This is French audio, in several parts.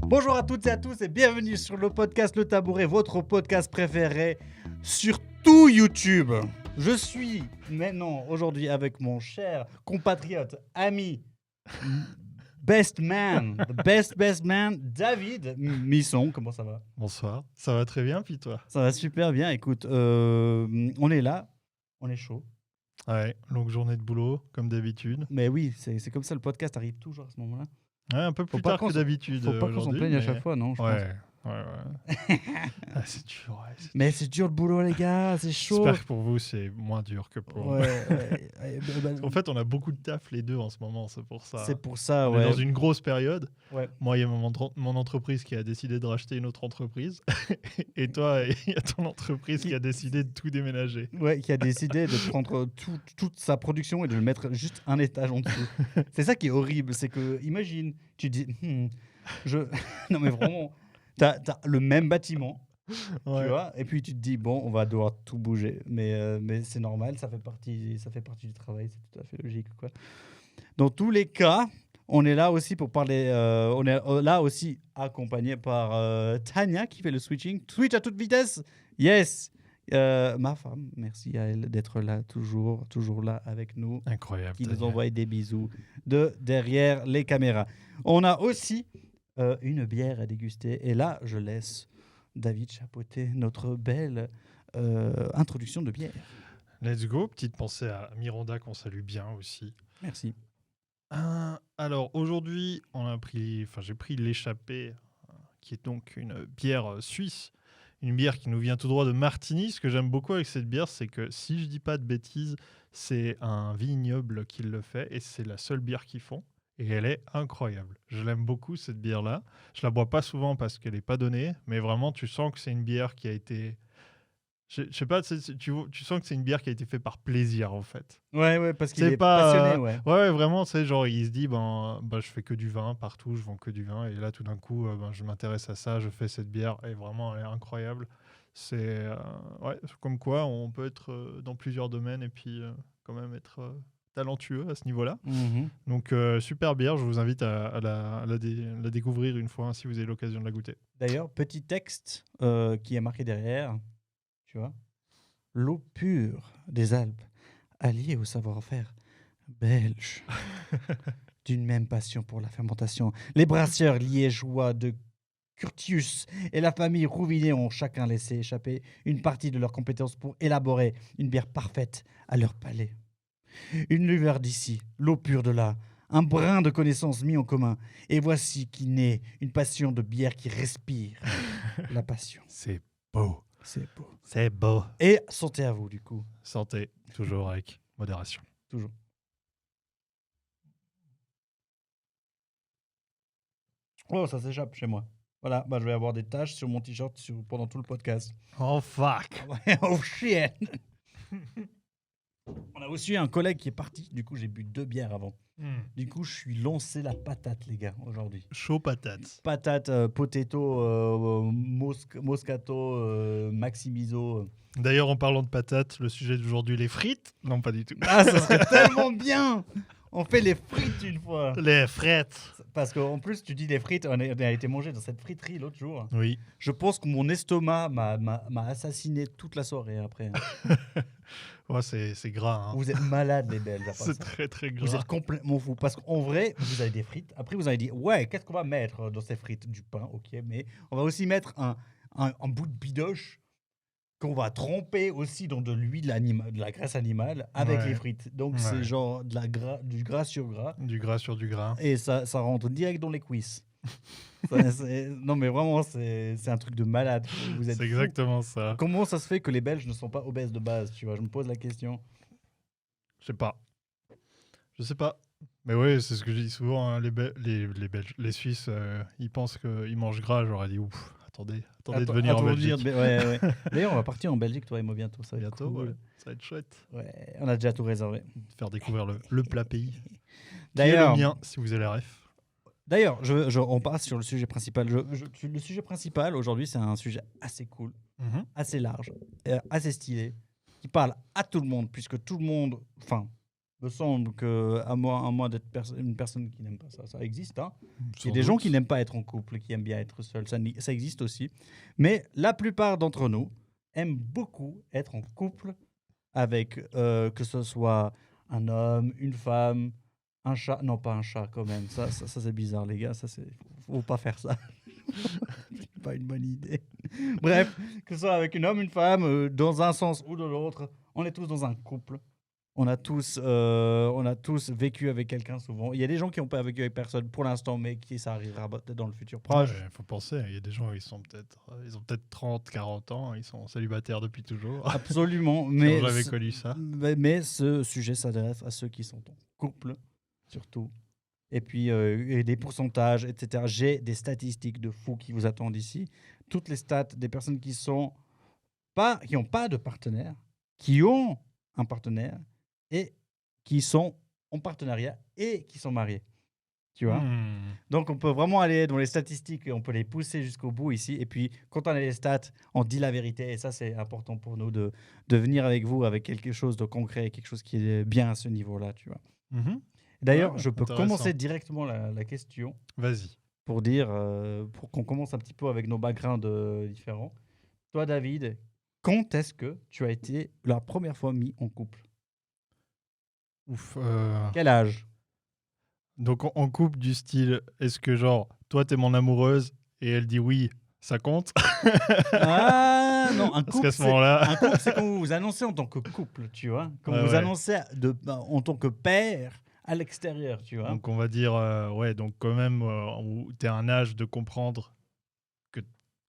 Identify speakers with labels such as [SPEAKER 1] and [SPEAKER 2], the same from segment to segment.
[SPEAKER 1] Bonjour à toutes et à tous et bienvenue sur le podcast Le Tabouret, votre podcast préféré sur tout YouTube. Je suis maintenant aujourd'hui avec mon cher compatriote, ami, best man, the best man, David Misson. Comment ça va?
[SPEAKER 2] Bonsoir, ça va très bien, puis toi?
[SPEAKER 1] Ça va super bien. Écoute, on est là, on est chaud.
[SPEAKER 2] Ouais, longue journée de boulot, comme d'habitude.
[SPEAKER 1] Mais oui, c'est comme ça, le podcast arrive toujours à ce moment-là.
[SPEAKER 2] Ouais, un peu plus tard que d'habitude.
[SPEAKER 1] Faut pas qu'on s'en plaigne à chaque fois, non? Je pense.
[SPEAKER 2] Ouais. Ah, c'est dur, ouais.
[SPEAKER 1] Mais c'est dur le boulot, les gars, c'est chaud.
[SPEAKER 2] J'espère que pour vous, c'est moins dur que pour moi. En fait, on a beaucoup de taf les deux en ce moment, c'est pour ça.
[SPEAKER 1] C'est pour ça,
[SPEAKER 2] On
[SPEAKER 1] ouais.
[SPEAKER 2] est dans une grosse période.
[SPEAKER 1] Ouais.
[SPEAKER 2] Moi, il y a mon entreprise qui a décidé de racheter une autre entreprise. Et toi, il y a ton entreprise qui a décidé de tout déménager.
[SPEAKER 1] Ouais, qui a décidé de prendre toute sa production et de le mettre juste un étage en dessous. C'est ça qui est horrible, c'est que, imagine, tu dis, non mais vraiment, t'as le même bâtiment,
[SPEAKER 2] Ouais.
[SPEAKER 1] tu vois, et puis tu te dis, bon, on va devoir tout bouger, mais c'est normal, ça fait partie du travail, c'est tout à fait logique, quoi. Dans tous les cas, on est là aussi pour parler, on est là aussi accompagné par Tania qui fait le switching, Twitch à toute vitesse, yes. Ma femme, merci à elle d'être là, toujours là avec nous,
[SPEAKER 2] Incroyable.
[SPEAKER 1] qui nous envoie des bisous de derrière les caméras. On a aussi une bière à déguster, et là, je laisse David chapeauter notre belle introduction de bière.
[SPEAKER 2] Let's go. Petite pensée à Miranda qu'on salue bien aussi.
[SPEAKER 1] Merci.
[SPEAKER 2] Alors aujourd'hui, j'ai pris l'échappée, qui est donc une bière suisse, une bière qui nous vient tout droit de Martigny. Ce que j'aime beaucoup avec cette bière, c'est que si je dis pas de bêtises, c'est un vignoble qui le fait et c'est la seule bière qu'ils font. Et elle est incroyable. Je l'aime beaucoup cette bière-là. Je la bois pas souvent parce qu'elle est pas donnée, mais vraiment tu sens que c'est une bière qui a été... Je sais pas, tu sens que c'est une bière qui a été faite par plaisir en fait.
[SPEAKER 1] Ouais, parce qu'il
[SPEAKER 2] C'est
[SPEAKER 1] est
[SPEAKER 2] pas,
[SPEAKER 1] passionné, ouais.
[SPEAKER 2] Ouais, vraiment, c'est genre, il se dit, je fais que du vin partout, je vends que du vin. Et là, tout d'un coup, je m'intéresse à ça, je fais cette bière. Et vraiment, elle est incroyable. C'est comme quoi, on peut être dans plusieurs domaines et puis quand même être talentueux à ce niveau-là.
[SPEAKER 1] Mhm.
[SPEAKER 2] Donc, super bière, je vous invite à la découvrir une fois, si vous avez l'occasion de la goûter.
[SPEAKER 1] D'ailleurs, petit texte qui est marqué derrière, tu vois. L'eau pure des Alpes, alliée au savoir-faire belge, d'une même passion pour la fermentation. Les brasseurs liégeois de Curtius et la famille Rouvinet ont chacun laissé échapper une partie de leurs compétences pour élaborer une bière parfaite à leur palais. Une lueur d'ici, l'eau pure de là, un brin de connaissances mis en commun. Et voici qui naît une passion de bière qui respire la passion.
[SPEAKER 2] C'est beau.
[SPEAKER 1] C'est beau.
[SPEAKER 2] C'est beau.
[SPEAKER 1] Et santé à vous, du coup.
[SPEAKER 2] Santé, toujours avec modération.
[SPEAKER 1] Toujours. Oh, ça s'échappe chez moi. Voilà, je vais avoir des taches sur mon t-shirt pendant tout le podcast.
[SPEAKER 2] Oh fuck.
[SPEAKER 1] Oh shit. On a aussi un collègue qui est parti. Du coup, j'ai bu 2 bières avant. Du coup, je suis lancé la patate, les gars, aujourd'hui.
[SPEAKER 2] Chaud patate.
[SPEAKER 1] Patate, potato, moscato, maximiso.
[SPEAKER 2] D'ailleurs, en parlant de patates, le sujet d'aujourd'hui, les frites? Non, pas du tout.
[SPEAKER 1] Ah, ça serait tellement bien. On fait les frites une fois.
[SPEAKER 2] Les frites.
[SPEAKER 1] Parce qu'en plus, tu dis les frites, on a été mangé dans cette friterie l'autre jour.
[SPEAKER 2] Oui.
[SPEAKER 1] Je pense que mon estomac m'a assassiné toute la soirée après.
[SPEAKER 2] Ouais, c'est gras. Hein.
[SPEAKER 1] Vous êtes malades, les Belges.
[SPEAKER 2] C'est très, très gras.
[SPEAKER 1] Vous êtes complètement fous. Parce qu'en vrai, vous avez des frites. Après, vous avez dit, ouais, qu'est-ce qu'on va mettre dans ces frites? Du pain, ok. Mais on va aussi mettre un bout de bidoche qu'on va tremper aussi dans de l'huile de la graisse animale avec les frites. Donc, c'est genre du gras sur gras.
[SPEAKER 2] Du gras sur du gras.
[SPEAKER 1] Et ça rentre direct dans les cuisses. Non, mais vraiment, c'est un truc de malade. Vous êtes
[SPEAKER 2] c'est exactement ça.
[SPEAKER 1] Comment ça se fait que les Belges ne sont pas obèses de base, tu vois? Je me pose la question.
[SPEAKER 2] Je sais pas. Mais oui, c'est ce que je dis souvent. Hein, les Belges, les Suisses, ils pensent qu'ils mangent gras. J'aurais dit, ouf, attendez de venir en Belgique.
[SPEAKER 1] Ouais. D'ailleurs, on va partir en Belgique, toi et moi, bientôt. Ça va être
[SPEAKER 2] Bientôt,
[SPEAKER 1] cool.
[SPEAKER 2] ouais. Ça va être chouette.
[SPEAKER 1] Ouais, on a déjà tout réservé.
[SPEAKER 2] Faire découvrir le plat pays.
[SPEAKER 1] D'ailleurs,
[SPEAKER 2] qui est le mien, si vous avez la ref.
[SPEAKER 1] D'ailleurs, on passe sur le sujet principal. Le sujet principal, aujourd'hui, c'est un sujet assez cool, assez large, assez stylé, qui parle à tout le monde, puisque tout le monde, enfin, me semble que à moins d'être une personne qui n'aime pas ça, ça existe. Hein. Il y
[SPEAKER 2] Sans
[SPEAKER 1] a des gens
[SPEAKER 2] doute.
[SPEAKER 1] qui n'aiment pas être en couple, qui aiment bien être seuls. Ça existe aussi. Mais la plupart d'entre nous aiment beaucoup être en couple avec que ce soit un homme, une femme, un chat. Non, pas un chat quand même. Ça c'est bizarre, les gars. Faut pas faire ça. C'est pas une bonne idée. Bref, que ce soit avec un homme, une femme, dans un sens ou de l'autre, on est tous dans un couple. On a tous vécu avec quelqu'un souvent. Il y a des gens qui n'ont pas vécu avec personne pour l'instant, mais qui ça arrivera peut-être dans le futur proche.
[SPEAKER 2] Il faut penser, il y a des gens, ils ont peut-être 30, 40 ans, ils sont célibataires depuis toujours.
[SPEAKER 1] Absolument.
[SPEAKER 2] Mais j'avais connu ça.
[SPEAKER 1] Mais ce sujet s'adresse à ceux qui sont en couple, surtout. Et puis, et des pourcentages, etc. J'ai des statistiques de fous qui vous attendent ici. Toutes les stats des personnes qui n'ont pas de partenaire, qui ont un partenaire et qui sont en partenariat et qui sont mariés. Tu vois. Donc, on peut vraiment aller dans les statistiques et on peut les pousser jusqu'au bout ici. Et puis, quand on a les stats, on dit la vérité. Et ça, c'est important pour nous de venir avec vous avec quelque chose de concret, quelque chose qui est bien à ce niveau-là, tu vois. D'ailleurs,
[SPEAKER 2] Ouais,
[SPEAKER 1] je peux
[SPEAKER 2] intéressant.
[SPEAKER 1] commencer directement la question
[SPEAKER 2] Vas-y.
[SPEAKER 1] pour dire, pour qu'on commence un petit peu avec nos backgrounds différents. Toi, David, quand est-ce que tu as été la première fois mis en couple?
[SPEAKER 2] Ouf.
[SPEAKER 1] Quel âge?
[SPEAKER 2] Donc, en couple du style, est-ce que genre, toi, t'es mon amoureuse et elle dit oui, ça compte?
[SPEAKER 1] Ah non, un
[SPEAKER 2] Parce
[SPEAKER 1] couple,
[SPEAKER 2] qu'à ce moment-là,
[SPEAKER 1] un couple, c'est quand vous vous annoncez en tant que couple, tu vois. Quand
[SPEAKER 2] Ouais,
[SPEAKER 1] vous
[SPEAKER 2] ouais.
[SPEAKER 1] annoncez en tant que père à l'extérieur, tu vois.
[SPEAKER 2] donc on va dire, ouais, donc quand même, où t'es à un âge de comprendre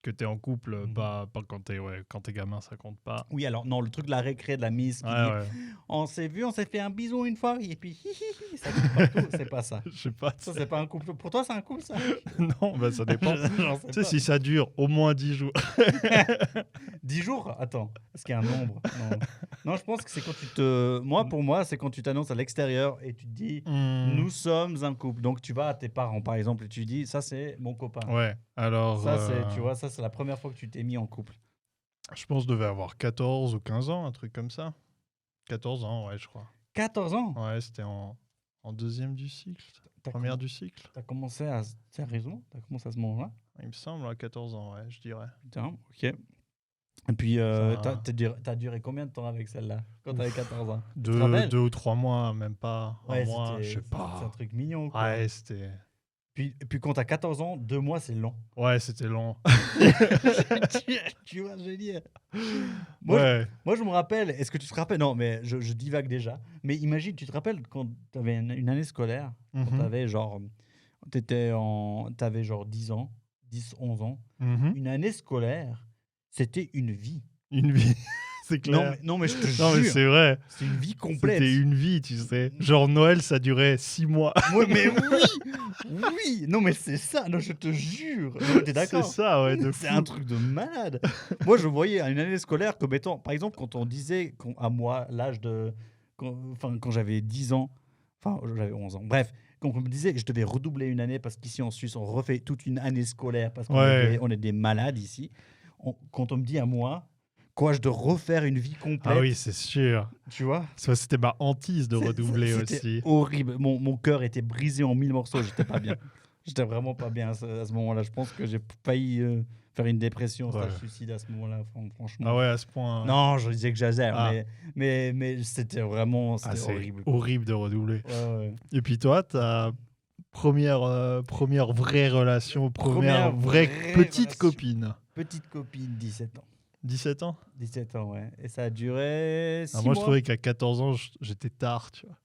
[SPEAKER 2] que t'es en couple,
[SPEAKER 1] Mhm.
[SPEAKER 2] pas quand t'es gamin, ça compte pas.
[SPEAKER 1] Oui, alors non, le truc de la récré, de la mise, qui
[SPEAKER 2] Ouais,
[SPEAKER 1] dit
[SPEAKER 2] ouais.
[SPEAKER 1] on s'est vu, on s'est fait un bisou une fois, et puis hi, hi, hi, ça coupe partout, c'est pas ça.
[SPEAKER 2] Je sais pas.
[SPEAKER 1] Ça, c'est pas un couple. Pour toi, c'est un couple, ça?
[SPEAKER 2] Non, bah ça dépend.
[SPEAKER 1] J'en sais
[SPEAKER 2] Tu sais,
[SPEAKER 1] pas.
[SPEAKER 2] si ça dure au moins 10 jours.
[SPEAKER 1] 10 jours? Attends, est-ce qu'il y a un nombre? Non, je pense que c'est quand tu te. Moi, pour moi, c'est quand tu t'annonces à l'extérieur et tu te dis nous sommes un couple. Donc, tu vas à tes parents, par exemple, et tu dis ça, c'est mon copain.
[SPEAKER 2] Ouais, alors.
[SPEAKER 1] Ça, c'est, tu vois, ça, c'est la première fois que tu t'es mis en couple.
[SPEAKER 2] Je pense que je devais avoir 14 ou 15 ans, un truc comme ça. 14 ans, ouais, je crois.
[SPEAKER 1] 14 ans?
[SPEAKER 2] Ouais, c'était en deuxième du cycle.
[SPEAKER 1] T'as
[SPEAKER 2] Première du cycle.
[SPEAKER 1] T'as commencé à. Sérieusement? T'as commencé à ce moment-là?
[SPEAKER 2] Il me semble, à 14 ans, ouais, je dirais.
[SPEAKER 1] Putain, ok. Et puis,
[SPEAKER 2] Ça-
[SPEAKER 1] t'as duré combien de temps avec celle-là quand t'avais 14 ans? Tu te
[SPEAKER 2] Deux,
[SPEAKER 1] rappelles?
[SPEAKER 2] 2 ou 3 mois, même pas.
[SPEAKER 1] Ouais,
[SPEAKER 2] Un mois, je sais
[SPEAKER 1] c'est un
[SPEAKER 2] pas.
[SPEAKER 1] truc mignon, quoi.
[SPEAKER 2] Ouais, c'était.
[SPEAKER 1] Puis quand t'as 14 ans, 2 mois, c'est long.
[SPEAKER 2] Ouais, c'était long.
[SPEAKER 1] Tu vois, je veux dire. Moi,
[SPEAKER 2] Ouais.
[SPEAKER 1] Moi, je me rappelle, est-ce que tu te rappelles? Non, mais je divague déjà. Mais imagine, tu te rappelles quand tu avais une année scolaire, quand
[SPEAKER 2] Mhm.
[SPEAKER 1] tu avais genre, t'avais genre 10 ans, 10, 11 ans.
[SPEAKER 2] Mhm.
[SPEAKER 1] Une année scolaire, c'était une vie.
[SPEAKER 2] Une vie, c'est clair.
[SPEAKER 1] Non, mais je te
[SPEAKER 2] Non, mais
[SPEAKER 1] jure,
[SPEAKER 2] c'est vrai.
[SPEAKER 1] c'est une vie complète.
[SPEAKER 2] C'était une vie, tu sais. Genre Noël, ça durait 6 mois.
[SPEAKER 1] Ouais, mais oui, non, mais c'est ça, non, je te jure. Non, t'es d'accord?
[SPEAKER 2] C'est ça, ouais, de
[SPEAKER 1] C'est
[SPEAKER 2] fou.
[SPEAKER 1] un truc de malade. Moi, je voyais une année scolaire comme étant, par exemple, quand on disait à moi, l'âge de. Quand j'avais 10 ans, enfin, j'avais 11 ans, bref, quand on me disait que je devais redoubler une année parce qu'ici en Suisse, on refait toute une année scolaire parce qu'on
[SPEAKER 2] Ouais.
[SPEAKER 1] on est des malades ici. Quand on me dit à moi, quoi, je dois refaire une vie complète,
[SPEAKER 2] Ah oui, c'est sûr.
[SPEAKER 1] tu vois?
[SPEAKER 2] Ça, c'était ma hantise de redoubler
[SPEAKER 1] C'était
[SPEAKER 2] aussi.
[SPEAKER 1] horrible. Mon cœur était brisé en 1000 morceaux. J'étais pas bien. J'étais vraiment pas bien à ce moment-là. Je pense que j'ai failli faire une dépression,
[SPEAKER 2] Ouais.
[SPEAKER 1] suicide à ce moment-là, franchement.
[SPEAKER 2] Ah ouais, à ce point.
[SPEAKER 1] Non, je disais que j'exagère,
[SPEAKER 2] Ah.
[SPEAKER 1] mais c'était vraiment
[SPEAKER 2] Ah, c'est
[SPEAKER 1] horrible.
[SPEAKER 2] horrible de redoubler.
[SPEAKER 1] Ouais.
[SPEAKER 2] Et puis toi, ta première vraie relation, première vraie petite
[SPEAKER 1] relation.
[SPEAKER 2] copine.
[SPEAKER 1] Petite copine, 17 ans.
[SPEAKER 2] 17 ans?
[SPEAKER 1] 17 ans, ouais. Et ça a duré 6
[SPEAKER 2] Ah, moi,
[SPEAKER 1] mois.
[SPEAKER 2] je trouvais qu'à 14 ans, j'étais tard, tu vois.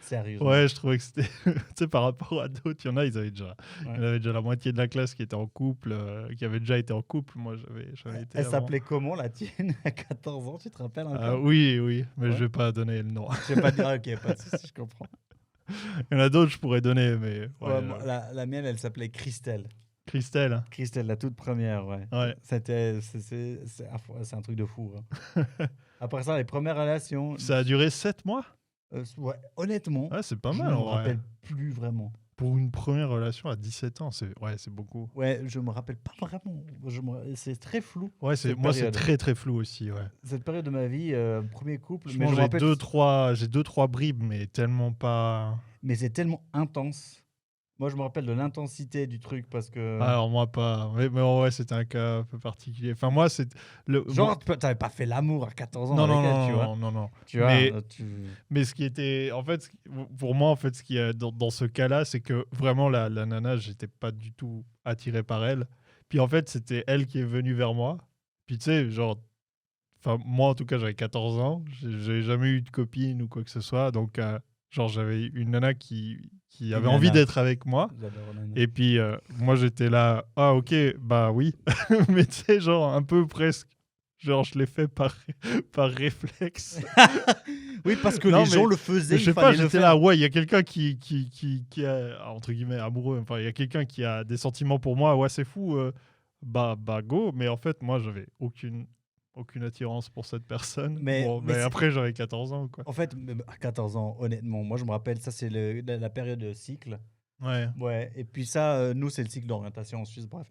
[SPEAKER 1] Sérieusement.
[SPEAKER 2] Ouais, je trouvais que c'était... tu sais, par rapport à d'autres, il y en a, il y avait déjà la moitié de la classe qui était en couple, qui avait déjà été en couple. Moi, j'avais été
[SPEAKER 1] Elle
[SPEAKER 2] avant.
[SPEAKER 1] s'appelait comment, la tienne, à 14 ans? Tu te rappelles encore?
[SPEAKER 2] Oui, mais
[SPEAKER 1] Ouais.
[SPEAKER 2] je vais pas donner le nom.
[SPEAKER 1] Je vais pas dire, ok, pas de souci, je comprends.
[SPEAKER 2] Il y en a d'autres, je pourrais donner, mais... Ouais,
[SPEAKER 1] Ouais, moi, la mienne, elle s'appelait Christelle.
[SPEAKER 2] Christelle.
[SPEAKER 1] Christelle, la toute première, ouais.
[SPEAKER 2] Ouais.
[SPEAKER 1] C'est un truc de fou. Hein. Après ça, les premières relations.
[SPEAKER 2] Ça a duré 7 mois?
[SPEAKER 1] Ouais, honnêtement,
[SPEAKER 2] Ouais, c'est pas
[SPEAKER 1] je
[SPEAKER 2] mal,
[SPEAKER 1] ne me
[SPEAKER 2] en vrai.
[SPEAKER 1] rappelle plus vraiment.
[SPEAKER 2] Pour une première relation à 17 ans, c'est beaucoup.
[SPEAKER 1] Ouais, je me rappelle pas vraiment. C'est très flou.
[SPEAKER 2] Ouais,
[SPEAKER 1] cette
[SPEAKER 2] moi, c'est
[SPEAKER 1] période.
[SPEAKER 2] très, très flou aussi, ouais.
[SPEAKER 1] Cette période de ma vie, premier couple.
[SPEAKER 2] Je
[SPEAKER 1] Mais
[SPEAKER 2] pense
[SPEAKER 1] je
[SPEAKER 2] que
[SPEAKER 1] me rappelle.
[SPEAKER 2] j'ai deux, trois bribes, mais tellement pas...
[SPEAKER 1] Mais c'est tellement intense. Moi, je me rappelle de l'intensité du truc parce que.
[SPEAKER 2] Alors, moi, pas. Mais ouais, c'était un cas un peu particulier. Enfin, moi, c'est...
[SPEAKER 1] Genre, t'avais pas fait l'amour à 14 ans
[SPEAKER 2] Non,
[SPEAKER 1] avec
[SPEAKER 2] non,
[SPEAKER 1] elle, tu vois.
[SPEAKER 2] non, non, non.
[SPEAKER 1] Tu vois,
[SPEAKER 2] Mais ce qui était... En fait, pour moi, en fait, ce qui est dans ce cas-là, c'est que vraiment, la nana, j'étais pas du tout attiré par elle. Puis, en fait, c'était elle qui est venue vers moi. Puis, tu sais, genre... Enfin, moi, en tout cas, j'avais 14 ans. J'ai jamais eu de copine ou quoi que ce soit. Donc, genre, j'avais une nana qui avait envie
[SPEAKER 1] nana.
[SPEAKER 2] d'être avec moi.
[SPEAKER 1] J'adore Nana.
[SPEAKER 2] Et puis, moi, j'étais là, ah, ok, bah oui. Mais tu sais, genre, un peu presque. Genre, je l'ai fait par réflexe.
[SPEAKER 1] Oui, parce que
[SPEAKER 2] Non,
[SPEAKER 1] les
[SPEAKER 2] mais
[SPEAKER 1] gens le faisaient.
[SPEAKER 2] Je sais
[SPEAKER 1] il
[SPEAKER 2] pas,
[SPEAKER 1] fallait le
[SPEAKER 2] j'étais
[SPEAKER 1] faire.
[SPEAKER 2] là, ouais, il y a quelqu'un qui a, entre guillemets, amoureux. Enfin, il y a quelqu'un qui a des sentiments pour moi. Ouais, c'est fou. Bah, go. Mais en fait, moi, j'avais aucune attirance pour cette personne.
[SPEAKER 1] Mais
[SPEAKER 2] après, j'avais 14 ans, quoi.
[SPEAKER 1] En fait, même à 14 ans, honnêtement, moi je me rappelle, ça c'est la période de cycle.
[SPEAKER 2] Ouais.
[SPEAKER 1] Ouais, et puis ça, nous c'est le cycle d'orientation en Suisse, bref.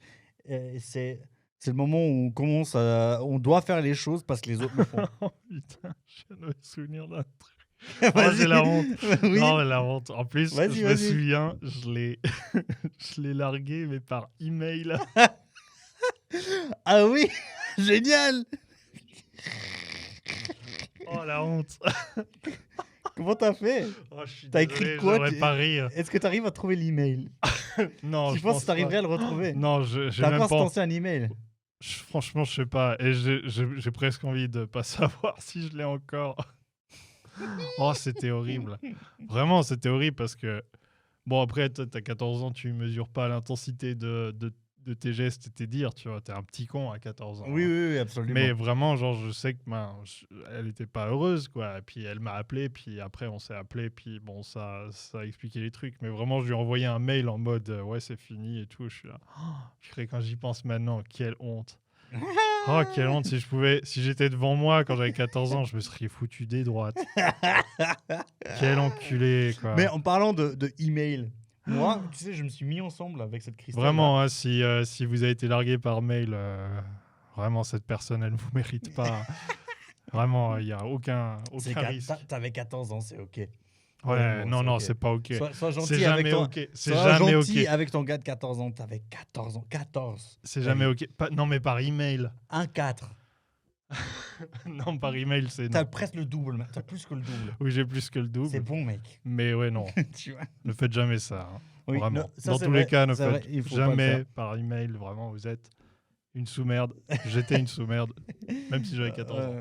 [SPEAKER 1] Et c'est le moment où on commence on doit faire les choses parce que les autres le font.
[SPEAKER 2] Oh putain, je viens de me souvenir d'un truc.
[SPEAKER 1] Vas-y.
[SPEAKER 2] J'ai la honte.
[SPEAKER 1] Oui.
[SPEAKER 2] Non, mais la honte. En plus,
[SPEAKER 1] Vas-y,
[SPEAKER 2] je me
[SPEAKER 1] vas-y.
[SPEAKER 2] souviens, je l'ai largué, mais par email.
[SPEAKER 1] Ah oui, génial.
[SPEAKER 2] Oh, la honte.
[SPEAKER 1] Comment t'as fait?
[SPEAKER 2] Oh, je suis
[SPEAKER 1] T'as écrit
[SPEAKER 2] désolé,
[SPEAKER 1] quoi,
[SPEAKER 2] j'aurais pas rire.
[SPEAKER 1] Est-ce que t'arrives à trouver l'email?
[SPEAKER 2] Non,
[SPEAKER 1] Tu penses que t'arriverais à le retrouver?
[SPEAKER 2] Non, j'ai
[SPEAKER 1] T'as
[SPEAKER 2] même
[SPEAKER 1] encore cet
[SPEAKER 2] pas.
[SPEAKER 1] ancien email?
[SPEAKER 2] Franchement, je sais pas. Et j'ai presque envie de pas savoir si je l'ai encore. Oh, c'était horrible. Vraiment, c'était horrible parce que... Bon, après, toi, t'as 14 ans, tu mesures pas l'intensité de tes gestes et tes dires, tu vois. T'es un petit con à 14 ans.
[SPEAKER 1] Oui,
[SPEAKER 2] hein.
[SPEAKER 1] oui, absolument.
[SPEAKER 2] Mais vraiment, genre, je sais que elle était pas heureuse, quoi. Et puis, elle m'a appelé, puis après, on s'est appelé, puis bon, ça a expliqué les trucs. Mais vraiment, je lui ai envoyé un mail en mode, ouais, c'est fini et tout. Je suis là. Quand j'y pense maintenant, quelle honte. Oh, quelle honte. Si j'étais devant moi quand j'avais 14 ans, je me serais foutu des droites. Quel enculé, quoi.
[SPEAKER 1] Mais en parlant de email, moi, tu sais, je me suis mis ensemble avec cette Christelle.
[SPEAKER 2] Vraiment, hein, si vous avez été largué par mail, vraiment, cette personne, elle ne vous mérite pas. Vraiment, il n'y a aucun risque.
[SPEAKER 1] T'avais 14 ans, c'est ok.
[SPEAKER 2] Ouais,
[SPEAKER 1] bon,
[SPEAKER 2] non,
[SPEAKER 1] ok.
[SPEAKER 2] c'est pas ok.
[SPEAKER 1] Sois gentil
[SPEAKER 2] C'est
[SPEAKER 1] avec
[SPEAKER 2] jamais
[SPEAKER 1] ton...
[SPEAKER 2] ok. C'est
[SPEAKER 1] Sois
[SPEAKER 2] jamais
[SPEAKER 1] gentil
[SPEAKER 2] ok.
[SPEAKER 1] avec ton gars de 14 ans. T'avais 14 ans. 14.
[SPEAKER 2] C'est jamais ok. Non, mais par email.
[SPEAKER 1] 1,4.
[SPEAKER 2] Non, par email, c'est
[SPEAKER 1] T'as
[SPEAKER 2] non.
[SPEAKER 1] presque le double. T'as plus que le double.
[SPEAKER 2] Oui, j'ai plus que le
[SPEAKER 1] C'est
[SPEAKER 2] double.
[SPEAKER 1] bon, mec.
[SPEAKER 2] Mais ouais, non.
[SPEAKER 1] Tu vois.
[SPEAKER 2] Ne faites jamais ça. hein.
[SPEAKER 1] Oui,
[SPEAKER 2] Vraiment.
[SPEAKER 1] non, ça,
[SPEAKER 2] Dans
[SPEAKER 1] c'est
[SPEAKER 2] tous
[SPEAKER 1] vrai,
[SPEAKER 2] les cas, ne
[SPEAKER 1] c'est vrai,
[SPEAKER 2] faites
[SPEAKER 1] il faut pas le
[SPEAKER 2] jamais
[SPEAKER 1] faire.
[SPEAKER 2] par email. Vraiment, vous êtes une sous-merde. J'étais une sous-merde, même si j'avais 14 ans.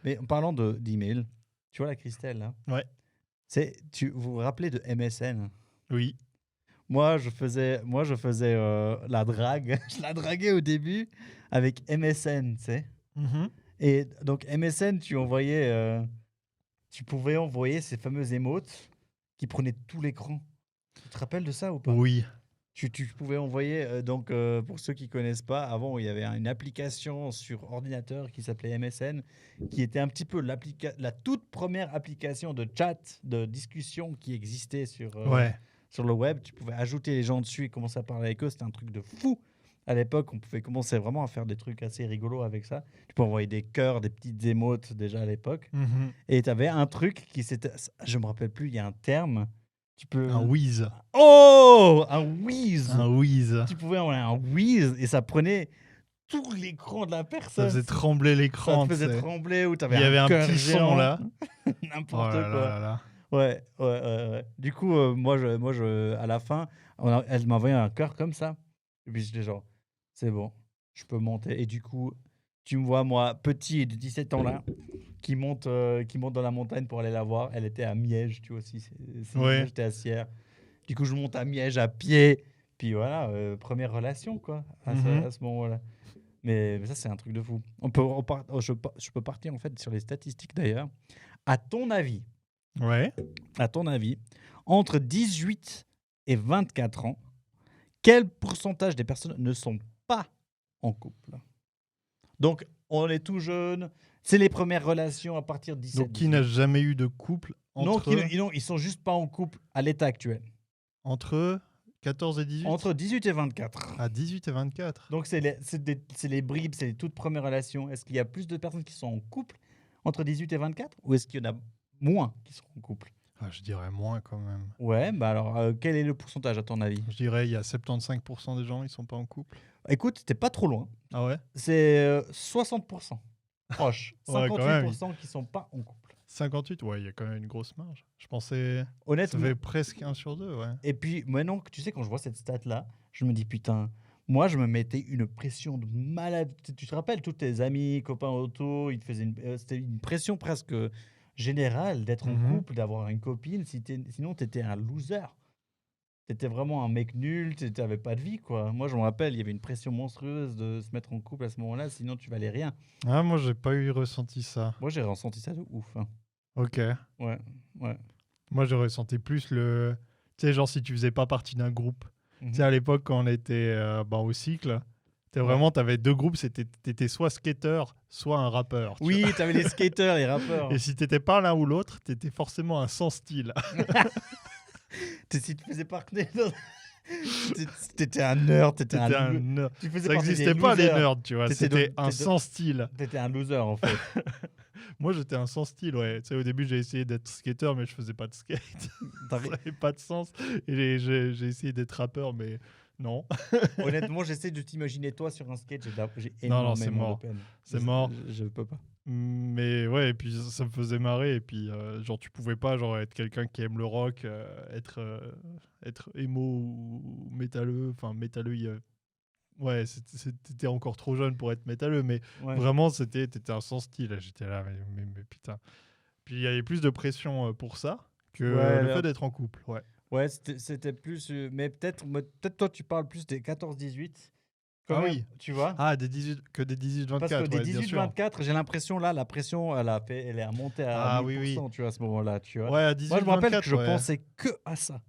[SPEAKER 1] Mais en parlant d'email, tu vois la Christelle, là?
[SPEAKER 2] Ouais.
[SPEAKER 1] Vous vous rappelez de MSN?
[SPEAKER 2] Oui.
[SPEAKER 1] Moi, je faisais la drague. Je la draguais au début avec MSN, tu sais.
[SPEAKER 2] Mhm.
[SPEAKER 1] Et donc, MSN, tu pouvais envoyer ces fameuses émotes qui prenaient tout l'écran. Tu te rappelles de ça ou pas?
[SPEAKER 2] Oui.
[SPEAKER 1] Tu pouvais envoyer, pour ceux qui ne connaissent pas, avant, il y avait une application sur ordinateur qui s'appelait MSN, qui était un petit peu la toute première application de chat, de discussion qui existait sur le web. Tu pouvais ajouter les gens dessus et commencer à parler avec eux. C'était un truc de fou. À l'époque, on pouvait commencer vraiment à faire des trucs assez rigolos avec ça. Tu peux envoyer des cœurs, des petites émotes déjà à l'époque.
[SPEAKER 2] Mhm.
[SPEAKER 1] Et tu avais un truc je me rappelle plus, il y a un terme.
[SPEAKER 2] Un whiz.
[SPEAKER 1] Oh, un whiz.
[SPEAKER 2] Un whiz.
[SPEAKER 1] Tu pouvais envoyer un whiz et ça prenait tout l'écran de la personne.
[SPEAKER 2] Ça faisait trembler l'écran.
[SPEAKER 1] Ça te faisait trembler ou t'avais
[SPEAKER 2] Il y avait un
[SPEAKER 1] cœur
[SPEAKER 2] petit
[SPEAKER 1] géant.
[SPEAKER 2] son là.
[SPEAKER 1] N'importe
[SPEAKER 2] Oh là
[SPEAKER 1] quoi.
[SPEAKER 2] là là.
[SPEAKER 1] Ouais. Du coup, moi, à la fin, elle m'a envoyé un cœur comme ça. Et puis j'étais genre, c'est bon, je peux monter. Et du coup, tu me vois, moi, petit de 17 ans là, qui monte dans la montagne pour aller la voir. Elle était à Miège, tu vois aussi.
[SPEAKER 2] Ouais.
[SPEAKER 1] Moi, j'étais à Sierre. Du coup, je monte à Miège à pied. Puis voilà, première relation, quoi, à ce moment-là. Mais ça, c'est un truc de fou. Je peux partir, en fait, sur les statistiques, d'ailleurs. À ton avis, entre 18 et 24 ans, quel pourcentage des personnes ne sont pas en couple? Donc, on est tout jeune. C'est les premières relations à partir de 17 ans.
[SPEAKER 2] Donc, qui n'a jamais eu de couple entre...
[SPEAKER 1] Non, ils sont juste pas en couple à l'état actuel.
[SPEAKER 2] Entre 14 et 18
[SPEAKER 1] Entre 18 et 24.
[SPEAKER 2] À 18 et 24.
[SPEAKER 1] Donc, c'est les bribes, c'est les toutes premières relations. Est-ce qu'il y a plus de personnes qui sont en couple entre 18 et 24 ou est-ce qu'il y en a moins qui sont en couple?
[SPEAKER 2] Je dirais moins quand même.
[SPEAKER 1] Ouais, bah alors, quel est le pourcentage à ton avis?
[SPEAKER 2] Je dirais il y a 75% des gens, ils sont pas en couple.
[SPEAKER 1] Écoute, t'es pas trop loin.
[SPEAKER 2] Ah ouais?
[SPEAKER 1] C'est 60%. Proche.
[SPEAKER 2] Ouais, quand même.
[SPEAKER 1] 58% qui sont pas en couple.
[SPEAKER 2] 58, ouais, il y a quand même une grosse marge. Je pensais. Ça
[SPEAKER 1] Honnêtement.
[SPEAKER 2] fait presque 1 sur 2, ouais.
[SPEAKER 1] Et puis, maintenant, tu sais, quand je vois cette stat-là, je me dis, putain, moi, je me mettais une pression de malade. Tu te rappelles, tous tes amis, copains autour, ils te faisaient c'était une pression presque générale d'être en
[SPEAKER 2] Mhm.
[SPEAKER 1] couple, d'avoir une copine. Sinon, tu étais un loser. Tu étais vraiment un mec nul, tu n'avais pas de vie, quoi. Moi, je me rappelle, il y avait une pression monstrueuse de se mettre en couple à ce moment-là, sinon tu valais rien.
[SPEAKER 2] Ah, moi, j'ai pas eu ressenti ça.
[SPEAKER 1] Moi, j'ai ressenti ça de ouf, hein.
[SPEAKER 2] Ok.
[SPEAKER 1] Ouais, ouais.
[SPEAKER 2] Moi, j'ai ressenti plus le. Tu sais, genre, si tu faisais pas partie d'un groupe. Tu sais,
[SPEAKER 1] Mhm.
[SPEAKER 2] à l'époque, quand on était au cycle,
[SPEAKER 1] Ouais.
[SPEAKER 2] t'avais 2 groupes, t'étais soit skater, soit un rappeur. Tu
[SPEAKER 1] Oui, t'avais les skaters, les rappeurs.
[SPEAKER 2] Et si t'étais pas l'un ou l'autre, t'étais forcément un sans style.
[SPEAKER 1] Si tu faisais partie t'étais un nerd, t'étais
[SPEAKER 2] T'étais
[SPEAKER 1] un
[SPEAKER 2] un
[SPEAKER 1] lo-
[SPEAKER 2] nerd.
[SPEAKER 1] tu faisais
[SPEAKER 2] Ça
[SPEAKER 1] partie des
[SPEAKER 2] existait pas les
[SPEAKER 1] losers.
[SPEAKER 2] nerds, tu vois.
[SPEAKER 1] T'étais
[SPEAKER 2] C'était un sans style.
[SPEAKER 1] T'étais un loser, en fait.
[SPEAKER 2] Moi, j'étais un sans style, ouais. Tu sais, au début, j'ai essayé d'être skater, mais je faisais pas de skate. Ça
[SPEAKER 1] T'arri-
[SPEAKER 2] n'avait pas de sens. Et j'ai essayé d'être rappeur, mais non.
[SPEAKER 1] Honnêtement, j'essaie de t'imaginer toi sur un skate, j'ai
[SPEAKER 2] Non, c'est
[SPEAKER 1] énormément de
[SPEAKER 2] mort.
[SPEAKER 1] peine.
[SPEAKER 2] C'est mort.
[SPEAKER 1] Je peux pas.
[SPEAKER 2] Mais ouais, et puis ça me faisait marrer. Et puis, genre, tu pouvais pas genre, être quelqu'un qui aime le rock, être émo ou métalleux. Enfin, métalleux, ouais, t'étais encore trop jeune pour être métalleux, mais
[SPEAKER 1] Ouais.
[SPEAKER 2] vraiment, t'étais un sans style. J'étais là, mais putain. Puis il y avait plus de pression pour ça que
[SPEAKER 1] Ouais,
[SPEAKER 2] le fait d'être en couple. Ouais.
[SPEAKER 1] ouais, c'était plus. Mais peut-être toi, tu parles plus des 14-18. Quand
[SPEAKER 2] Ah
[SPEAKER 1] même,
[SPEAKER 2] oui.
[SPEAKER 1] tu vois.
[SPEAKER 2] Ah, des 18, que des 18-24,
[SPEAKER 1] Parce que des
[SPEAKER 2] ouais, bien sûr.
[SPEAKER 1] 18-24, j'ai l'impression, là, la pression, elle est remontée à
[SPEAKER 2] Ah oui,
[SPEAKER 1] 1000%,
[SPEAKER 2] oui.
[SPEAKER 1] tu vois, à ce moment-là, tu vois.
[SPEAKER 2] Ouais, à
[SPEAKER 1] Moi, je me rappelle que
[SPEAKER 2] 18-24,
[SPEAKER 1] je
[SPEAKER 2] ouais.
[SPEAKER 1] pensais que à ça.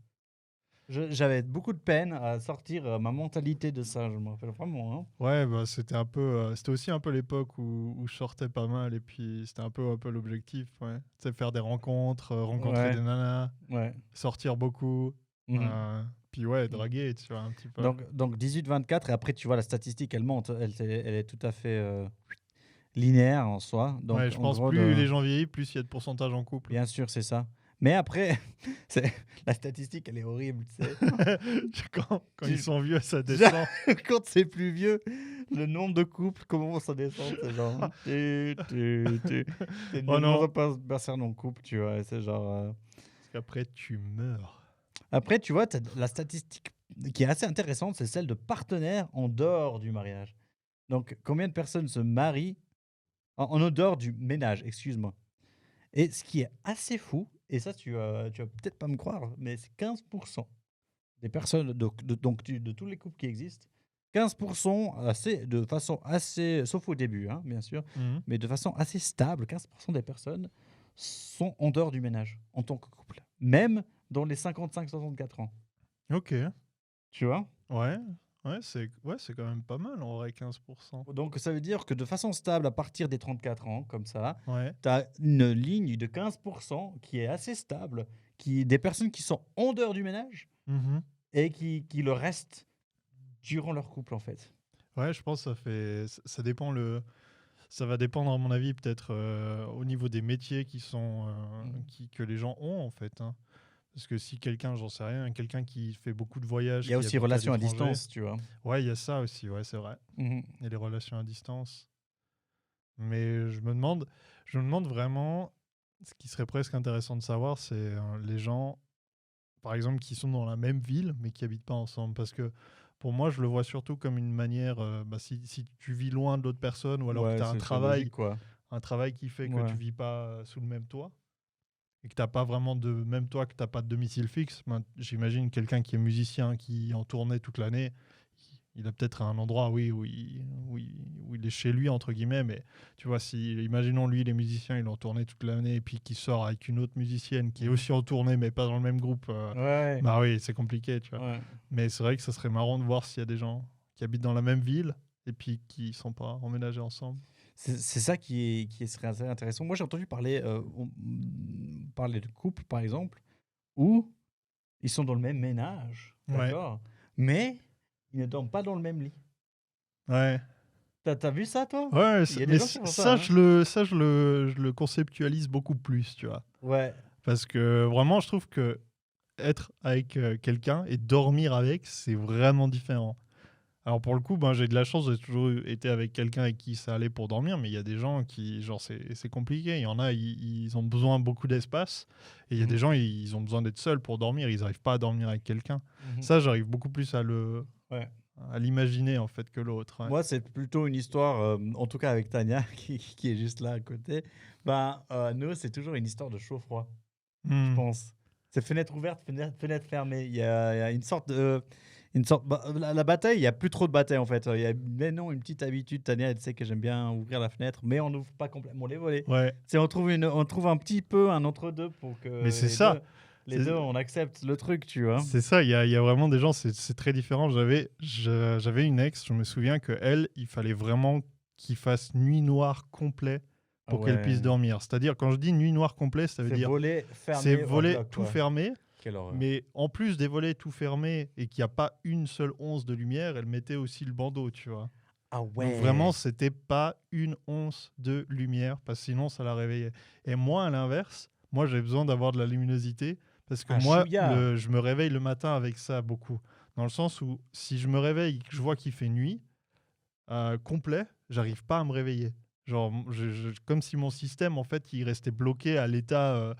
[SPEAKER 1] J'avais beaucoup de peine à sortir ma mentalité de ça, je me rappelle vraiment, hein.
[SPEAKER 2] Ouais, bah, c'était c'était aussi un peu l'époque où je sortais pas mal et puis c'était un peu l'objectif, ouais. Tu sais, faire des rencontres, rencontrer
[SPEAKER 1] Ouais,
[SPEAKER 2] des nanas,
[SPEAKER 1] ouais.
[SPEAKER 2] sortir beaucoup,
[SPEAKER 1] Mhm.
[SPEAKER 2] puis ouais, draguer, tu vois, un petit peu.
[SPEAKER 1] Donc 18-24, et après, tu vois, la statistique, elle monte. Elle est tout à fait linéaire en soi. Donc,
[SPEAKER 2] Ouais, je
[SPEAKER 1] en
[SPEAKER 2] pense
[SPEAKER 1] gros,
[SPEAKER 2] plus les gens vieillissent, plus il y a de pourcentage en couple.
[SPEAKER 1] bien sûr, c'est ça. Mais après, la statistique, elle est horrible, tu sais.
[SPEAKER 2] Quand
[SPEAKER 1] Tu-
[SPEAKER 2] ils sont vieux, ça descend.
[SPEAKER 1] Quand c'est plus vieux, le nombre de couples commence à descendre. C'est genre. T'es de
[SPEAKER 2] Oh non,
[SPEAKER 1] nombreuses personnes en couple, tu vois. C'est genre.
[SPEAKER 2] parce qu'après tu meurs.
[SPEAKER 1] Après, tu vois, la statistique qui est assez intéressante, c'est celle de partenaires en dehors du mariage. Donc, combien de personnes se marient en dehors du ménage, excuse-moi. Et ce qui est assez fou, et ça, tu vas peut-être pas me croire, mais c'est 15% des personnes, de tous les couples qui existent, 15% de façon assez, sauf au début, hein, bien sûr,
[SPEAKER 2] Mhm.
[SPEAKER 1] mais de façon assez stable, 15% des personnes sont en dehors du ménage en tant que couple, même dans les 55-64 ans.
[SPEAKER 2] Ok.
[SPEAKER 1] Tu vois.
[SPEAKER 2] Ouais. Ouais, c'est quand même pas mal en vrai, 15%.
[SPEAKER 1] Donc ça veut dire que de façon stable, à partir des 34 ans, comme ça,
[SPEAKER 2] Ouais.
[SPEAKER 1] tu as une ligne de 15% qui est assez stable, des personnes qui sont en dehors du ménage
[SPEAKER 2] Mhm.
[SPEAKER 1] et qui le restent durant leur couple, en fait.
[SPEAKER 2] Ouais, je pense que ça dépend ça va dépendre à mon avis peut-être au niveau des métiers
[SPEAKER 1] Mhm.
[SPEAKER 2] que les gens ont en fait, hein. Parce que si quelqu'un, j'en sais rien, quelqu'un qui fait beaucoup de
[SPEAKER 1] Il
[SPEAKER 2] voyages,
[SPEAKER 1] y a
[SPEAKER 2] qui
[SPEAKER 1] aussi
[SPEAKER 2] habite à
[SPEAKER 1] relation à
[SPEAKER 2] l'étranger,
[SPEAKER 1] distance, tu vois.
[SPEAKER 2] ouais, il y a ça aussi, ouais, c'est vrai.
[SPEAKER 1] Mhm.
[SPEAKER 2] Et les relations à distance. Mais je me demande vraiment, ce qui serait presque intéressant de savoir, c'est les gens, par exemple, qui sont dans la même ville, mais qui habitent pas ensemble. Parce que pour moi, je le vois surtout comme une manière, si tu vis loin de l'autre personne, ou alors que
[SPEAKER 1] Ouais,
[SPEAKER 2] tu as un
[SPEAKER 1] c'est logique,
[SPEAKER 2] travail,
[SPEAKER 1] quoi.
[SPEAKER 2] un travail qui fait que
[SPEAKER 1] Ouais.
[SPEAKER 2] tu vis pas sous le même toit, et que tu n'as pas vraiment de même toit, que tu n'as pas de domicile fixe. Ben, j'imagine quelqu'un qui est musicien, qui est en tournée toute l'année, il a peut-être un endroit, oui, où il est chez lui, entre guillemets, mais tu vois, si, imaginons lui, les musiciens, il est en tournée toute l'année, et puis qu'il sort avec une autre musicienne qui est
[SPEAKER 1] Mhm.
[SPEAKER 2] aussi en tournée, mais pas dans le même groupe,
[SPEAKER 1] Ouais,
[SPEAKER 2] bah oui, c'est compliqué, tu vois.
[SPEAKER 1] ouais.
[SPEAKER 2] Mais c'est vrai que ça serait marrant de voir s'il y a des gens qui habitent dans la même ville, et puis qui sont pas emménagés ensemble.
[SPEAKER 1] C'est ça qui serait assez intéressant. Moi, j'ai entendu parler de couple, par exemple, où ils sont dans le même ménage,
[SPEAKER 2] Ouais.
[SPEAKER 1] d'accord, mais ils ne dorment pas dans le même lit.
[SPEAKER 2] Ouais.
[SPEAKER 1] T'as vu ça, toi?
[SPEAKER 2] Ouais,
[SPEAKER 1] Il y a des
[SPEAKER 2] mais
[SPEAKER 1] gens qui font ça,
[SPEAKER 2] ça,
[SPEAKER 1] hein.
[SPEAKER 2] je le conceptualise beaucoup plus, tu vois.
[SPEAKER 1] Ouais.
[SPEAKER 2] Parce que vraiment, je trouve que être avec quelqu'un et dormir avec, c'est vraiment différent. Alors pour le coup, ben, j'ai de la chance, j'ai toujours été avec quelqu'un avec qui ça allait pour dormir, mais il y a des gens qui, genre, c'est compliqué. Il y en a, ils ont besoin de beaucoup d'espace, et il y a des gens, ils ont besoin d'être seuls pour dormir, ils n'arrivent pas à dormir avec quelqu'un.
[SPEAKER 1] Mhm.
[SPEAKER 2] Ça, j'arrive beaucoup plus
[SPEAKER 1] Ouais.
[SPEAKER 2] à l'imaginer, en fait, que l'autre. Ouais.
[SPEAKER 1] Moi, c'est plutôt une histoire, en tout cas avec Tania, qui est juste là à côté. Ben, nous, c'est toujours une histoire de chaud-froid, je
[SPEAKER 2] Hmm.
[SPEAKER 1] pense. C'est fenêtre ouverte, fenêtre fermée. Il y a une sorte de. La bataille, il n'y a plus trop de bataille en fait. Il y a maintenant une petite habitude. Tania, elle sait que j'aime bien ouvrir la fenêtre, mais on n'ouvre pas complètement les volets.
[SPEAKER 2] Ouais,
[SPEAKER 1] On trouve un petit peu un entre-deux pour que
[SPEAKER 2] mais c'est ça.
[SPEAKER 1] les
[SPEAKER 2] C'est-
[SPEAKER 1] deux, on accepte le truc, tu vois.
[SPEAKER 2] C'est ça, il y a vraiment des gens, c'est très différent. J'avais une ex, je me souviens qu'elle, il fallait vraiment qu'il fasse nuit noire complet pour
[SPEAKER 1] Ah
[SPEAKER 2] qu'elle puisse
[SPEAKER 1] ouais.
[SPEAKER 2] dormir. C'est-à-dire, quand je dis nuit noire complet, ça veut
[SPEAKER 1] C'est
[SPEAKER 2] dire
[SPEAKER 1] volets
[SPEAKER 2] c'est
[SPEAKER 1] fermés,
[SPEAKER 2] volets
[SPEAKER 1] bloc,
[SPEAKER 2] tout
[SPEAKER 1] quoi.
[SPEAKER 2] fermé,
[SPEAKER 1] Quelle horreur.
[SPEAKER 2] mais en plus des volets tout fermés et qu'il n'y a pas une seule once de lumière, elle mettait aussi le bandeau, tu vois.
[SPEAKER 1] Ah ouais.
[SPEAKER 2] Donc vraiment, c'était pas une once de lumière, parce que sinon, ça la réveillait. Et moi, à l'inverse, moi, j'ai besoin d'avoir de la luminosité, parce que
[SPEAKER 1] Un
[SPEAKER 2] moi,
[SPEAKER 1] chouïa.
[SPEAKER 2] je me réveille le matin avec ça beaucoup. Dans le sens où, si je me réveille et que je vois qu'il fait nuit, complet, j'arrive pas à me réveiller. Genre, comme si mon système, en fait, il restait bloqué à l'état...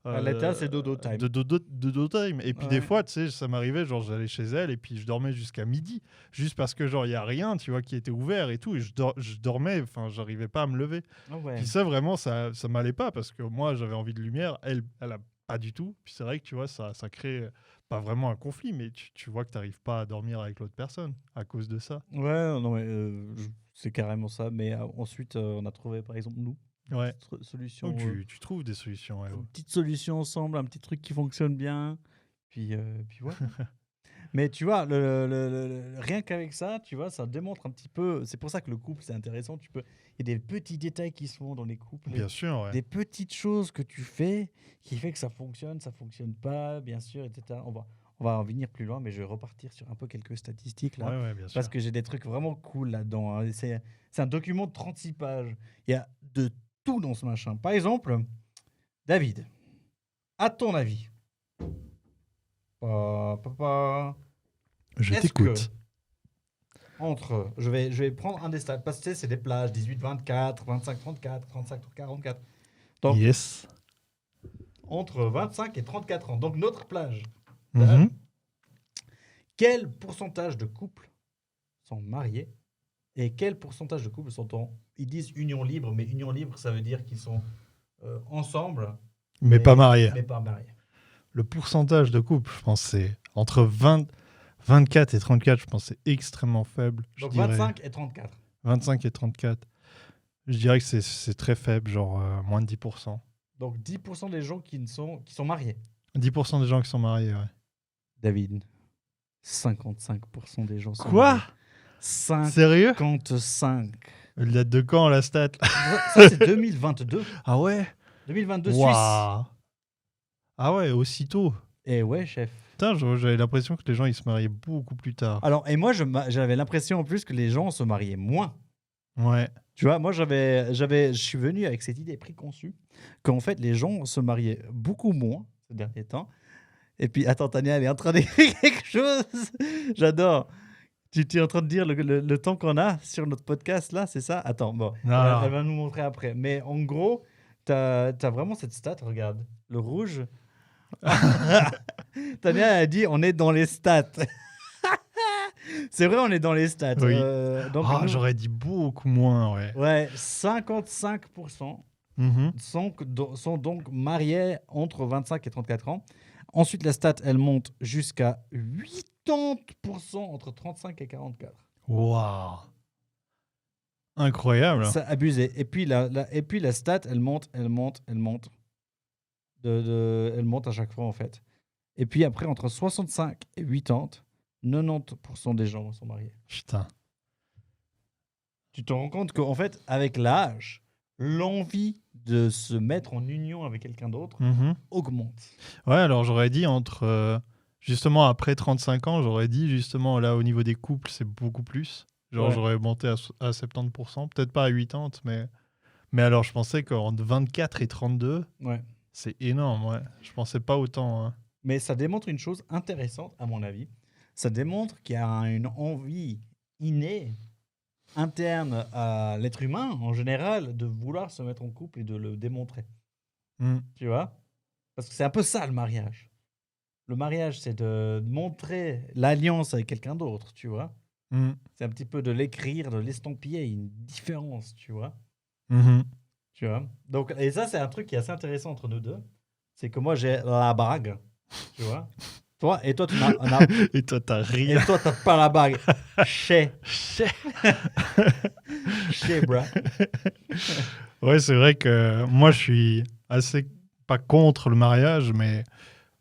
[SPEAKER 1] À l'état, c'est dodo time.
[SPEAKER 2] de dodo time. Et puis des
[SPEAKER 1] Ouais.
[SPEAKER 2] fois, tu sais, ça m'arrivait, genre j'allais chez elle et puis je dormais jusqu'à midi, juste parce que genre il y a rien, tu vois, qui était ouvert et tout, et je dormais, enfin j'arrivais pas à me lever.
[SPEAKER 1] Ah ouais.
[SPEAKER 2] Puis ça vraiment, ça m'allait pas parce que moi j'avais envie de lumière, elle a pas du tout. Puis c'est vrai que tu vois, ça crée pas vraiment un conflit, mais tu vois que t'arrives pas à dormir avec l'autre personne à cause de ça.
[SPEAKER 1] Ouais, non, mais c'est carrément ça. Mais ensuite, on a trouvé, par exemple, nous,
[SPEAKER 2] Ouais.
[SPEAKER 1] petite solution,
[SPEAKER 2] Donc tu trouves des solutions. Ouais, ouais.
[SPEAKER 1] une petite solution ensemble, un petit truc qui fonctionne bien. Puis voilà. Mais tu vois, rien qu'avec ça, tu vois, ça démontre un petit peu. C'est pour ça que le couple, c'est intéressant. Il y a des petits détails qui se font dans les couples.
[SPEAKER 2] Bien sûr, ouais.
[SPEAKER 1] Des petites choses que tu fais qui fait que ça fonctionne pas, bien sûr, etc. On va en venir plus loin, mais je vais repartir sur un peu quelques statistiques là.
[SPEAKER 2] Ouais, ouais, bien sûr.
[SPEAKER 1] Parce que j'ai des trucs vraiment cool là-dedans, hein. C'est un document de 36 pages. Il y a de tout dans ce machin. Par exemple, David, à ton avis,
[SPEAKER 2] Je
[SPEAKER 1] est-ce
[SPEAKER 2] t'écoute.
[SPEAKER 1] je vais prendre un des stats, parce que tu sais, c'est des plages, 18-24, 25-34, 35-44. Donc,
[SPEAKER 2] Yes.
[SPEAKER 1] entre 25 et 34 ans. Donc, notre plage d'âge.
[SPEAKER 2] Mhm.
[SPEAKER 1] Quel pourcentage de couples sont mariés et quel pourcentage de couples sont en... Ils disent union libre, mais union libre, ça veut dire qu'ils sont ensemble,
[SPEAKER 2] Mais pas marié.
[SPEAKER 1] mais pas mariés.
[SPEAKER 2] Le pourcentage de couple, je pense, c'est entre 24 et 34, je pense que c'est extrêmement faible. Je
[SPEAKER 1] Donc,
[SPEAKER 2] dirais
[SPEAKER 1] 25 et 34.
[SPEAKER 2] 25 et 34. Je dirais que c'est très faible, genre moins de 10%.
[SPEAKER 1] Donc, 10% des gens qui sont mariés.
[SPEAKER 2] 10% des gens qui sont mariés, ouais.
[SPEAKER 1] David, 55% des gens sont
[SPEAKER 2] Quoi?
[SPEAKER 1] mariés.
[SPEAKER 2] Sérieux?
[SPEAKER 1] 55.
[SPEAKER 2] Elle date de quand, la stat?
[SPEAKER 1] Ça, c'est 2022.
[SPEAKER 2] Ah ouais?
[SPEAKER 1] 2022 Suisse.
[SPEAKER 2] Waouh! Ah ouais, aussitôt.
[SPEAKER 1] Et ouais, chef.
[SPEAKER 2] Putain, j'avais l'impression que les gens, ils se mariaient beaucoup plus tard.
[SPEAKER 1] Alors, et moi, j'avais l'impression en plus que les gens se mariaient moins.
[SPEAKER 2] Ouais.
[SPEAKER 1] Tu vois, moi, je suis venu avec cette idée préconçue qu'en fait, les gens se mariaient beaucoup moins ces derniers temps. Et puis, attends, Tania, elle est en train d'écrire quelque chose. J'adore. Tu es en train de dire le temps qu'on a sur notre podcast, là, c'est ça? Attends, bon,
[SPEAKER 2] Non.
[SPEAKER 1] elle va nous montrer après. Mais en gros, tu as vraiment cette stat, regarde. Le rouge. Tania a dit, on est dans les stats. C'est vrai, on est dans les stats.
[SPEAKER 2] Oui.
[SPEAKER 1] Donc
[SPEAKER 2] Ah,
[SPEAKER 1] nous-
[SPEAKER 2] j'aurais dit beaucoup moins, ouais.
[SPEAKER 1] Ouais, 55%
[SPEAKER 2] Mhm.
[SPEAKER 1] sont donc mariés entre 25 et 34 ans. Ensuite, la stat, elle monte jusqu'à 80% entre 35 et 44.
[SPEAKER 2] Waouh! Incroyable.
[SPEAKER 1] C'est abusé. Et puis la stat, elle monte. Elle monte à chaque fois, en fait. Et puis après, entre 65 et 80, 90% des gens sont mariés.
[SPEAKER 2] Putain.
[SPEAKER 1] Tu te rends compte qu'en fait, avec l'âge, l'envie de se mettre en union avec quelqu'un d'autre
[SPEAKER 2] Mhm.
[SPEAKER 1] augmente.
[SPEAKER 2] Ouais, alors j'aurais dit entre justement, après 35 ans, j'aurais dit, justement, là, au niveau des couples, c'est beaucoup plus. Genre,
[SPEAKER 1] Ouais.
[SPEAKER 2] j'aurais monté à 70%, peut-être pas à 80, mais alors, je pensais qu'entre 24 et 32,
[SPEAKER 1] Ouais.
[SPEAKER 2] c'est énorme, ouais. Je pensais pas autant, hein.
[SPEAKER 1] Mais ça démontre une chose intéressante, à mon avis. Ça démontre qu'il y a une envie innée, interne à l'être humain, en général, de vouloir se mettre en couple et de le démontrer.
[SPEAKER 2] Mm.
[SPEAKER 1] Tu vois? Parce que c'est un peu ça, le mariage. Le mariage, c'est de montrer l'alliance avec quelqu'un d'autre, tu vois?
[SPEAKER 2] Mm.
[SPEAKER 1] C'est un petit peu de l'écrire, de l'estampiller, une différence, tu vois?
[SPEAKER 2] Mhm.
[SPEAKER 1] Tu vois? Donc, et ça, c'est un truc qui est assez intéressant entre nous deux. C'est que moi, j'ai la bague, tu vois? Et toi, tu n'as,
[SPEAKER 2] Et toi, t'as
[SPEAKER 1] et
[SPEAKER 2] rien.
[SPEAKER 1] toi, t'as pas la bague. Chez,
[SPEAKER 2] Chais.
[SPEAKER 1] bra.
[SPEAKER 2] Ouais, c'est vrai que moi, je suis assez pas contre le mariage, mais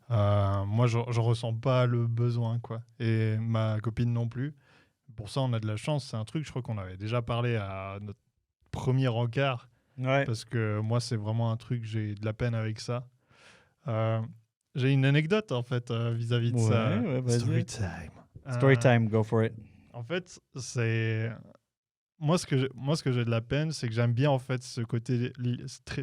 [SPEAKER 2] moi, je ressens pas le besoin, quoi. Et ma copine non plus. Pour ça, on a de la chance. C'est un truc, je crois qu'on avait déjà parlé à notre premier encart,
[SPEAKER 1] Ouais.
[SPEAKER 2] parce que moi, c'est vraiment un truc, j'ai de la peine avec ça. Euh, j'ai une anecdote, en fait, vis-à-vis de
[SPEAKER 1] Ouais,
[SPEAKER 2] ça.
[SPEAKER 1] ouais,
[SPEAKER 2] Story
[SPEAKER 1] vas-y.
[SPEAKER 2] time.
[SPEAKER 1] Story time, go for it.
[SPEAKER 2] En fait, c'est moi ce que j'ai de la peine, c'est que j'aime bien en fait ce côté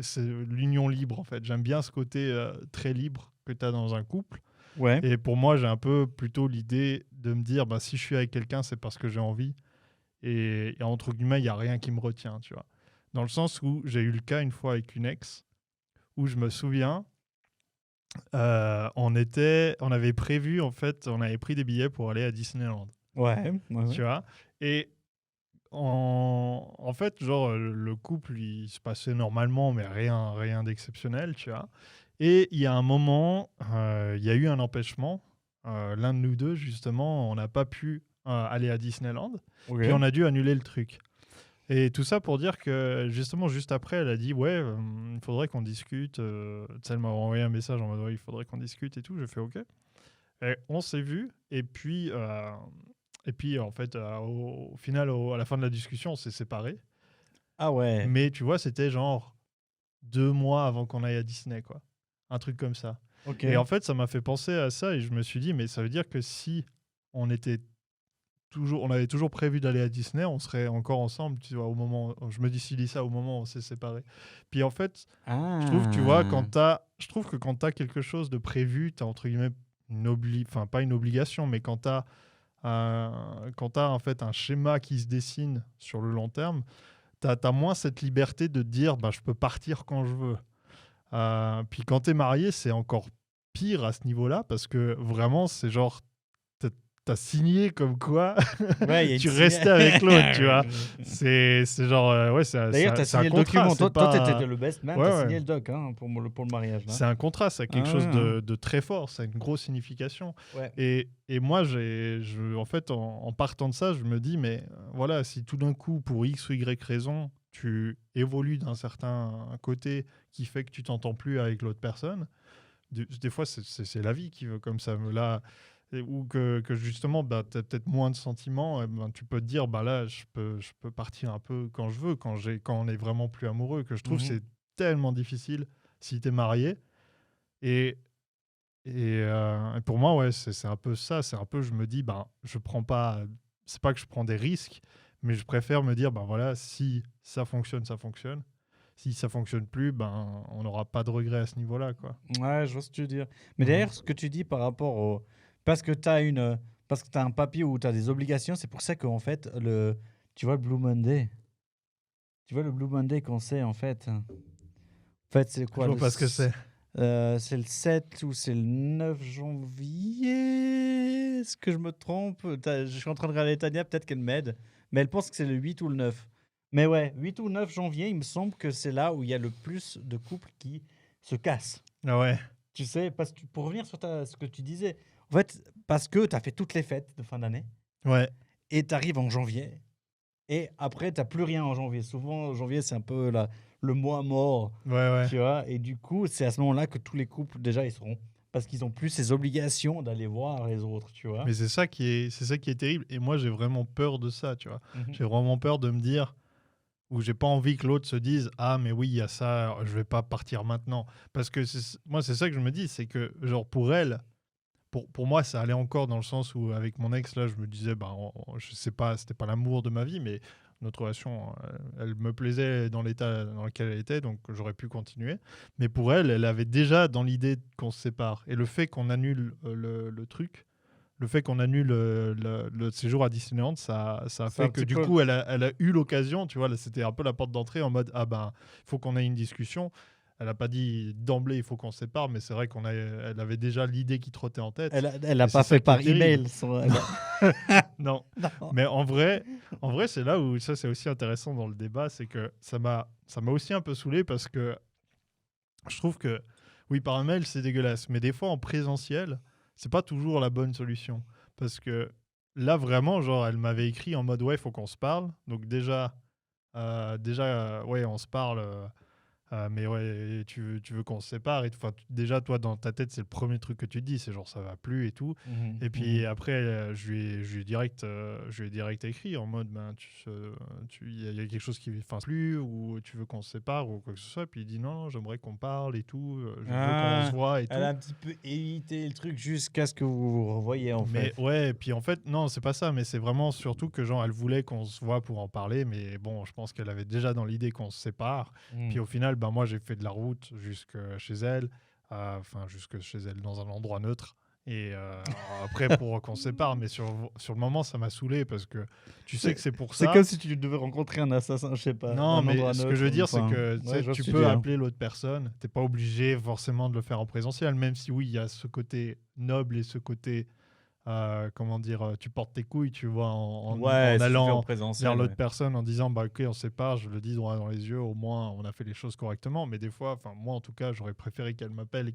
[SPEAKER 2] c'est l'union libre en fait. J'aime bien ce côté très libre que tu as dans un couple.
[SPEAKER 1] Ouais.
[SPEAKER 2] Et pour moi, j'ai un peu plutôt l'idée de me dire bah si je suis avec quelqu'un, c'est parce que j'ai envie et entre guillemets, il y a rien qui me retient, tu vois. Dans le sens où j'ai eu le cas une fois avec une ex où je me souviens on avait prévu en fait, on avait pris des billets pour aller à Disneyland,
[SPEAKER 1] Ouais, ouais, ouais.
[SPEAKER 2] tu vois. Et en fait, genre, le couple, il se passait normalement, mais rien d'exceptionnel, tu vois. Et il y a un moment, il y a eu un empêchement. L'un de nous deux, justement, on n'a pas pu aller à Disneyland.
[SPEAKER 1] Ok.
[SPEAKER 2] Puis on a dû annuler le truc. Et tout ça pour dire que, justement, juste après, elle a dit, ouais, il faudrait qu'on discute. Tu sais, elle m'a envoyé un message en mode, ouais, il faudrait qu'on discute et tout. J'ai fait, ok. Et on s'est vu. Et puis, en fait, au final, à la fin de la discussion, on s'est séparés.
[SPEAKER 1] Ah ouais.
[SPEAKER 2] Mais tu vois, c'était genre 2 mois avant qu'on aille à Disney, quoi. Un truc comme ça.
[SPEAKER 1] Ok.
[SPEAKER 2] Et en fait, ça m'a fait penser à ça et je me suis dit, mais ça veut dire que si on avait toujours prévu d'aller à Disney, on serait encore ensemble, tu vois, au moment, je me suis dit ça au moment où on s'est séparés. Puis en fait, je trouve, tu vois,
[SPEAKER 1] Ah.
[SPEAKER 2] je trouve que quand t'as quelque chose de prévu, t'as entre guillemets enfin pas une obligation, mais quand t'as en fait un schéma qui se dessine sur le long terme, t'as moins cette liberté de te dire bah, je peux partir quand je veux. Puis quand t'es marié, c'est encore pire à ce niveau-là parce que vraiment, c'est genre, t'as signé comme quoi
[SPEAKER 1] Ouais, il y a une
[SPEAKER 2] tu restais avec l'autre, tu vois. C'est genre, ouais,
[SPEAKER 1] D'ailleurs, tu as
[SPEAKER 2] c'est un
[SPEAKER 1] signé le
[SPEAKER 2] contrat,
[SPEAKER 1] document.
[SPEAKER 2] c'est
[SPEAKER 1] Toi, tu étais
[SPEAKER 2] pas.
[SPEAKER 1] le best man, tu
[SPEAKER 2] Ouais,
[SPEAKER 1] as
[SPEAKER 2] ouais.
[SPEAKER 1] signé le doc hein, pour le mariage. Là.
[SPEAKER 2] C'est un contrat, ça a quelque
[SPEAKER 1] Ah
[SPEAKER 2] chose
[SPEAKER 1] ouais, hein.
[SPEAKER 2] de très fort, ça a une grosse signification.
[SPEAKER 1] Ouais.
[SPEAKER 2] Et moi, en fait, en partant de ça, je me dis, mais voilà, si tout d'un coup, pour X ou Y raison, tu évolues d'un certain côté qui fait que tu t'entends plus avec l'autre personne, des fois, c'est la vie qui veut comme ça. Là, ou que justement, bah, tu as peut-être moins de sentiments, et ben, tu peux te dire, bah là, je peux partir un peu quand je veux, quand on est vraiment plus amoureux, que je trouve que
[SPEAKER 1] Mhm.
[SPEAKER 2] c'est tellement difficile si tu es marié. Et, et pour moi, ouais, c'est un peu ça. C'est un peu, je me dis, ben, je prends pas. C'est pas que je prends des risques, mais je préfère me dire, ben voilà, si ça fonctionne, ça fonctionne. Si ça fonctionne plus, ben, on n'aura pas de regrets à ce niveau-là, quoi.
[SPEAKER 1] Ouais, je vois ce que tu veux dire. Mais
[SPEAKER 2] Mhm.
[SPEAKER 1] d'ailleurs, ce que tu dis par rapport au. Parce que tu as Parce que tu as un papier où tu as des obligations, c'est pour ça qu'en fait, tu vois le Blue Monday. Tu vois le Blue Monday qu'on sait, en fait. En fait, c'est
[SPEAKER 2] Je
[SPEAKER 1] quoi
[SPEAKER 2] vois pas ce que c'est.
[SPEAKER 1] C'est le 7 ou c'est le 9 janvier? Est-ce que je me trompe? Je suis en train de regarder Tania, peut-être qu'elle m'aide. Mais elle pense que c'est le 8 ou le 9. Mais ouais, 8 ou 9 janvier, il me semble que c'est là où il y a le plus de couples qui se cassent.
[SPEAKER 2] Ah ouais.
[SPEAKER 1] Tu sais, pour revenir sur ce que tu disais, en fait, parce que tu as fait toutes les fêtes de fin d'année
[SPEAKER 2] Ouais.
[SPEAKER 1] et tu arrives en janvier et après, tu n'as plus rien en janvier. Souvent, janvier, c'est un peu le mois mort,
[SPEAKER 2] Ouais, ouais.
[SPEAKER 1] tu vois. Et du coup, c'est à ce moment-là que tous les couples, déjà, ils seront. Parce qu'ils n'ont plus ces obligations d'aller voir les autres, tu vois.
[SPEAKER 2] Mais c'est ça qui est terrible. Et moi, j'ai vraiment peur de ça, tu vois.
[SPEAKER 1] Mhm.
[SPEAKER 2] J'ai vraiment peur de me dire, ou j'ai pas envie que l'autre se dise, ah, mais oui, il y a ça, je vais pas partir maintenant. Parce que moi, c'est ça que je me dis, c'est que, genre, pour pour moi, ça allait encore dans le sens où, avec mon ex, là, je me disais, je sais pas, c'était pas l'amour de ma vie, mais notre relation, elle me plaisait dans l'état dans lequel elle était, donc j'aurais pu continuer. Mais pour elle, elle avait déjà dans l'idée qu'on se sépare. Et le fait qu'on annule le truc, le fait qu'on annule le séjour à Disneyland, ça a
[SPEAKER 1] C'est un
[SPEAKER 2] fait que
[SPEAKER 1] petit
[SPEAKER 2] du
[SPEAKER 1] peu.
[SPEAKER 2] coup, elle a eu l'occasion, tu vois, là, c'était un peu la porte d'entrée en mode, ah ben, il faut qu'on ait une discussion. Elle n'a pas dit d'emblée, il faut qu'on se sépare, mais c'est vrai elle avait déjà l'idée qui trottait en tête.
[SPEAKER 1] Elle a
[SPEAKER 2] Et
[SPEAKER 1] pas
[SPEAKER 2] c'est ça
[SPEAKER 1] fait
[SPEAKER 2] qui est
[SPEAKER 1] par
[SPEAKER 2] terrible.
[SPEAKER 1] email.
[SPEAKER 2] Non,
[SPEAKER 1] Non.
[SPEAKER 2] mais en vrai, c'est là où ça c'est aussi intéressant dans le débat, c'est que ça m'a aussi un peu saoulé parce que je trouve que oui, par mail c'est dégueulasse, mais des fois en présentiel, c'est pas toujours la bonne solution parce que là vraiment, genre, elle m'avait écrit en mode ouais, il faut qu'on se parle. Donc déjà, ouais, on se parle. Mais ouais, tu veux qu'on se sépare et tout. Enfin, déjà, toi, dans ta tête, c'est le premier truc que tu te dis, c'est genre ça va plus et tout.
[SPEAKER 1] Mhm,
[SPEAKER 2] Et puis
[SPEAKER 1] mhm.
[SPEAKER 2] après, je lui ai direct écrit en mode, ben, il y a quelque chose qui ne va plus ou tu veux qu'on se sépare ou quoi que ce soit. Puis il dit non, j'aimerais qu'on parle et tout, je veux qu'on se
[SPEAKER 1] Ah,
[SPEAKER 2] voit et
[SPEAKER 1] elle a
[SPEAKER 2] tout.
[SPEAKER 1] un petit peu évité le truc jusqu'à ce que vous vous revoyiez en
[SPEAKER 2] Mais
[SPEAKER 1] fait.
[SPEAKER 2] ouais, et puis en fait, non, c'est pas ça, mais c'est vraiment surtout que genre elle voulait qu'on se voit pour en parler, mais bon, je pense qu'elle avait déjà dans l'idée qu'on se sépare. Puis
[SPEAKER 1] Mhm.
[SPEAKER 2] au final, ben moi j'ai fait de la route jusque chez elle, enfin jusque chez elle dans un endroit neutre. Et après pour qu'on se sépare, mais sur le moment ça m'a saoulé parce que tu sais que c'est pour
[SPEAKER 1] C'est comme
[SPEAKER 2] ça.
[SPEAKER 1] si tu devais rencontrer un assassin, je sais pas,
[SPEAKER 2] Non,
[SPEAKER 1] d'un
[SPEAKER 2] mais
[SPEAKER 1] endroit
[SPEAKER 2] ce que je
[SPEAKER 1] neutre.
[SPEAKER 2] veux dire, c'est
[SPEAKER 1] Enfin,
[SPEAKER 2] que tu
[SPEAKER 1] ouais,
[SPEAKER 2] sais,
[SPEAKER 1] je vois ce
[SPEAKER 2] tu
[SPEAKER 1] que tu
[SPEAKER 2] peux
[SPEAKER 1] dis.
[SPEAKER 2] appeler l'autre personne. T'es pas obligé forcément de le faire en présentiel, même si oui, il y a ce côté noble et ce côté comment dire, tu portes tes couilles, tu vois,
[SPEAKER 1] Ouais,
[SPEAKER 2] en
[SPEAKER 1] si tu le fais en
[SPEAKER 2] allant vers
[SPEAKER 1] présentiel,
[SPEAKER 2] l'autre
[SPEAKER 1] ouais.
[SPEAKER 2] personne, en disant, bah ok, on se sépare, je le dis droit dans les yeux, au moins on a fait les choses correctement. Mais des fois, enfin moi en tout cas, j'aurais préféré qu'elle m'appelle et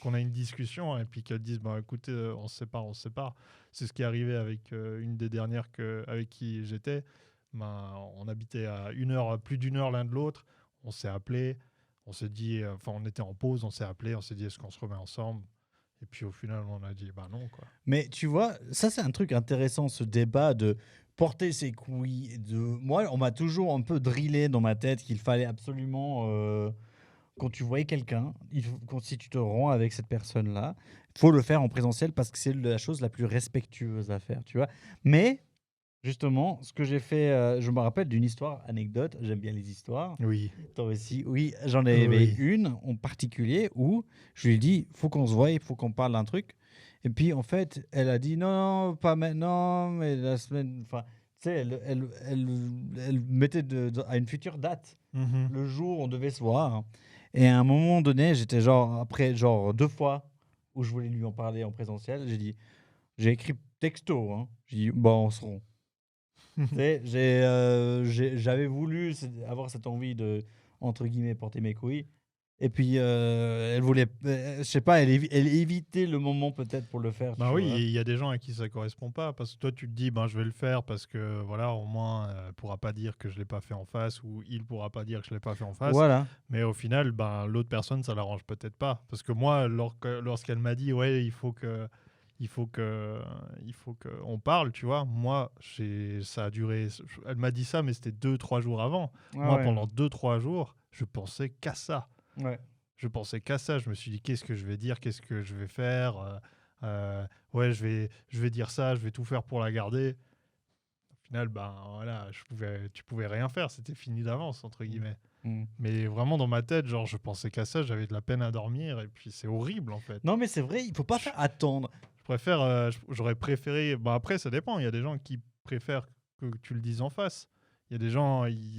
[SPEAKER 2] qu'on ait une discussion et puis qu'elle dise, bah écoutez, on se sépare, on se sépare. C'est ce qui est arrivé avec une des dernières avec qui j'étais. Ben, on habitait à plus d'une heure l'un de l'autre. On s'est appelé, on s'est dit, enfin on était en pause, on s'est appelé, on s'est dit, est-ce qu'on se remet ensemble? Et puis au final, on a dit, bah non, quoi.
[SPEAKER 1] Mais tu vois, ça c'est un truc intéressant, ce débat de porter ses couilles. Moi, on m'a toujours un peu drillé dans ma tête qu'il fallait absolument, quand tu voyais quelqu'un, si tu te rends avec cette personne-là, il faut le faire en présentiel parce que c'est la chose la plus respectueuse à faire, tu vois. Mais justement, ce que j'ai fait, je me rappelle d'une histoire, anecdote, j'aime bien les histoires.
[SPEAKER 2] Oui.
[SPEAKER 1] Toi aussi, oui, j'en avais
[SPEAKER 2] Oui.
[SPEAKER 1] une en particulier où je lui ai dit, faut qu'on se voie, il faut qu'on parle d'un truc. Et puis en fait, elle a dit non, non, pas maintenant, mais la semaine. Enfin, tu sais, elle mettait à une future date
[SPEAKER 2] Mhm.
[SPEAKER 1] le jour où on devait se voir. Et à un moment donné, j'étais genre, après genre 2 fois où je voulais lui en parler en présentiel, j'ai écrit texto, hein. J'ai dit, bon, on se rend. Tu sais, j'avais voulu avoir cette envie de, entre guillemets, porter mes couilles. Et puis, elle voulait, je sais pas, elle évitait le moment peut-être pour le faire,
[SPEAKER 2] Ben
[SPEAKER 1] tu
[SPEAKER 2] oui,
[SPEAKER 1] vois.
[SPEAKER 2] il y a des gens à qui ça correspond pas parce que toi tu te dis ben je vais le faire parce que voilà au moins elle pourra pas dire que je l'ai pas fait en face ou il pourra pas dire que je l'ai pas fait en face.
[SPEAKER 1] Voilà.
[SPEAKER 2] Mais au final ben l'autre personne ça l'arrange peut-être pas parce que moi lorsqu'elle m'a dit ouais il faut que on parle, tu vois. Moi ça a duré, elle m'a dit ça mais c'était 2 3 jours avant.
[SPEAKER 1] Ouais,
[SPEAKER 2] Moi
[SPEAKER 1] ouais.
[SPEAKER 2] pendant 2 3 jours je pensais qu'à ça.
[SPEAKER 1] Ouais.
[SPEAKER 2] Je pensais qu'à ça. Je me suis dit, qu'est-ce que je vais dire, qu'est-ce que je vais faire. Ouais, je vais dire ça, je vais tout faire pour la garder. Au final, ben voilà, tu pouvais rien faire. C'était fini d'avance entre
[SPEAKER 1] Mm.
[SPEAKER 2] guillemets.
[SPEAKER 1] Mm.
[SPEAKER 2] Mais vraiment dans ma tête, genre, je pensais qu'à ça. J'avais de la peine à dormir et puis c'est horrible en fait.
[SPEAKER 1] Non, mais c'est vrai, il faut pas
[SPEAKER 2] Je,
[SPEAKER 1] faire attendre.
[SPEAKER 2] je préfère, j'aurais préféré. Bon après, ça dépend. Il y a des gens qui préfèrent que tu le dises en face. Il y a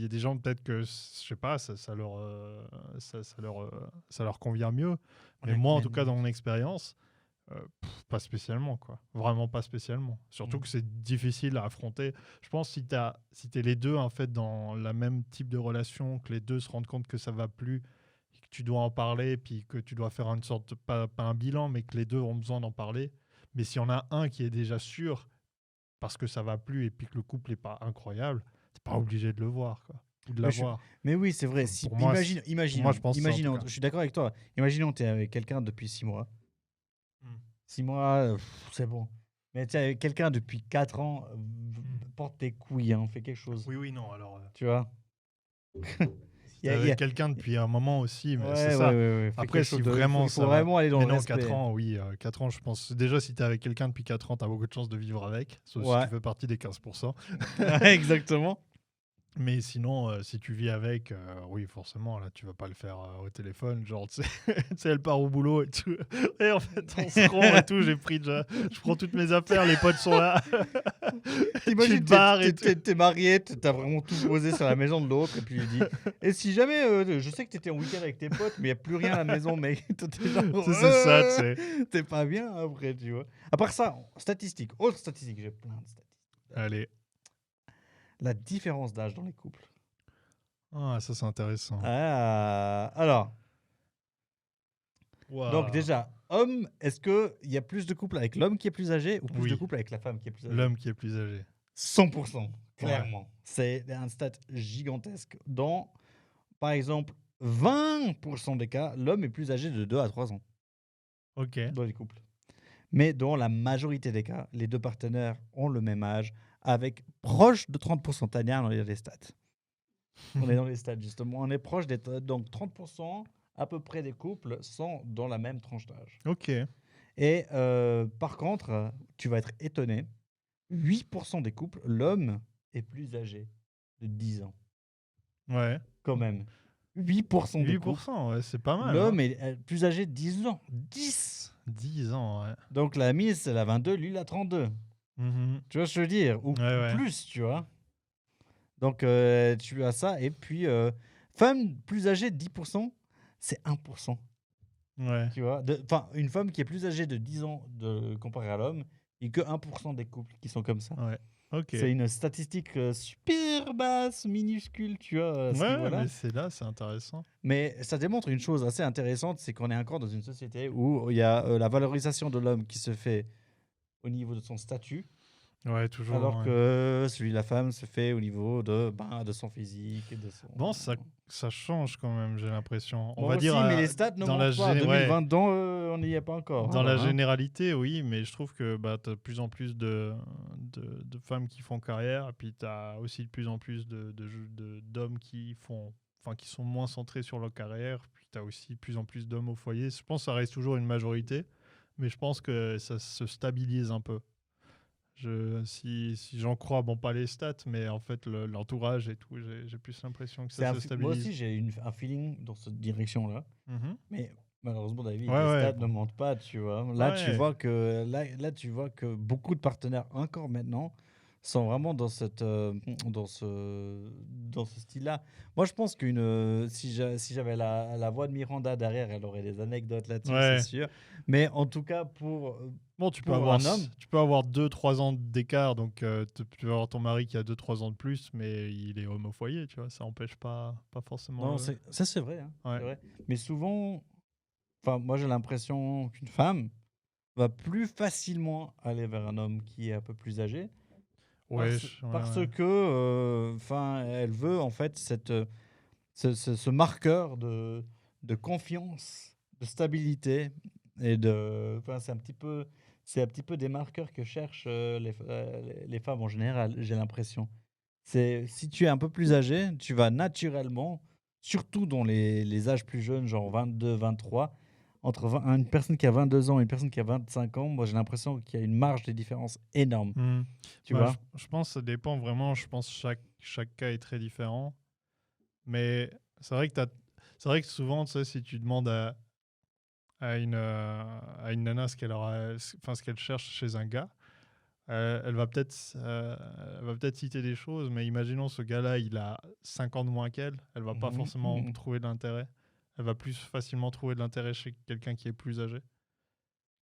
[SPEAKER 2] des gens peut-être que je sais pas, ça leur convient mieux.
[SPEAKER 1] On
[SPEAKER 2] Mais
[SPEAKER 1] a
[SPEAKER 2] moi, en
[SPEAKER 1] combien
[SPEAKER 2] tout
[SPEAKER 1] de
[SPEAKER 2] cas, dans
[SPEAKER 1] minutes?
[SPEAKER 2] mon expérience, pas spécialement, quoi. Vraiment pas spécialement. Surtout
[SPEAKER 1] Mm.
[SPEAKER 2] que c'est difficile à affronter. Je pense que si t'es les deux, en fait, dans la même type de relation, que les deux se rendent compte que ça va plus, que tu dois en parler, puis que tu dois faire une sorte, pas un bilan, mais que les deux ont besoin d'en parler. Mais s'il y en a un qui est déjà sûr, parce que ça va plus, et puis que le couple est pas incroyable, t'es pas obligé de le voir, quoi. Ou de
[SPEAKER 1] Ouais,
[SPEAKER 2] la voir.
[SPEAKER 1] mais oui, c'est vrai.
[SPEAKER 2] Enfin,
[SPEAKER 1] Si,
[SPEAKER 2] pour moi, je pense ça, en tout
[SPEAKER 1] imaginons,
[SPEAKER 2] cas.
[SPEAKER 1] je suis d'accord avec toi. Imaginons, tu es avec quelqu'un depuis 6 mois.
[SPEAKER 2] Mm.
[SPEAKER 1] 6 mois, c'est bon. Mais tu es avec quelqu'un depuis 4 ans,
[SPEAKER 2] Mm.
[SPEAKER 1] porte tes couilles, hein, fais quelque chose.
[SPEAKER 2] Oui, oui, non, alors...
[SPEAKER 1] Tu vois?
[SPEAKER 2] T'es avec quelqu'un depuis un moment aussi, mais c'est
[SPEAKER 1] Ouais,
[SPEAKER 2] ça.
[SPEAKER 1] ouais, ouais, ouais. Fais
[SPEAKER 2] Après,
[SPEAKER 1] quelque
[SPEAKER 2] si
[SPEAKER 1] chose de-
[SPEAKER 2] vraiment
[SPEAKER 1] il faut
[SPEAKER 2] ça va.
[SPEAKER 1] vraiment aller dans
[SPEAKER 2] Mais
[SPEAKER 1] le
[SPEAKER 2] non,
[SPEAKER 1] respect.
[SPEAKER 2] 4 ans, oui. 4 ans, je pense. Déjà, si t'es avec quelqu'un depuis 4 ans, t'as beaucoup de chances de vivre avec. Sauf si
[SPEAKER 1] Ouais.
[SPEAKER 2] tu fais partie des 15%.
[SPEAKER 1] Ouais, exactement.
[SPEAKER 2] Mais sinon, si tu vis avec, oui, forcément, là, tu vas pas le faire au téléphone. Genre, tu sais, tu sais, elle part au boulot et tout. Et en fait, on se rend et tout. Je prends toutes mes affaires, les potes sont là. Tu
[SPEAKER 1] T'imagines,
[SPEAKER 2] te barres et tout.
[SPEAKER 1] t'es marié, t'as vraiment tout posé sur la maison de l'autre, et puis il dit et si jamais, je sais que t'étais en week-end avec tes potes, mais il n'y a plus rien à la maison, mec. Toi, t'es genre,
[SPEAKER 2] C'est ça, tu sais.
[SPEAKER 1] t'es pas bien après, tu vois. À part ça, statistiques, autre statistique, j'ai plein de statistiques.
[SPEAKER 2] Allez.
[SPEAKER 1] La différence d'âge dans les couples.
[SPEAKER 2] Ah, ça, c'est intéressant.
[SPEAKER 1] Ah, alors,
[SPEAKER 2] Waouh.
[SPEAKER 1] donc déjà, homme, est-ce qu'il y a plus de couples avec l'homme qui est plus âgé ou plus
[SPEAKER 2] Oui.
[SPEAKER 1] de couples avec la femme qui est plus âgée?
[SPEAKER 2] L'homme qui est plus âgé.
[SPEAKER 1] 100%, clairement. C'est un stat gigantesque. Dans, par exemple, 20% des cas, l'homme est plus âgé de 2 à 3 ans
[SPEAKER 2] Ok.
[SPEAKER 1] dans les couples. Mais dans la majorité des cas, les deux partenaires ont le même âge, avec proche de 30%. Tania, on est dans les stats. On est dans les stats, justement. On est proche des... Donc, 30% à peu près des couples sont dans la même tranche d'âge.
[SPEAKER 2] Ok.
[SPEAKER 1] Et par contre, tu vas être étonné, 8% des couples, l'homme est plus âgé de 10 ans.
[SPEAKER 2] Ouais.
[SPEAKER 1] Quand même. 8% des couples,
[SPEAKER 2] 8%, ouais, c'est pas mal.
[SPEAKER 1] l'homme
[SPEAKER 2] Hein.
[SPEAKER 1] est plus âgé de 10 ans. 10.
[SPEAKER 2] 10 ans, ouais.
[SPEAKER 1] Donc la mise, elle a 22, lui, il a 32.
[SPEAKER 2] Mhm.
[SPEAKER 1] Tu vois ce que je veux dire? Ou
[SPEAKER 2] Ouais.
[SPEAKER 1] plus, tu vois. Donc tu as ça. Et puis, femme plus âgée de 10%, c'est 1%.
[SPEAKER 2] Ouais.
[SPEAKER 1] Tu vois? Enfin, une femme qui est plus âgée de 10 ans comparé à l'homme, il n'y a que 1% des couples qui sont comme ça.
[SPEAKER 2] Ouais. Ok.
[SPEAKER 1] C'est une statistique super basse, minuscule, tu vois, à ce
[SPEAKER 2] Ouais,
[SPEAKER 1] niveau-là.
[SPEAKER 2] mais c'est intéressant.
[SPEAKER 1] Mais ça démontre une chose assez intéressante, c'est qu'on est encore dans une société où il y a la valorisation de l'homme qui se fait au niveau de son statut,
[SPEAKER 2] Ouais, toujours.
[SPEAKER 1] alors
[SPEAKER 2] ouais.
[SPEAKER 1] que celui de la femme se fait au niveau de son physique et de son...
[SPEAKER 2] Bon, ça change quand même, j'ai l'impression. On
[SPEAKER 1] Bon,
[SPEAKER 2] va
[SPEAKER 1] aussi,
[SPEAKER 2] dire.
[SPEAKER 1] mais les stats ne
[SPEAKER 2] dans la
[SPEAKER 1] montrent pas.
[SPEAKER 2] gé-
[SPEAKER 1] 2020, on n'y est pas encore.
[SPEAKER 2] Dans la
[SPEAKER 1] alors, hein.
[SPEAKER 2] généralité, oui, mais je trouve que tu as de plus en plus de femmes qui font carrière, et puis tu as aussi de plus en plus d'hommes qui sont moins centrés sur leur carrière, puis tu as aussi de plus en plus d'hommes au foyer. Je pense que ça reste toujours une majorité, mais je pense que ça se stabilise un peu. Si j'en crois, bon, pas les stats, mais en fait, l'entourage et tout, j'ai plus l'impression que ça se
[SPEAKER 1] Moi
[SPEAKER 2] stabilise.
[SPEAKER 1] aussi, j'ai un feeling dans cette direction-là.
[SPEAKER 2] Mhm.
[SPEAKER 1] Mais malheureusement, David,
[SPEAKER 2] Ouais,
[SPEAKER 1] les
[SPEAKER 2] ouais,
[SPEAKER 1] stats
[SPEAKER 2] bon.
[SPEAKER 1] ne mentent pas, tu vois. Là, tu
[SPEAKER 2] Ouais.
[SPEAKER 1] vois que tu vois que beaucoup de partenaires encore maintenant sont vraiment dans dans ce style-là. Moi, je pense si j'avais la voix de Miranda derrière, elle aurait des anecdotes là-dessus,
[SPEAKER 2] Ouais.
[SPEAKER 1] c'est sûr. Mais en tout cas,
[SPEAKER 2] Bon, tu peux
[SPEAKER 1] pour
[SPEAKER 2] avoir
[SPEAKER 1] un homme,
[SPEAKER 2] tu peux avoir 2-3 ans d'écart, donc tu peux avoir ton mari qui a 2-3 ans de plus, mais il est homme au foyer, tu vois, ça empêche pas forcément.
[SPEAKER 1] non, ça c'est vrai, hein,
[SPEAKER 2] Ouais.
[SPEAKER 1] c'est vrai. Mais souvent, enfin, moi j'ai l'impression qu'une femme va plus facilement aller vers un homme qui est un peu plus âgé.
[SPEAKER 2] Ouais,
[SPEAKER 1] Parce que, enfin, elle veut en fait ce marqueur de confiance, de stabilité et enfin, c'est un petit peu des marqueurs que cherchent les femmes en général. J'ai l'impression. Si tu es un peu plus âgé, tu vas naturellement, surtout dans les âges plus jeunes, genre 22, 23, une personne qui a 22 ans et une personne qui a 25 ans, moi j'ai l'impression qu'il y a une marge de différence énorme. Tu
[SPEAKER 2] Bah,
[SPEAKER 1] vois?
[SPEAKER 2] je pense que ça dépend vraiment. Je pense que chaque cas est très différent. Mais c'est vrai que souvent, tu sais, si tu demandes à une nana ce qu'elle cherche chez un gars, elle va peut-être citer des choses, mais imaginons ce gars-là, il a 5 ans de moins qu'elle, elle va pas
[SPEAKER 1] Mhm,
[SPEAKER 2] forcément
[SPEAKER 1] mhm.
[SPEAKER 2] trouver de l'intérêt. Elle va plus facilement trouver de l'intérêt chez quelqu'un qui est plus âgé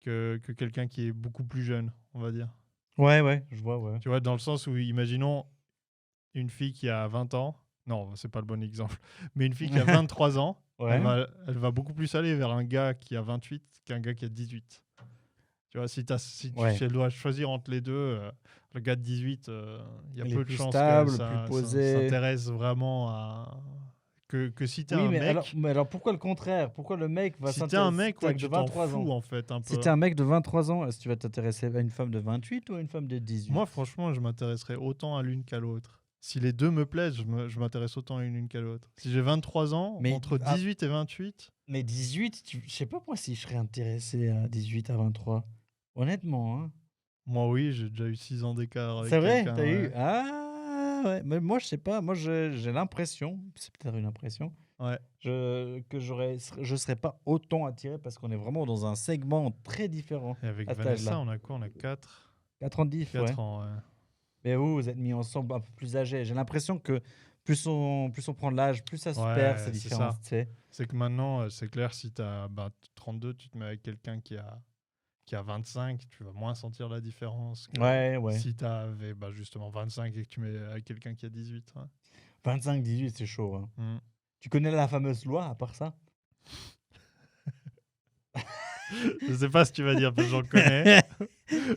[SPEAKER 2] que quelqu'un qui est beaucoup plus jeune, on va dire.
[SPEAKER 1] Ouais, je vois, ouais.
[SPEAKER 2] Tu vois, dans le sens où, imaginons une fille qui a 20 ans, non, c'est pas le bon exemple, mais une fille qui a 23 ans,
[SPEAKER 1] Ouais.
[SPEAKER 2] elle va beaucoup plus aller vers un gars qui a 28 qu'un gars qui a 18. Tu vois, si
[SPEAKER 1] Ouais.
[SPEAKER 2] elle doit choisir entre les deux, le gars de 18, il y a
[SPEAKER 1] Il est
[SPEAKER 2] peu de
[SPEAKER 1] plus
[SPEAKER 2] chances
[SPEAKER 1] stable,
[SPEAKER 2] que
[SPEAKER 1] plus
[SPEAKER 2] ça
[SPEAKER 1] posé.
[SPEAKER 2] s'intéresse vraiment à... Que si t'es
[SPEAKER 1] Oui,
[SPEAKER 2] un mec...
[SPEAKER 1] mais alors pourquoi le contraire? Pourquoi le mec va
[SPEAKER 2] Si t'es un
[SPEAKER 1] s'intéresser
[SPEAKER 2] mec, ouais,
[SPEAKER 1] de
[SPEAKER 2] tu t'en
[SPEAKER 1] 23
[SPEAKER 2] fous
[SPEAKER 1] ans?
[SPEAKER 2] en fait un
[SPEAKER 1] Si
[SPEAKER 2] peu.
[SPEAKER 1] t'es un mec de 23 ans, est-ce que tu vas t'intéresser à une femme de 28 ou à une femme de 18?
[SPEAKER 2] Moi, franchement, je m'intéresserais autant à l'une qu'à l'autre. Si les deux me plaisent, je m'intéresse autant à une qu'à l'autre. Si j'ai 23 ans,
[SPEAKER 1] Mais-
[SPEAKER 2] entre 18 et 28,
[SPEAKER 1] Mais 18, je sais pas moi si je serais intéressé à 18 à 23. Honnêtement, hein.
[SPEAKER 2] moi oui, j'ai déjà eu 6 ans d'écart avec
[SPEAKER 1] C'est vrai,
[SPEAKER 2] quelqu'un.
[SPEAKER 1] t'as eu.
[SPEAKER 2] Ouais.
[SPEAKER 1] Ah ouais, mais moi je sais pas, moi j'ai l'impression, c'est peut-être une impression,
[SPEAKER 2] Ouais.
[SPEAKER 1] que je serais pas autant attiré parce qu'on est vraiment dans un segment très différent.
[SPEAKER 2] Et avec
[SPEAKER 1] à cet
[SPEAKER 2] Vanessa,
[SPEAKER 1] âge-là.
[SPEAKER 2] on a quoi? On a 4,
[SPEAKER 1] 4 ans de diff, ouais.
[SPEAKER 2] ans. Ouais.
[SPEAKER 1] Mais vous êtes mis ensemble un peu plus âgés. J'ai l'impression que plus on prend de l'âge, plus ça se
[SPEAKER 2] Ouais,
[SPEAKER 1] perd, ces
[SPEAKER 2] c'est
[SPEAKER 1] différences,
[SPEAKER 2] ça.
[SPEAKER 1] tu sais.
[SPEAKER 2] C'est que maintenant, c'est clair, si tu as 32, tu te mets avec quelqu'un qui a 25, tu vas moins sentir la différence que
[SPEAKER 1] Ouais.
[SPEAKER 2] si tu avais justement 25 et que tu mets avec quelqu'un qui a 18. Ouais.
[SPEAKER 1] 25, 18, c'est chaud, hein.
[SPEAKER 2] Mm.
[SPEAKER 1] Tu connais la fameuse loi à part ça?
[SPEAKER 2] Je sais pas ce que tu vas dire, parce que j'en connais.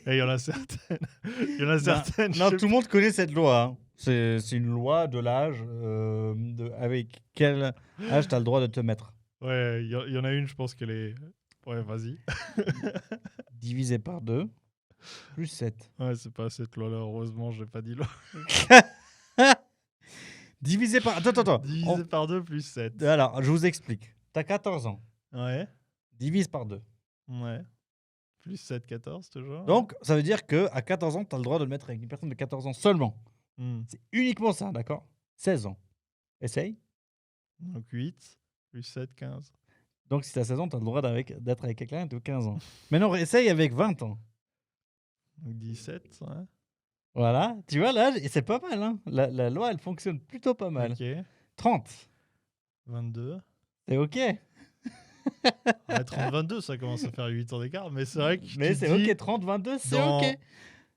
[SPEAKER 2] Et il y en a certaines. Il y en a certaines.
[SPEAKER 1] Non,
[SPEAKER 2] je sais
[SPEAKER 1] tout le monde connaît cette loi, hein. C'est une loi de l'âge, avec quel âge tu as le droit de te mettre.
[SPEAKER 2] Ouais, il y en a une, je pense qu'elle est. Ouais, vas-y.
[SPEAKER 1] Divisé par 2, plus 7.
[SPEAKER 2] Ouais, c'est pas cette loi-là, heureusement, j'ai pas dit loi.
[SPEAKER 1] Divisé par... Attends.
[SPEAKER 2] Divisé par 2 plus 7.
[SPEAKER 1] Alors, je vous explique. Tu as 14 ans.
[SPEAKER 2] Ouais,
[SPEAKER 1] Divise par 2.
[SPEAKER 2] ouais. Plus 7, 14, toujours.
[SPEAKER 1] Donc, ça veut dire qu'à 14 ans, tu as le droit de le mettre avec une personne de 14 ans seulement.
[SPEAKER 2] Hmm.
[SPEAKER 1] C'est uniquement ça, d'accord? 16 ans. Essaye.
[SPEAKER 2] Donc 8, plus 7, 15.
[SPEAKER 1] Donc, si tu as 16 ans, tu as le droit d'être avec quelqu'un de 15 ans. Maintenant, essaye avec 20 ans.
[SPEAKER 2] Donc 17, ouais.
[SPEAKER 1] Voilà. Tu vois, là, et c'est pas mal, hein. La loi, elle fonctionne plutôt pas mal.
[SPEAKER 2] Ok.
[SPEAKER 1] 30.
[SPEAKER 2] 22.
[SPEAKER 1] C'est OK.
[SPEAKER 2] Ouais, 30, 22, ça commence à faire 8 ans d'écart, mais c'est vrai que
[SPEAKER 1] Mais
[SPEAKER 2] tu
[SPEAKER 1] c'est
[SPEAKER 2] dis
[SPEAKER 1] OK. 30, 22, c'est
[SPEAKER 2] dans-
[SPEAKER 1] OK.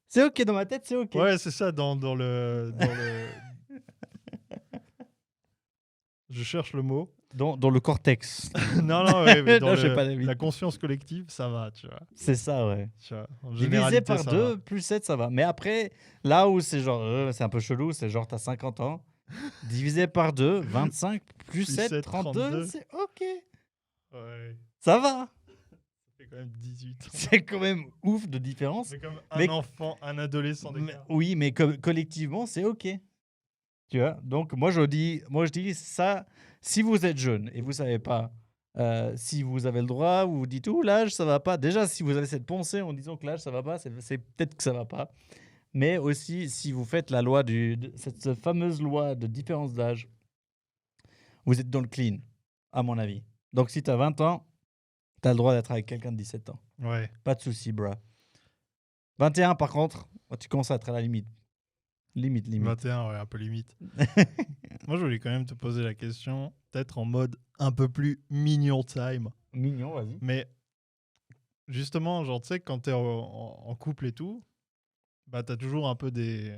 [SPEAKER 1] C'est OK dans ma tête, c'est OK.
[SPEAKER 2] Ouais, c'est ça, dans le... Je cherche le mot.
[SPEAKER 1] Dans le cortex.
[SPEAKER 2] non, ouais, mais dans
[SPEAKER 1] Non, j'ai pas d'avis.
[SPEAKER 2] la conscience collective, ça va, tu vois.
[SPEAKER 1] C'est ça, ouais.
[SPEAKER 2] Tu vois, en
[SPEAKER 1] Divisé
[SPEAKER 2] généralité,
[SPEAKER 1] par
[SPEAKER 2] ça
[SPEAKER 1] 2,
[SPEAKER 2] va.
[SPEAKER 1] plus 7, ça va. Mais après, là où c'est genre, c'est un peu chelou, c'est genre, t'as 50 ans. Divisé par 2, 25, plus 7,
[SPEAKER 2] 7,
[SPEAKER 1] 32,
[SPEAKER 2] 32.
[SPEAKER 1] c'est OK.
[SPEAKER 2] Ouais,
[SPEAKER 1] Ça va.
[SPEAKER 2] ça fait quand même 18.
[SPEAKER 1] C'est quand même ouf de différence.
[SPEAKER 2] C'est comme un
[SPEAKER 1] Mais-
[SPEAKER 2] enfant, un adolescent
[SPEAKER 1] Mais-
[SPEAKER 2] d'écart.
[SPEAKER 1] oui, mais collectivement, c'est OK. Tu vois? Donc, moi, je dis ça, si vous êtes jeune et vous savez pas si vous avez le droit, vous vous dites, ouh, l'âge, ça va pas. Déjà, si vous avez cette pensée en disant que l'âge, ça va pas, c'est peut-être que ça va pas. Mais aussi, si vous faites la loi cette fameuse loi de différence d'âge, vous êtes dans le clean, à mon avis. Donc, si tu as 20 ans, tu as le droit d'être avec quelqu'un de 17 ans.
[SPEAKER 2] Ouais.
[SPEAKER 1] Pas de souci, bro. 21, par contre, tu commences à être à la limite. Limite.
[SPEAKER 2] 21, ouais, un peu limite. Moi, je voulais quand même te poser la question, peut-être en mode un peu plus mignon time.
[SPEAKER 1] Mignon, vas-y.
[SPEAKER 2] Mais justement, genre, tu sais, quand t'es en couple et tout, bah, t'as toujours un peu des...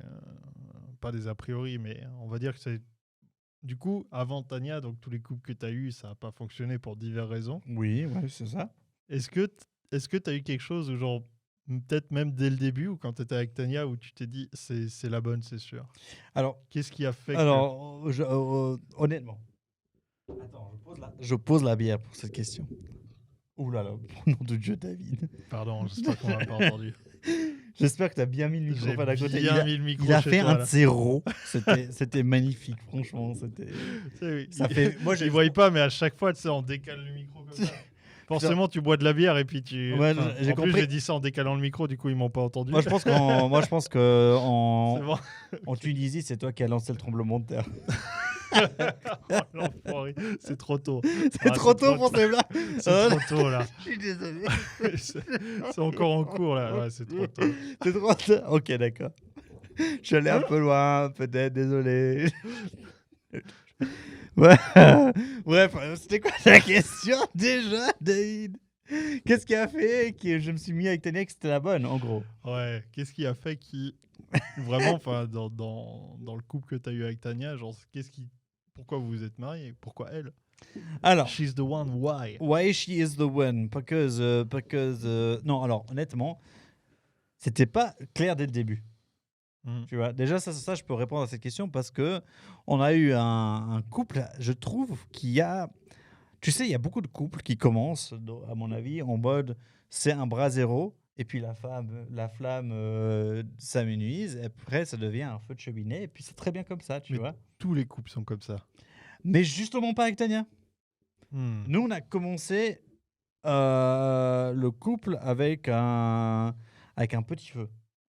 [SPEAKER 2] pas des a priori, mais on va dire que c'est... Du coup, avant Tania, donc tous les couples que t'as eus, ça n'a pas fonctionné pour diverses raisons.
[SPEAKER 1] Oui, ouais, c'est ça.
[SPEAKER 2] Est-ce que t'as eu quelque chose où, genre, peut-être même dès le début, ou quand t'étais avec Tania, où tu t'es dit, c'est la bonne, c'est sûr.
[SPEAKER 1] Alors,
[SPEAKER 2] Qu'est-ce qui a fait que...
[SPEAKER 1] honnêtement. Attends, je pose la bière pour cette question. Ouh là là, au nom de Dieu, David.
[SPEAKER 2] Pardon, j'espère qu'on l'a pas entendu.
[SPEAKER 1] J'espère que tu as bien mis le
[SPEAKER 2] J'ai
[SPEAKER 1] microphone à côté.
[SPEAKER 2] bien mis le micro
[SPEAKER 1] Il a
[SPEAKER 2] chez
[SPEAKER 1] fait
[SPEAKER 2] toi,
[SPEAKER 1] un
[SPEAKER 2] là.
[SPEAKER 1] de ses rots. C'était magnifique, franchement.
[SPEAKER 2] Tu sais,
[SPEAKER 1] Ça fait- moi, j'ai-
[SPEAKER 2] ils voient pas, mais à chaque fois, tu sais, on décale le micro comme ça. Forcément, tu bois de la bière et puis tu.
[SPEAKER 1] Ouais,
[SPEAKER 2] enfin,
[SPEAKER 1] j'ai
[SPEAKER 2] en plus,
[SPEAKER 1] compris.
[SPEAKER 2] j'ai dit ça en décalant le micro, du coup, ils m'ont pas entendu.
[SPEAKER 1] Moi, je pense que
[SPEAKER 2] C'est bon.
[SPEAKER 1] en Tunisie, c'est toi qui as lancé le tremblement de terre.
[SPEAKER 2] Oh, l'enfoiré. C'est trop tôt.
[SPEAKER 1] C'est
[SPEAKER 2] Ah,
[SPEAKER 1] trop tôt pour ces blagues.
[SPEAKER 2] C'est trop tôt, là.
[SPEAKER 1] Je suis désolé.
[SPEAKER 2] C'est encore en cours, là. Ouais, c'est trop tôt.
[SPEAKER 1] C'est trop tôt. Ok, d'accord. Je suis allé un peu loin, peut-être, désolé. Ouais. Bref, c'était quoi ta question déjà, David? Qu'est-ce qui a fait que je me suis mis avec Tania que c'était la bonne, en gros?
[SPEAKER 2] Ouais, qu'est-ce qui a fait qui. Vraiment, enfin, dans le couple que tu as eu avec Tania, genre, pourquoi vous vous êtes mariés? Pourquoi elle?
[SPEAKER 1] Alors,
[SPEAKER 2] She's the one, why?
[SPEAKER 1] why she is the one? Because, non, alors, honnêtement, c'était pas clair dès le début.
[SPEAKER 2] Mhm.
[SPEAKER 1] Tu vois, déjà, ça, je peux répondre à cette question parce que on a eu un couple, je trouve, qui a. Tu sais, il y a beaucoup de couples qui commencent, à mon avis, en mode c'est un bras zéro et puis la flamme s'amenuise, et après ça devient un feu de cheminée, et puis c'est très bien comme ça, tu
[SPEAKER 2] Mais
[SPEAKER 1] vois.
[SPEAKER 2] tous les couples sont comme ça.
[SPEAKER 1] Mais justement pas avec Tania.
[SPEAKER 2] Hmm.
[SPEAKER 1] Nous, on a commencé le couple avec un petit feu,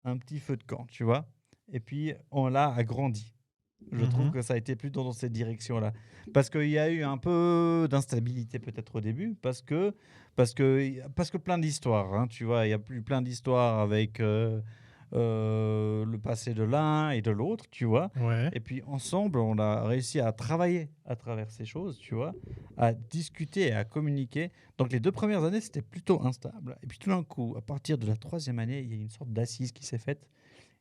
[SPEAKER 1] un petit feu de camp, tu vois. Et puis on l'a agrandi. Je trouve
[SPEAKER 2] Mhm.
[SPEAKER 1] que ça a été plutôt dans cette direction-là. Parce qu'il y a eu un peu d'instabilité peut-être au début, parce que plein d'histoires, hein, tu vois, il y a eu plein d'histoires avec le passé de l'un et de l'autre, tu vois.
[SPEAKER 2] Ouais.
[SPEAKER 1] Et puis ensemble, on a réussi à travailler à travers ces choses, tu vois, à discuter et à communiquer. Donc les 2 premières années, c'était plutôt instable. Et puis tout d'un coup, à partir de la 3e année, il y a une sorte d'assise qui s'est faite,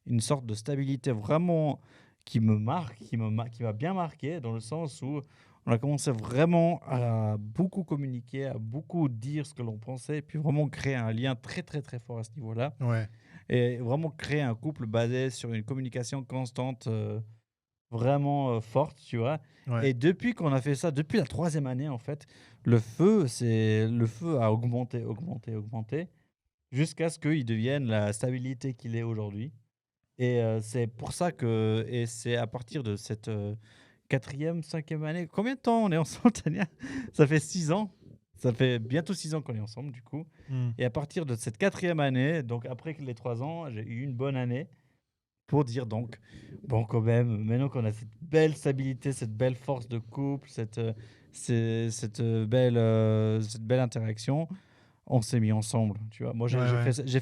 [SPEAKER 1] une sorte de stabilité vraiment qui me marque, qui m'a bien marqué, dans le sens où on a commencé vraiment à beaucoup communiquer, à beaucoup dire ce que l'on pensait, et puis vraiment créer un lien très très très fort à ce niveau-là,
[SPEAKER 2] Ouais.
[SPEAKER 1] et vraiment créer un couple basé sur une communication constante, vraiment forte, tu vois.
[SPEAKER 2] Ouais.
[SPEAKER 1] Et depuis qu'on a fait ça, depuis la 3e année en fait, le feu a augmenté, augmenté, augmenté, jusqu'à ce qu'il devienne la stabilité qu'il est aujourd'hui. Et c'est pour ça que et c'est à partir de cette, 4e, 5e année. Combien de temps on est ensemble, Tania? Ça fait 6 ans. Ça fait bientôt 6 ans qu'on est ensemble, du coup.
[SPEAKER 2] Hmm.
[SPEAKER 1] Et à partir de cette 4e année, donc après les 3 ans, j'ai eu une bonne année pour dire donc, bon, quand même, maintenant qu'on a cette belle stabilité, cette belle force de couple, cette belle interaction, on s'est mis ensemble, tu vois. Moi,
[SPEAKER 2] Ouais, ouais.
[SPEAKER 1] j'ai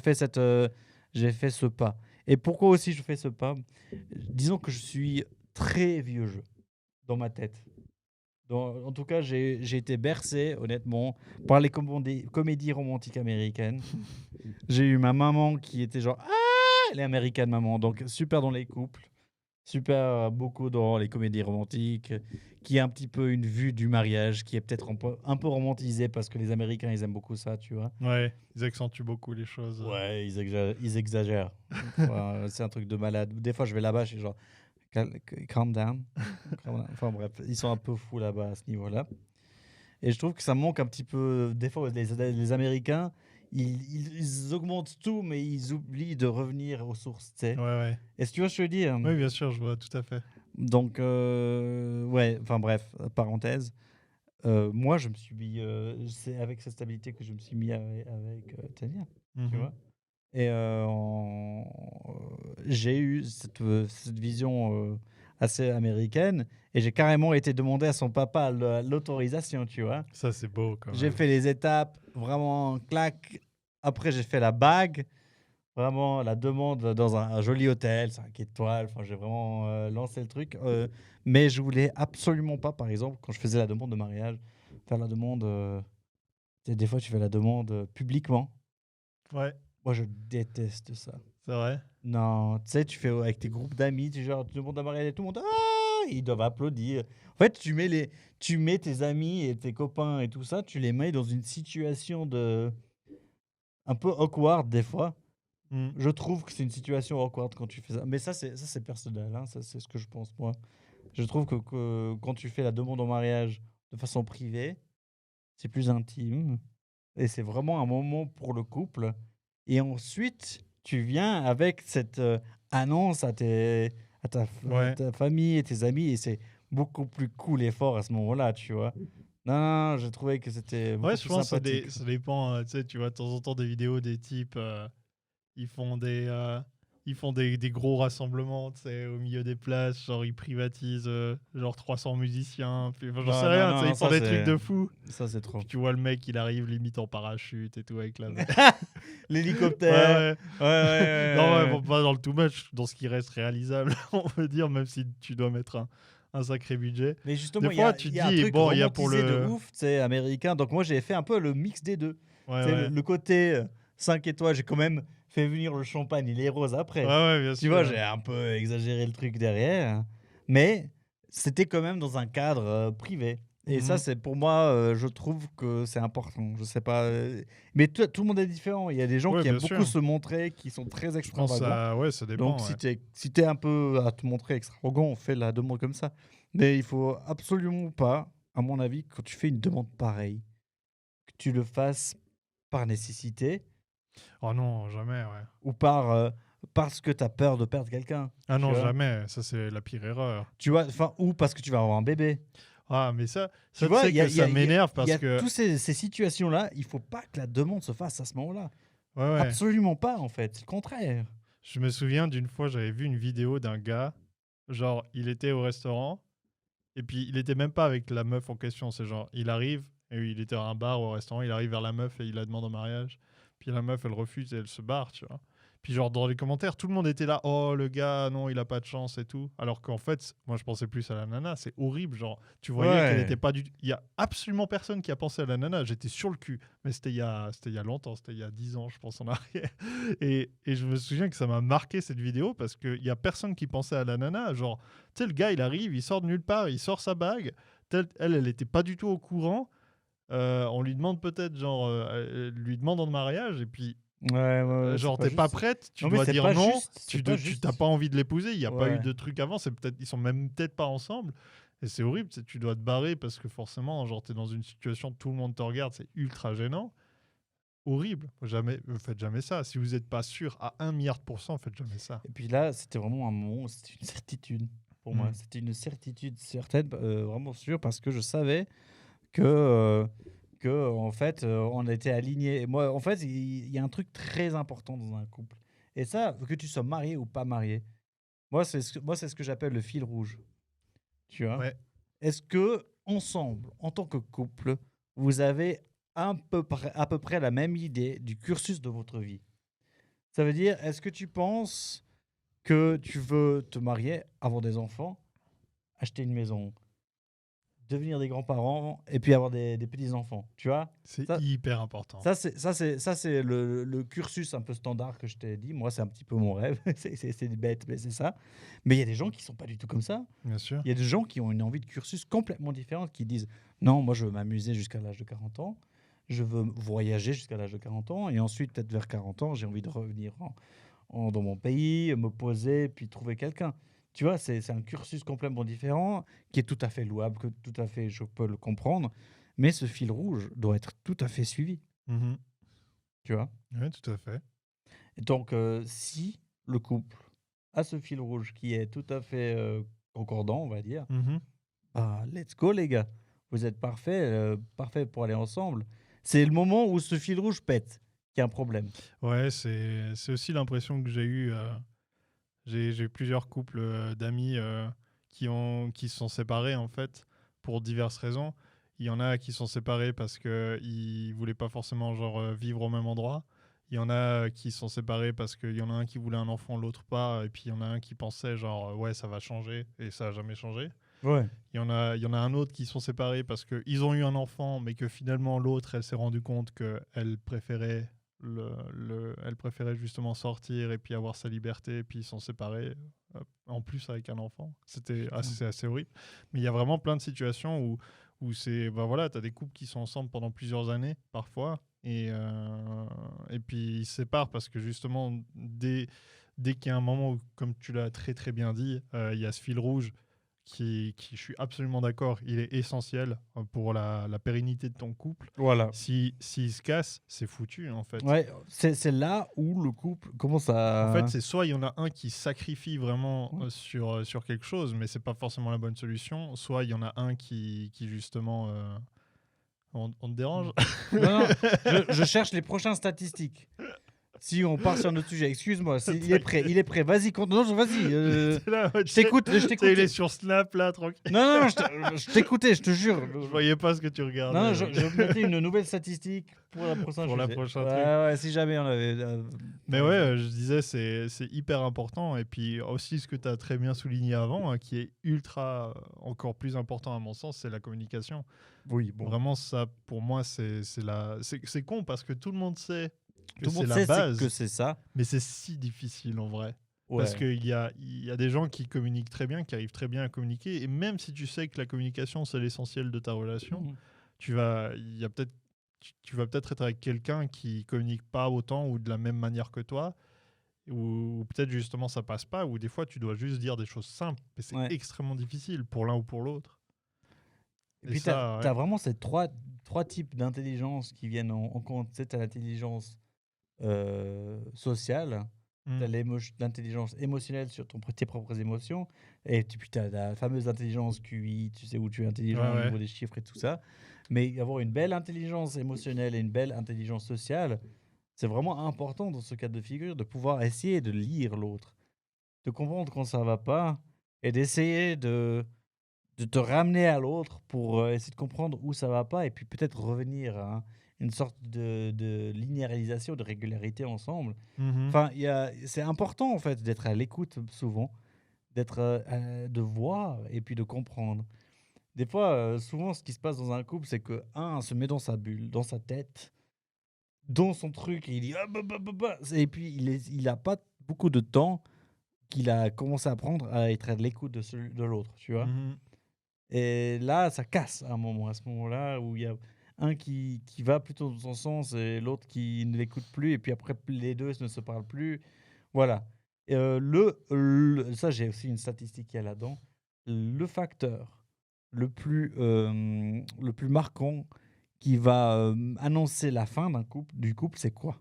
[SPEAKER 1] fait ce pas. Et pourquoi aussi je fais ce pas? Disons que je suis très vieux jeu dans ma tête. En tout cas, j'ai été bercé, honnêtement, par les comédies romantiques américaines. J'ai eu ma maman qui était genre, ah, elle est américaine, maman, donc super dans les couples, super beaucoup dans les comédies romantiques, qui a un petit peu une vue du mariage, qui est peut-être un peu romantisée parce que les Américains, ils aiment beaucoup ça, tu vois.
[SPEAKER 2] Ouais. Ils accentuent beaucoup les choses.
[SPEAKER 1] Ouais, ils exagèrent. Enfin, c'est un truc de malade. Des fois, je vais là-bas, je suis genre, calm down. Calm down. Enfin bref, ils sont un peu fous là-bas à ce niveau-là. Et je trouve que ça manque un petit peu. Des fois, les Américains, ils augmentent tout, mais ils oublient de revenir aux sources, tu sais.
[SPEAKER 2] Ouais, ouais.
[SPEAKER 1] Est-ce que tu vois ce que je veux dire?
[SPEAKER 2] Oui, bien sûr, je vois tout à fait.
[SPEAKER 1] Donc, ouais, enfin bref, parenthèse. Moi, je me suis mis. C'est avec cette stabilité que je me suis mis avec Tania, tu
[SPEAKER 2] Mhm.
[SPEAKER 1] vois. Et j'ai eu cette vision assez américaine, et j'ai carrément été demander à son papa l'autorisation, tu vois.
[SPEAKER 2] Ça, c'est beau quand
[SPEAKER 1] J'ai
[SPEAKER 2] même.
[SPEAKER 1] fait les étapes, vraiment, clac. Après, j'ai fait la bague, vraiment la demande dans un joli hôtel, 5 étoiles. Enfin, j'ai vraiment lancé le truc. Mais je voulais absolument pas, par exemple, quand je faisais la demande de mariage, faire la demande. Tu sais, des fois, tu fais la demande publiquement.
[SPEAKER 2] Ouais,
[SPEAKER 1] Moi, je déteste ça.
[SPEAKER 2] c'est vrai.
[SPEAKER 1] Non, tu sais, tu fais avec tes groupes d'amis, tu demandes à mariage et tout le monde, ah, ils doivent applaudir. En fait, tu mets tes amis et tes copains et tout ça, tu les mets dans une situation de un peu awkward des fois.
[SPEAKER 2] Hmm.
[SPEAKER 1] Je trouve que c'est une situation awkward quand tu fais ça. Mais ça c'est personnel, hein, ça c'est ce que je pense moi. Je trouve que quand tu fais la demande en mariage de façon privée, c'est plus intime et c'est vraiment un moment pour le couple. Et ensuite, tu viens avec cette annonce à
[SPEAKER 2] Ouais.
[SPEAKER 1] ta famille et tes amis, et c'est beaucoup plus cool et fort à ce moment-là, tu vois. Non, non, non, j'ai trouvé que c'était
[SPEAKER 2] Ouais,
[SPEAKER 1] beaucoup
[SPEAKER 2] je
[SPEAKER 1] plus
[SPEAKER 2] pense que
[SPEAKER 1] sympathique.
[SPEAKER 2] ça dépend. Tu sais, tu vois de temps en temps des vidéos des types, ils font des gros rassemblements, tu sais, au milieu des places, genre ils privatisent genre 300 musiciens, puis, enfin, j'en sais
[SPEAKER 1] Non, non,
[SPEAKER 2] rien, tu
[SPEAKER 1] non,
[SPEAKER 2] sais,
[SPEAKER 1] non,
[SPEAKER 2] ils font des trucs de fou.
[SPEAKER 1] ça c'est trop.
[SPEAKER 2] Puis tu vois le mec, il arrive limite en parachute et tout avec la. Ouais,
[SPEAKER 1] L'hélicoptère.
[SPEAKER 2] ouais.
[SPEAKER 1] Ouais, ouais,
[SPEAKER 2] Non, ouais,
[SPEAKER 1] ouais,
[SPEAKER 2] bon, pas dans le too much, dans ce qui reste réalisable, on peut dire, même si tu dois mettre un sacré budget.
[SPEAKER 1] Mais
[SPEAKER 2] Des
[SPEAKER 1] justement,
[SPEAKER 2] fois, tu
[SPEAKER 1] il
[SPEAKER 2] te
[SPEAKER 1] y a un
[SPEAKER 2] dis,
[SPEAKER 1] truc
[SPEAKER 2] bon, il y a pour
[SPEAKER 1] romantisé de
[SPEAKER 2] le.
[SPEAKER 1] ouf, tu sais, américain. Donc moi, j'ai fait un peu le mix des deux.
[SPEAKER 2] Ouais,
[SPEAKER 1] Tu sais,
[SPEAKER 2] ouais.
[SPEAKER 1] le côté 5 étoiles, j'ai quand même fait venir le champagne et les roses
[SPEAKER 2] Ouais,
[SPEAKER 1] après.
[SPEAKER 2] ouais, bien
[SPEAKER 1] Tu vois,
[SPEAKER 2] sûr.
[SPEAKER 1] j'ai un peu exagéré le truc derrière. Mais c'était quand même dans un cadre privé. Et ça,
[SPEAKER 2] Mhm.
[SPEAKER 1] c'est pour moi, je trouve que c'est important. Je sais pas. Mais tout le monde est différent. Il y a des gens
[SPEAKER 2] Ouais,
[SPEAKER 1] qui
[SPEAKER 2] bien
[SPEAKER 1] aiment beaucoup
[SPEAKER 2] sûr.
[SPEAKER 1] se montrer, qui sont très
[SPEAKER 2] Je pense que
[SPEAKER 1] extravagants.
[SPEAKER 2] ça, ouais, ça
[SPEAKER 1] Donc,
[SPEAKER 2] dépend, ouais.
[SPEAKER 1] si t'es un peu à te montrer extravagant, on fait la demande comme ça. Mais il faut absolument pas, à mon avis, quand tu fais une demande pareille, que tu le fasses par nécessité,
[SPEAKER 2] Oh non, jamais, ouais.
[SPEAKER 1] Ou parce que tu as peur de perdre quelqu'un.
[SPEAKER 2] Ah
[SPEAKER 1] Tu
[SPEAKER 2] non,
[SPEAKER 1] vois,
[SPEAKER 2] jamais. Ça, c'est la pire erreur.
[SPEAKER 1] ou parce que tu vas avoir un bébé.
[SPEAKER 2] Ah, mais ça,
[SPEAKER 1] Tu
[SPEAKER 2] ça tu
[SPEAKER 1] vois,
[SPEAKER 2] sais que ça m'énerve
[SPEAKER 1] il y
[SPEAKER 2] parce
[SPEAKER 1] a
[SPEAKER 2] que.
[SPEAKER 1] toutes ces situations-là, il faut pas que la demande se fasse à ce moment-là.
[SPEAKER 2] Ouais, ouais.
[SPEAKER 1] Absolument pas, en fait. C'est le contraire.
[SPEAKER 2] Je me souviens d'une fois, j'avais vu une vidéo d'un gars. Genre, il était au restaurant. Et puis, il était même pas avec la meuf en question. C'est genre, il arrive. Et il était à un bar ou au restaurant. Il arrive vers la meuf et il la demande en mariage. Puis la meuf, elle refuse et elle se barre, tu vois. Puis genre dans les commentaires, tout le monde était là, oh le gars, non, il a pas de chance et tout. Alors qu'en fait, moi je pensais plus à la nana, c'est horrible, genre tu voyais qu'elle était
[SPEAKER 1] Ouais.
[SPEAKER 2] pas du il y a absolument personne qui a pensé à la nana, j'étais sur le cul, mais c'était il y a longtemps, c'était il y a 10 ans je pense en arrière. Et je me souviens que ça m'a marqué cette vidéo parce qu'il y a personne qui pensait à la nana, genre tu sais le gars, il arrive, il sort de nulle part, il sort sa bague, elle était pas du tout au courant. On lui demande peut-être genre elle lui demande en mariage et puis
[SPEAKER 1] Ouais, ouais, ouais, c'est
[SPEAKER 2] genre,
[SPEAKER 1] pas
[SPEAKER 2] t'es pas
[SPEAKER 1] juste.
[SPEAKER 2] prête, tu
[SPEAKER 1] Non, mais
[SPEAKER 2] dois
[SPEAKER 1] c'est
[SPEAKER 2] dire
[SPEAKER 1] pas
[SPEAKER 2] non,
[SPEAKER 1] juste. C'est
[SPEAKER 2] tu
[SPEAKER 1] pas
[SPEAKER 2] tu t'as
[SPEAKER 1] juste.
[SPEAKER 2] pas envie de l'épouser, il n'y a pas eu
[SPEAKER 1] Ouais.
[SPEAKER 2] de truc avant, ils sont même peut-être pas ensemble. Et c'est horrible, tu dois te barrer parce que forcément, genre, t'es dans une situation, tout le monde te regarde, c'est ultra gênant. Horrible. Jamais, faites jamais ça. Si vous n'êtes pas sûr à 1 milliard %, faites jamais ça.
[SPEAKER 1] Et puis là, c'était vraiment un moment, c'était une certitude pour moi.
[SPEAKER 2] Mm.
[SPEAKER 1] C'était une certitude certaine, vraiment sûre, parce que je savais que en fait, on était alignés. Et moi, en fait, il y a un truc très important dans un couple. Et ça, que tu sois marié ou pas marié, moi, c'est ce que j'appelle le fil rouge. Tu vois?
[SPEAKER 2] Ouais.
[SPEAKER 1] Est-ce que ensemble, en tant que couple, vous avez à peu près la même idée du cursus de votre vie? Ça veut dire, est-ce que tu penses que tu veux te marier, avoir des enfants, acheter une maison, devenir des grands-parents et puis avoir des petits-enfants, tu vois?
[SPEAKER 2] C'est
[SPEAKER 1] Ça,
[SPEAKER 2] hyper important.
[SPEAKER 1] ça c'est le cursus un peu standard que je t'ai dit. Moi, c'est un petit peu mon rêve. C'est bête, mais c'est ça. Mais il y a des gens qui sont pas du tout comme ça.
[SPEAKER 2] Bien sûr.
[SPEAKER 1] Il y a des gens qui ont une envie de cursus complètement différente, qui disent: «Non, moi, je veux m'amuser jusqu'à l'âge de 40 ans. Je veux voyager jusqu'à l'âge de 40 ans et ensuite, peut-être vers 40 ans, j'ai envie de revenir dans mon pays, me poser, puis trouver quelqu'un.» Tu vois, c'est un cursus complètement différent qui est tout à fait louable, que tout à fait, je peux le comprendre. Mais ce fil rouge doit être tout à fait suivi,
[SPEAKER 2] Mhm.
[SPEAKER 1] tu vois.
[SPEAKER 2] Ouais, tout à fait.
[SPEAKER 1] Et donc, si le couple a ce fil rouge qui est tout à fait concordant, on va dire,
[SPEAKER 2] Mhm.
[SPEAKER 1] bah, let's go, les gars. Vous êtes parfaits pour aller ensemble. C'est le moment où ce fil rouge pète, qu'il y a un problème.
[SPEAKER 2] Ouais, c'est aussi l'impression que j'ai eue. J'ai eu plusieurs couples d'amis qui se sont séparés en fait pour diverses raisons. Il y en a qui sont séparés parce qu'ils voulaient pas forcément genre vivre au même endroit. Il y en a qui sont séparés parce qu'il y en a un qui voulait un enfant, l'autre pas. Et puis il y en a un qui pensait genre ouais ça va changer et ça a jamais changé.
[SPEAKER 1] Ouais.
[SPEAKER 2] Il y en a un autre qui sont séparés parce qu'ils ont eu un enfant mais que finalement l'autre elle s'est rendue compte qu'elle préférait elle préférait justement sortir et puis avoir sa liberté, et puis ils sont séparés, en plus avec un enfant. C'est assez horrible. Mais il y a vraiment plein de situations où bah voilà, tu as des couples qui sont ensemble pendant plusieurs années, parfois, et puis ils se séparent parce que justement, dès qu'il y a un moment où, comme tu l'as très très bien dit, il y a ce fil rouge je suis absolument d'accord, il est essentiel pour la pérennité de ton couple.
[SPEAKER 1] Voilà.
[SPEAKER 2] S'il se casse, c'est foutu en fait.
[SPEAKER 1] Ouais, c'est là où le couple commence
[SPEAKER 2] En fait,
[SPEAKER 1] à...
[SPEAKER 2] c'est soit il y en a un qui sacrifie vraiment
[SPEAKER 1] Ouais.
[SPEAKER 2] sur quelque chose, mais c'est pas forcément la bonne solution, soit il y en a un qui justement... on te dérange?
[SPEAKER 1] Non, non, je cherche les prochaines statistiques. Si on part sur un autre sujet, excuse-moi, il est prêt, vas-y, continue, non, vas-y,
[SPEAKER 2] C'est là,
[SPEAKER 1] je t'écoute, je
[SPEAKER 2] tu sais,
[SPEAKER 1] t'écoute.
[SPEAKER 2] il est sur Snap là, tranquille.
[SPEAKER 1] Non, non, je t'écoutais, je te jure.
[SPEAKER 2] Je voyais pas ce que tu
[SPEAKER 1] Non,
[SPEAKER 2] regardais.
[SPEAKER 1] non, je mettais une nouvelle statistique pour la prochaine
[SPEAKER 2] Pour la
[SPEAKER 1] sujet.
[SPEAKER 2] prochaine
[SPEAKER 1] Ouais,
[SPEAKER 2] truc.
[SPEAKER 1] ouais, si jamais on avait...
[SPEAKER 2] Mais ouais, je disais, c'est hyper important. Et puis aussi, ce que tu as très bien souligné avant, qui est ultra, encore plus important à mon sens, c'est la communication.
[SPEAKER 1] Oui, bon.
[SPEAKER 2] Vraiment, ça, pour moi, c'est con parce que tout le monde sait que
[SPEAKER 1] Tout le
[SPEAKER 2] c'est
[SPEAKER 1] monde
[SPEAKER 2] la
[SPEAKER 1] sait
[SPEAKER 2] base,
[SPEAKER 1] que c'est ça.
[SPEAKER 2] mais c'est si difficile en vrai.
[SPEAKER 1] Ouais.
[SPEAKER 2] Parce qu'il y a des gens qui communiquent très bien, qui arrivent très bien à communiquer. Et même si tu sais que la communication, c'est l'essentiel de ta relation,
[SPEAKER 1] Mhm.
[SPEAKER 2] tu vas peut-être être avec quelqu'un qui communique pas autant ou de la même manière que toi, ou peut-être justement ça passe pas, ou des fois tu dois juste dire des choses simples, mais c'est
[SPEAKER 1] Ouais.
[SPEAKER 2] extrêmement difficile pour l'un ou pour l'autre.
[SPEAKER 1] Et
[SPEAKER 2] Et
[SPEAKER 1] puis,
[SPEAKER 2] ça,
[SPEAKER 1] t'as vraiment ces trois types d'intelligence qui viennent en compte. Tu sais, t'as l'intelligence sociale. Tu
[SPEAKER 2] Mm.
[SPEAKER 1] as l'intelligence émotionnelle sur tes propres émotions. Et puis tu as la fameuse intelligence QI, tu sais où tu es intelligent au
[SPEAKER 2] Ouais,
[SPEAKER 1] niveau
[SPEAKER 2] ouais.
[SPEAKER 1] des chiffres et tout ça. Mais avoir une belle intelligence émotionnelle et une belle intelligence sociale, c'est vraiment important dans ce cas de figure de pouvoir essayer de lire l'autre, de comprendre quand ça va pas et d'essayer de te ramener à l'autre pour essayer de comprendre où ça va pas et puis peut-être revenir à une sorte de linéarisation, de régularité ensemble.
[SPEAKER 2] Mhm.
[SPEAKER 1] Enfin, c'est important en fait d'être à l'écoute souvent, de voir et puis de comprendre. Des fois, souvent, ce qui se passe dans un couple, c'est que un se met dans sa bulle, dans sa tête, dans son truc, et il dit ah, bah, bah, bah, bah et puis il a pas beaucoup de temps qu'il a commencé à prendre à être à l'écoute de l'autre, tu vois.
[SPEAKER 2] Mhm.
[SPEAKER 1] Et là, ça casse à un moment, à ce moment-là où il y a un qui va plutôt dans son sens et l'autre qui ne l'écoute plus, et puis après les deux ne se parlent plus. Voilà. Ça, j'ai aussi une statistique qui est là-dedans. Le facteur le plus marquant qui va annoncer la fin du couple, c'est quoi?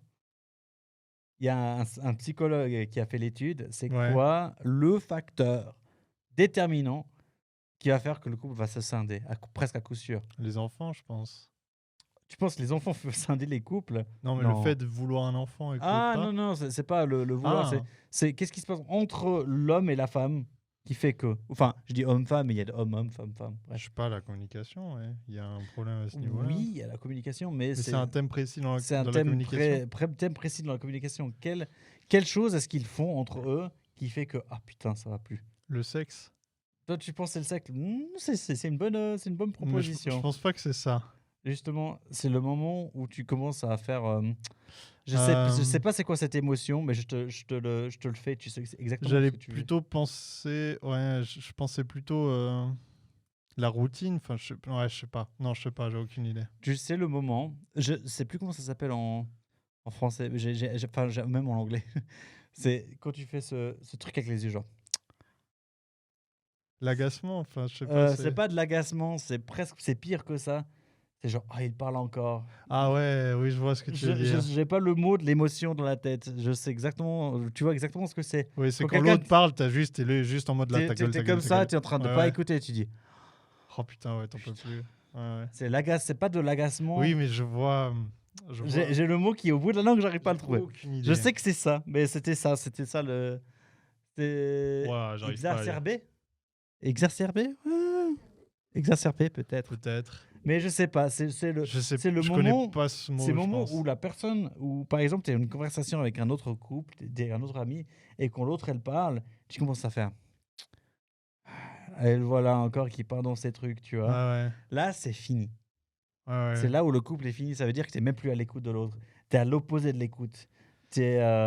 [SPEAKER 1] Il y a un psychologue qui a fait l'étude. C'est
[SPEAKER 2] Ouais.
[SPEAKER 1] quoi le facteur déterminant qui va faire que le couple va se scinder, presque à coup sûr?
[SPEAKER 2] Les enfants, je pense.
[SPEAKER 1] Tu penses que les enfants peuvent scinder les couples?
[SPEAKER 2] Non, mais le
[SPEAKER 1] Non.
[SPEAKER 2] fait de vouloir un enfant et que l'autre
[SPEAKER 1] Ah
[SPEAKER 2] pas.
[SPEAKER 1] non, non, c'est pas le vouloir,
[SPEAKER 2] Ah,
[SPEAKER 1] c'est qu'est-ce qui se passe entre l'homme et la femme qui fait que. Enfin, je dis homme-femme, mais il y a de homme-homme, femme-femme.
[SPEAKER 2] je
[SPEAKER 1] Bref.
[SPEAKER 2] sais pas, la communication, ouais. Il y a un problème à ce niveau-là.
[SPEAKER 1] Oui, il y a la communication, mais
[SPEAKER 2] Mais c'est
[SPEAKER 1] c'est
[SPEAKER 2] un thème précis dans
[SPEAKER 1] c'est un
[SPEAKER 2] dans la communication.
[SPEAKER 1] thème précis dans la communication. Quelle chose est-ce qu'ils font entre eux qui fait que ah putain, ça va plus?
[SPEAKER 2] Le sexe.
[SPEAKER 1] Toi, tu penses que c'est le sexe? C'est une bonne
[SPEAKER 2] Mais je
[SPEAKER 1] proposition.
[SPEAKER 2] pense pas que c'est ça.
[SPEAKER 1] Justement, c'est le moment où tu commences à faire. Je
[SPEAKER 2] Euh,
[SPEAKER 1] sais pas c'est quoi cette émotion, mais je te le fais. Tu sais exactement ce
[SPEAKER 2] J'allais
[SPEAKER 1] que tu veux.
[SPEAKER 2] plutôt penser. Ouais, je pensais plutôt la routine. Enfin, ouais, je sais pas. Non, je sais pas, j'ai aucune idée.
[SPEAKER 1] Tu sais le moment. Je sais plus comment ça s'appelle en français. Enfin, même en anglais. C'est quand tu fais ce truc avec les yeux, genre.
[SPEAKER 2] L'agacement, enfin, je sais pas.
[SPEAKER 1] C'est pas de l'agacement, c'est pire que ça. C'est genre, ah, il parle encore.
[SPEAKER 2] Ah ouais, oui, je vois ce que tu veux dire.
[SPEAKER 1] J'ai pas le mot de l'émotion dans la tête. Je sais exactement, tu vois exactement ce que c'est.
[SPEAKER 2] Oui, c'est
[SPEAKER 1] Quand
[SPEAKER 2] quand
[SPEAKER 1] quelqu'un,
[SPEAKER 2] l'autre parle, t'es juste en mode là, ta gueule, ta
[SPEAKER 1] t'es
[SPEAKER 2] gueule,
[SPEAKER 1] comme
[SPEAKER 2] ta
[SPEAKER 1] ça,
[SPEAKER 2] gueule.
[SPEAKER 1] t'es en train de
[SPEAKER 2] Ouais,
[SPEAKER 1] pas
[SPEAKER 2] ouais.
[SPEAKER 1] écouter, tu dis,
[SPEAKER 2] Oh putain, ouais, t'en peux
[SPEAKER 1] putain.
[SPEAKER 2] plus. Ouais, ouais.
[SPEAKER 1] C'est pas de l'agacement.
[SPEAKER 2] Oui, mais je vois.
[SPEAKER 1] J'ai le mot qui est au bout de la langue, j'arrive pas à le
[SPEAKER 2] J'ai
[SPEAKER 1] trouver.
[SPEAKER 2] aucune idée.
[SPEAKER 1] Je sais que c'est ça, mais c'était ça le. C'était
[SPEAKER 2] Ouais, j'arrive pas à aller.
[SPEAKER 1] exacerbé. Exacerbé? Ouais. Exacerbé peut-être.
[SPEAKER 2] Peut-être.
[SPEAKER 1] Mais je sais pas,
[SPEAKER 2] Je sais,
[SPEAKER 1] c'est le
[SPEAKER 2] je connais
[SPEAKER 1] moment,
[SPEAKER 2] pas ce mot,
[SPEAKER 1] c'est le
[SPEAKER 2] je
[SPEAKER 1] moment
[SPEAKER 2] pense.
[SPEAKER 1] où la personne, où par exemple, tu as une conversation avec un autre couple, un autre ami, et quand l'autre elle parle, tu commences à faire. Elle voilà encore qui part dans ces trucs, tu
[SPEAKER 2] Ouais,
[SPEAKER 1] vois.
[SPEAKER 2] ouais.
[SPEAKER 1] Là, c'est fini.
[SPEAKER 2] Ouais,
[SPEAKER 1] C'est
[SPEAKER 2] ouais.
[SPEAKER 1] là où le couple est fini. Ça veut dire que tu n'es même plus à l'écoute de l'autre. Tu es à l'opposé de l'écoute. Tu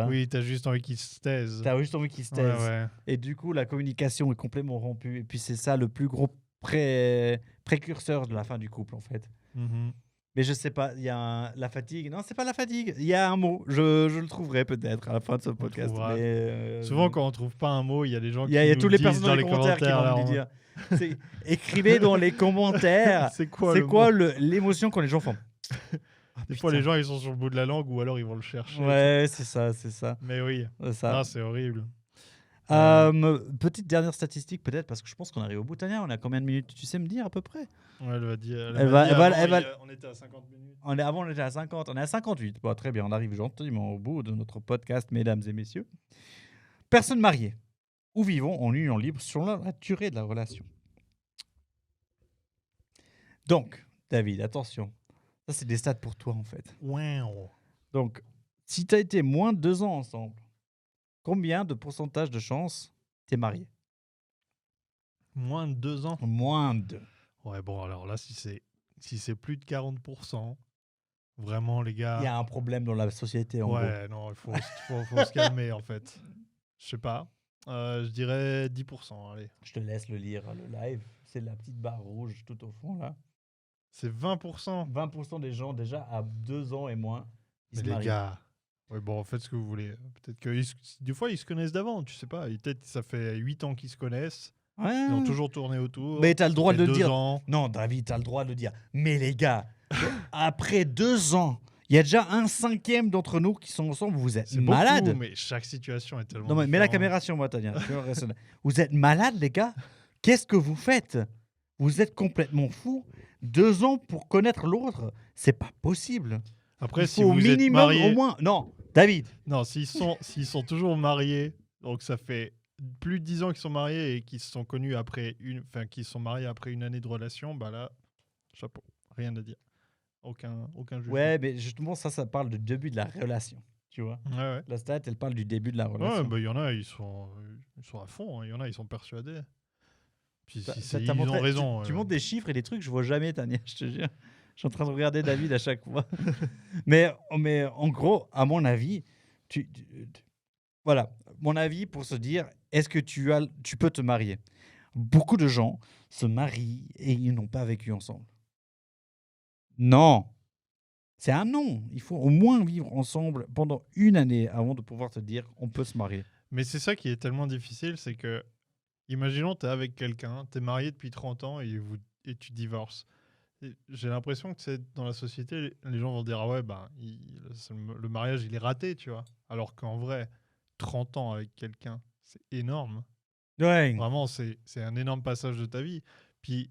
[SPEAKER 2] Oui, t'as juste envie qu'il se taise.
[SPEAKER 1] as juste envie qu'il se
[SPEAKER 2] Ouais,
[SPEAKER 1] taise.
[SPEAKER 2] ouais.
[SPEAKER 1] Et du coup, la communication est complètement rompue. Et puis, c'est ça le plus gros précurseur de la fin du couple, en fait.
[SPEAKER 2] Mhm.
[SPEAKER 1] Mais je sais pas, il y a la fatigue. Non, c'est pas la fatigue. Il y a un mot. Je le trouverai peut-être à la fin de ce podcast.
[SPEAKER 2] trouvera.
[SPEAKER 1] Mais
[SPEAKER 2] Souvent, quand on trouve pas un mot, il y a des gens
[SPEAKER 1] il
[SPEAKER 2] qui
[SPEAKER 1] y a
[SPEAKER 2] nous
[SPEAKER 1] tous
[SPEAKER 2] le
[SPEAKER 1] les personnes
[SPEAKER 2] disent
[SPEAKER 1] dans les commentaires qui vont
[SPEAKER 2] là,
[SPEAKER 1] me le dire. Écrivez dans les commentaires.
[SPEAKER 2] C'est quoi
[SPEAKER 1] C'est
[SPEAKER 2] le
[SPEAKER 1] quoi
[SPEAKER 2] mot
[SPEAKER 1] l'émotion quand les gens font. Ah,
[SPEAKER 2] Des fois,
[SPEAKER 1] putain.
[SPEAKER 2] les gens, ils sont sur le bout de la langue ou alors ils vont le chercher.
[SPEAKER 1] Ouais, c'est ça, c'est ça.
[SPEAKER 2] Mais oui.
[SPEAKER 1] C'est ça.
[SPEAKER 2] Ah, c'est horrible.
[SPEAKER 1] Petite dernière statistique peut-être parce que je pense qu'on arrive au bout. Tania, on a combien de minutes? Tu sais me dire à peu près?
[SPEAKER 2] Ouais, elle va dire.
[SPEAKER 1] Elle va-
[SPEAKER 2] On était à 50 minutes.
[SPEAKER 1] Avant on était à 50, on est à 58. Bon, très bien, on arrive gentiment au bout de notre podcast, mesdames et messieurs. Personnes mariées ou vivant en union libre sur la durée de la relation. Donc, David, attention. Ça, c'est des stats pour toi en fait.
[SPEAKER 2] Wow.
[SPEAKER 1] Donc, si tu as été moins de 2 ans ensemble, combien de pourcentage de chance t'es marié?
[SPEAKER 2] Moins de 2 ans.
[SPEAKER 1] Moins de.
[SPEAKER 2] Ouais, bon, alors là, si c'est plus de 40%, vraiment, les gars.
[SPEAKER 1] Il y a un problème dans la société en gros.
[SPEAKER 2] Ouais, non, il faut se calmer, en fait. Je sais pas. Je dirais 10%, allez.
[SPEAKER 1] Je te laisse le lire, le live. C'est la petite barre rouge tout au fond là.
[SPEAKER 2] C'est 20%.
[SPEAKER 1] 20% des gens déjà à 2 ans et moins, ils
[SPEAKER 2] Mais
[SPEAKER 1] se
[SPEAKER 2] les
[SPEAKER 1] marient.
[SPEAKER 2] gars. Ouais, bon, faites ce que vous voulez. Peut-être que des fois, ils se connaissent d'avant, tu sais pas. Peut-être ça fait 8 ans qu'ils se connaissent.
[SPEAKER 1] Ouais.
[SPEAKER 2] Ils ont toujours tourné autour.
[SPEAKER 1] Mais t'as le droit
[SPEAKER 2] Ça
[SPEAKER 1] de
[SPEAKER 2] fait
[SPEAKER 1] le
[SPEAKER 2] 2
[SPEAKER 1] dire.
[SPEAKER 2] ans.
[SPEAKER 1] Non, David, t'as le droit de le dire. Mais les gars, après 2 ans, Il y a déjà un cinquième d'entre nous qui sont ensemble. Vous êtes
[SPEAKER 2] C'est
[SPEAKER 1] malades.
[SPEAKER 2] beaucoup, mais chaque situation est tellement
[SPEAKER 1] Non, mais mets la
[SPEAKER 2] différente.
[SPEAKER 1] caméra sur moi, Tania. Tu vois, reste là. Vous êtes malades, les gars. Qu'est-ce que vous faites? Vous êtes complètement fous. 2 ans pour connaître l'autre, c'est pas possible.
[SPEAKER 2] Après,
[SPEAKER 1] Il
[SPEAKER 2] si
[SPEAKER 1] faut au
[SPEAKER 2] vous êtes
[SPEAKER 1] minimum au
[SPEAKER 2] mariés,
[SPEAKER 1] moins. Non, David.
[SPEAKER 2] non, s'ils sont toujours mariés, donc ça fait plus de 10 ans qu'ils sont mariés et qu'ils se sont connus enfin, qu'ils se sont mariés après une année de relation, bah là, chapeau, rien à dire, aucun jugement.
[SPEAKER 1] Ouais, mais justement, ça parle du début de la relation. Tu vois?
[SPEAKER 2] Ouais, ouais.
[SPEAKER 1] La stat, elle parle du début de la
[SPEAKER 2] Ouais,
[SPEAKER 1] relation.
[SPEAKER 2] bah il y en a, ils sont à fond. Hein. Il y en a, ils sont persuadés. Puis
[SPEAKER 1] T'as
[SPEAKER 2] ils ont
[SPEAKER 1] montré,
[SPEAKER 2] raison.
[SPEAKER 1] tu montres des chiffres et des trucs que je vois jamais, Tania, je te jure. Je suis en train de regarder David à chaque fois. mais en gros, à mon avis, voilà, mon avis pour se dire, est-ce que tu peux te marier? Beaucoup de gens se marient et ils n'ont pas vécu ensemble. Non, c'est un non. Il faut au moins vivre ensemble pendant une année avant de pouvoir te dire, on peut se marier.
[SPEAKER 2] Mais c'est ça qui est tellement difficile, c'est que, imaginons, tu es avec quelqu'un, tu es marié depuis 30 ans et tu divorces. J'ai l'impression que dans la société, les gens vont dire ah ouais, ben, le mariage, il est raté, tu vois. Alors qu'en vrai, 30 ans avec quelqu'un, c'est énorme.
[SPEAKER 1] Ouais.
[SPEAKER 2] Vraiment, c'est un énorme passage de ta vie. Puis,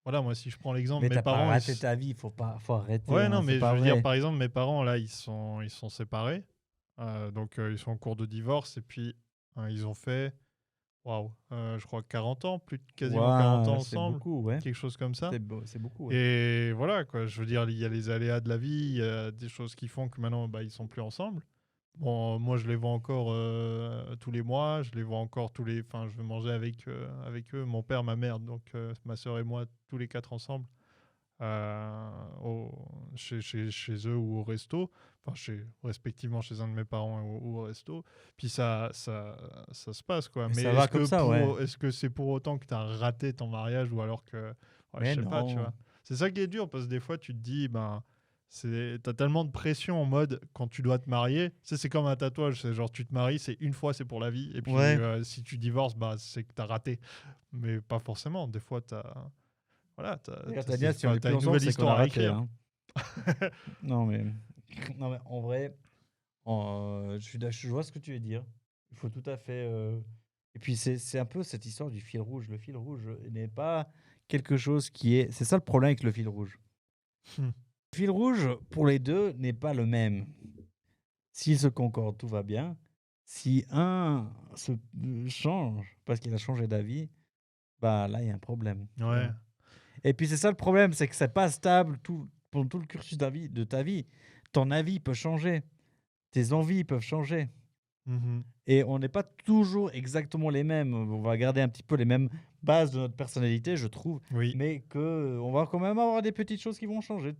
[SPEAKER 2] voilà, moi, si je prends l'exemple,
[SPEAKER 1] Mais
[SPEAKER 2] mes
[SPEAKER 1] t'as pas
[SPEAKER 2] parents.
[SPEAKER 1] raté ta vie, faut arrêter,
[SPEAKER 2] Ouais,
[SPEAKER 1] hein,
[SPEAKER 2] non,
[SPEAKER 1] c'est
[SPEAKER 2] mais je
[SPEAKER 1] pas
[SPEAKER 2] veux dire,
[SPEAKER 1] vrai.
[SPEAKER 2] par exemple, mes parents, là, ils sont séparés. Donc, ils sont en cours de divorce. Et puis, ils ont fait, waouh, je crois 40 ans, quasiment 40 ans
[SPEAKER 1] Ouais, c'est
[SPEAKER 2] ensemble.
[SPEAKER 1] beaucoup, ouais.
[SPEAKER 2] Quelque chose comme ça.
[SPEAKER 1] C'est beaucoup, ouais.
[SPEAKER 2] Et voilà, quoi. Je veux dire, il y a les aléas de la vie, il y a des choses qui font que maintenant, bah, ils sont plus ensemble. Bon, moi, je les vois encore tous les mois, je les vois encore enfin, je vais manger avec eux, mon père, ma mère, donc ma soeur et moi, tous les 4 ensemble, euh, au- chez eux ou au resto, enfin, respectivement chez un de mes parents ou au resto. Puis ça se passe, quoi.
[SPEAKER 1] Mais
[SPEAKER 2] Mais
[SPEAKER 1] ça va comme ça, ouais.
[SPEAKER 2] est-ce que c'est pour autant que tu as raté ton mariage ou alors que, ouais, je
[SPEAKER 1] Mais
[SPEAKER 2] sais pas, tu
[SPEAKER 1] non.
[SPEAKER 2] vois. C'est ça qui est dur parce que des fois, tu te dis, ben. T'as tellement de pression en mode quand tu dois te marier, c'est comme un tatouage, c'est genre tu te maries, c'est une fois, c'est pour la vie, et puis
[SPEAKER 1] Ouais.
[SPEAKER 2] si tu divorces, bah c'est que t'as raté, mais pas forcément. Des fois voilà,
[SPEAKER 1] Regarde, Tania, si on est
[SPEAKER 2] t'as
[SPEAKER 1] plus
[SPEAKER 2] une
[SPEAKER 1] ensemble,
[SPEAKER 2] nouvelle
[SPEAKER 1] c'est qu'on a
[SPEAKER 2] histoire à
[SPEAKER 1] raté,
[SPEAKER 2] écrire.
[SPEAKER 1] hein. Non, mais... non, mais en vrai, je vois ce que tu veux dire. Il faut tout à fait... Et puis, c'est un peu cette histoire du fil rouge. Le fil rouge n'est pas quelque chose qui est... C'est ça le problème avec le fil rouge.
[SPEAKER 2] Hmm.
[SPEAKER 1] Le fil rouge, pour les deux, n'est pas le même. S'ils se concordent, tout va bien. Si un se change parce qu'il a changé d'avis, bah là, il y a un problème. Tu
[SPEAKER 2] Ouais.
[SPEAKER 1] vois. Et puis c'est ça le problème, c'est que c'est pas stable pendant tout le cursus de ta vie. Ton avis peut changer, tes envies peuvent changer.
[SPEAKER 2] Mhm.
[SPEAKER 1] Et on n'est pas toujours exactement les mêmes. On va garder un petit peu les mêmes bases de notre personnalité, je trouve,
[SPEAKER 2] Oui.
[SPEAKER 1] mais que on va quand même avoir des petites choses qui vont changer.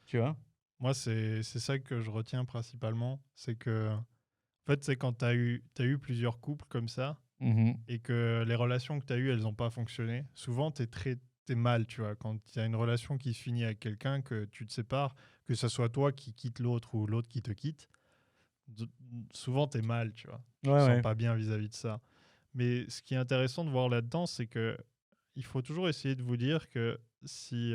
[SPEAKER 1] Tu vois.
[SPEAKER 2] Moi, c'est ça que je retiens principalement, c'est que en fait, c'est quand t'as eu plusieurs couples comme ça
[SPEAKER 1] Mhm.
[SPEAKER 2] et que les relations que t'as eues, elles n'ont pas fonctionné. Souvent, t'es mal, tu vois. Quand il y a une relation qui se finit avec quelqu'un, que tu te sépares, que ce soit toi qui quitte l'autre ou l'autre qui te quitte, d- souvent t'es mal, tu vois. Tu te
[SPEAKER 1] Ouais,
[SPEAKER 2] sens
[SPEAKER 1] ouais.
[SPEAKER 2] pas bien vis-à-vis de ça. Mais ce qui est intéressant de voir là-dedans, c'est que il faut toujours essayer de vous dire que si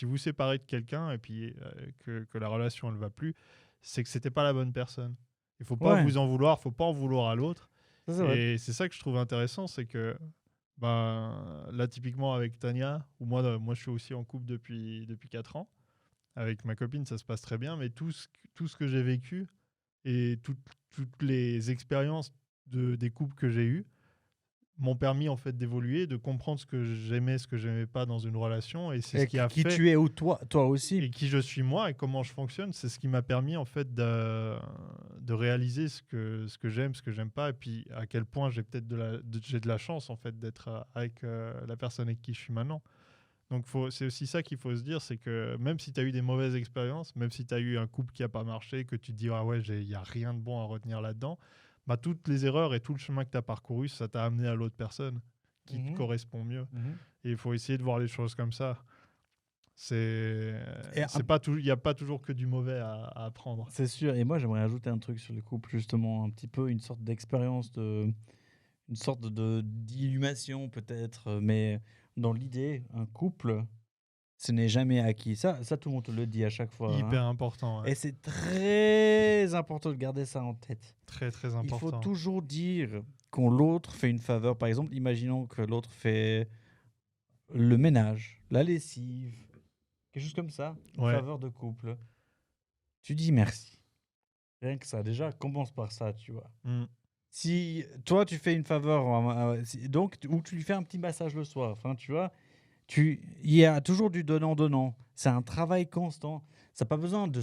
[SPEAKER 2] vous séparez de quelqu'un et puis que la relation elle va plus, c'est que c'était pas la bonne personne. Il faut pas
[SPEAKER 1] Ouais,
[SPEAKER 2] vous en vouloir, faut pas en vouloir à l'autre.
[SPEAKER 1] ça c'est vrai.
[SPEAKER 2] Et c'est ça que je trouve intéressant, c'est que là typiquement avec Tania, ou moi je suis aussi en couple depuis 4 ans. Avec ma copine, ça se passe très bien, mais tout ce que j'ai vécu et toutes les expériences des couples que j'ai eus m'ont permis en fait d'évoluer, de comprendre ce que j'aimais pas dans une relation, et c'est ce
[SPEAKER 1] Et
[SPEAKER 2] qui a
[SPEAKER 1] qui
[SPEAKER 2] fait
[SPEAKER 1] tu es ou toi aussi.
[SPEAKER 2] et qui je suis moi et comment je fonctionne, c'est ce qui m'a permis en fait de réaliser ce que j'aime, ce que j'aime pas, et puis à quel point j'ai peut-être j'ai de la chance en fait d'être avec la personne avec qui je suis maintenant. Donc c'est aussi ça qu'il faut se dire, c'est que même si tu as eu des mauvaises expériences, même si tu as eu un couple qui a pas marché, que tu te dis ah ouais, il y a rien de bon à retenir là-dedans, bah toutes les erreurs et tout le chemin que tu as parcouru, ça t'a amené à l'autre personne qui te
[SPEAKER 1] Mhm.
[SPEAKER 2] correspond mieux.
[SPEAKER 1] Mhm.
[SPEAKER 2] Et il faut essayer de voir les choses comme ça.
[SPEAKER 1] Et
[SPEAKER 2] C'est pas tout, il n'y a pas toujours que du mauvais à apprendre.
[SPEAKER 1] c'est sûr. Et moi, j'aimerais ajouter un truc sur le couple, justement, un petit peu une sorte d'expérience, une sorte d'illumation peut-être, mais dans l'idée, un couple, ce n'est jamais acquis. Ça, tout le monde te le dit à chaque fois.
[SPEAKER 2] Hyper
[SPEAKER 1] Hein.
[SPEAKER 2] important. Ouais.
[SPEAKER 1] Et c'est très important de garder ça en tête.
[SPEAKER 2] Très, très
[SPEAKER 1] Il faut
[SPEAKER 2] important.
[SPEAKER 1] toujours dire quand l'autre fait une faveur. Par exemple, imaginons que l'autre fait le ménage, la lessive, quelque chose comme ça, une
[SPEAKER 2] Ouais.
[SPEAKER 1] faveur de couple. Tu dis merci. Rien que ça, déjà, commence par ça, tu vois.
[SPEAKER 2] Mm.
[SPEAKER 1] Si toi, tu fais une faveur, donc, ou tu lui fais un petit massage le soir, enfin, tu vois, il y a toujours du donnant-donnant. C'est un travail constant. Ça n'a pas besoin de...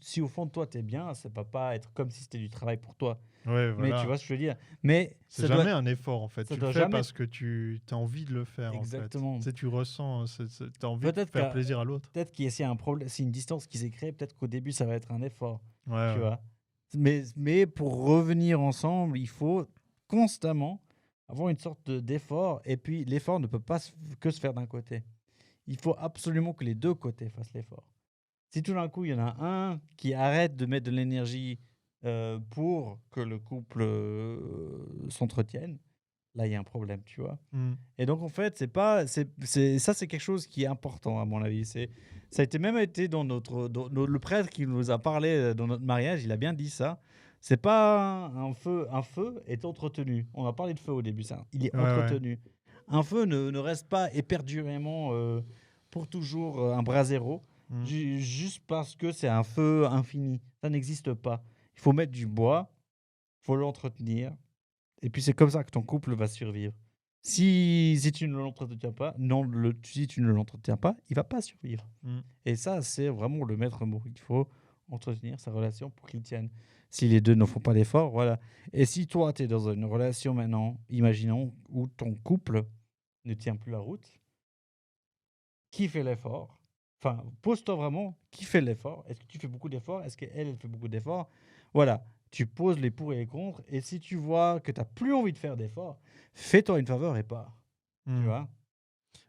[SPEAKER 1] si au fond de toi, tu es bien, ça ne peut pas être comme si c'était du travail pour toi.
[SPEAKER 2] Ouais,
[SPEAKER 1] Mais
[SPEAKER 2] voilà.
[SPEAKER 1] tu vois ce que je veux dire. Mais
[SPEAKER 2] C'est
[SPEAKER 1] ça
[SPEAKER 2] jamais
[SPEAKER 1] doit...
[SPEAKER 2] un effort en fait.
[SPEAKER 1] ça
[SPEAKER 2] Tu le
[SPEAKER 1] doit
[SPEAKER 2] fais
[SPEAKER 1] jamais-
[SPEAKER 2] parce que tu as envie de le faire.
[SPEAKER 1] Exactement.
[SPEAKER 2] En fait. Tu sais, tu ressens, tu as envie de
[SPEAKER 1] Peut-être
[SPEAKER 2] faire
[SPEAKER 1] qu'à-
[SPEAKER 2] plaisir à l'autre.
[SPEAKER 1] Peut-être qu'il y a un problème, c'est une distance qui s'est créée, peut-être qu'au début, ça va être un effort.
[SPEAKER 2] Ouais,
[SPEAKER 1] Tu
[SPEAKER 2] ouais.
[SPEAKER 1] vois. Mais pour revenir ensemble, il faut constamment avoir une sorte d'effort. Et puis, l'effort ne peut pas que se faire d'un côté. Il faut absolument que les deux côtés fassent l'effort. Si tout d'un coup, il y en a un qui arrête de mettre de l'énergie pour que le couple s'entretienne, là, il y a un problème, tu vois.
[SPEAKER 2] Mm.
[SPEAKER 1] Et donc, en fait, c'est quelque chose qui est important, à mon avis. Ça a même été dans le prêtre qui nous a parlé dans notre mariage, il a bien dit ça. C'est pas un feu. Un feu est entretenu. On a parlé de feu au début, ça. Il est
[SPEAKER 2] Ouais, ouais.
[SPEAKER 1] entretenu. Un feu ne reste pas éperdurément pour toujours un brasero,
[SPEAKER 2] Mm.
[SPEAKER 1] juste parce que c'est un feu infini. Ça n'existe pas. Il faut mettre du bois, il faut l'entretenir. Et puis c'est comme ça que ton couple va survivre. Si tu ne l'entretiens pas, si tu ne l'entretiens pas, il va pas survivre.
[SPEAKER 2] Mm.
[SPEAKER 1] Et ça, c'est vraiment le maître mot. Il faut entretenir sa relation pour qu'il tienne. Si les deux ne font pas l'effort, voilà. Et si toi, tu es dans une relation maintenant, imaginons, où ton couple ne tient plus la route, qui fait l'effort? Enfin, pose-toi vraiment, qui fait l'effort? Est-ce que tu fais beaucoup d'efforts? Est-ce qu'elle, elle fait beaucoup d'efforts? Voilà, tu poses les pour et les contre. Et si tu vois que tu n'as plus envie de faire d'efforts, fais-toi une faveur et pars. Tu
[SPEAKER 2] Mm.
[SPEAKER 1] vois?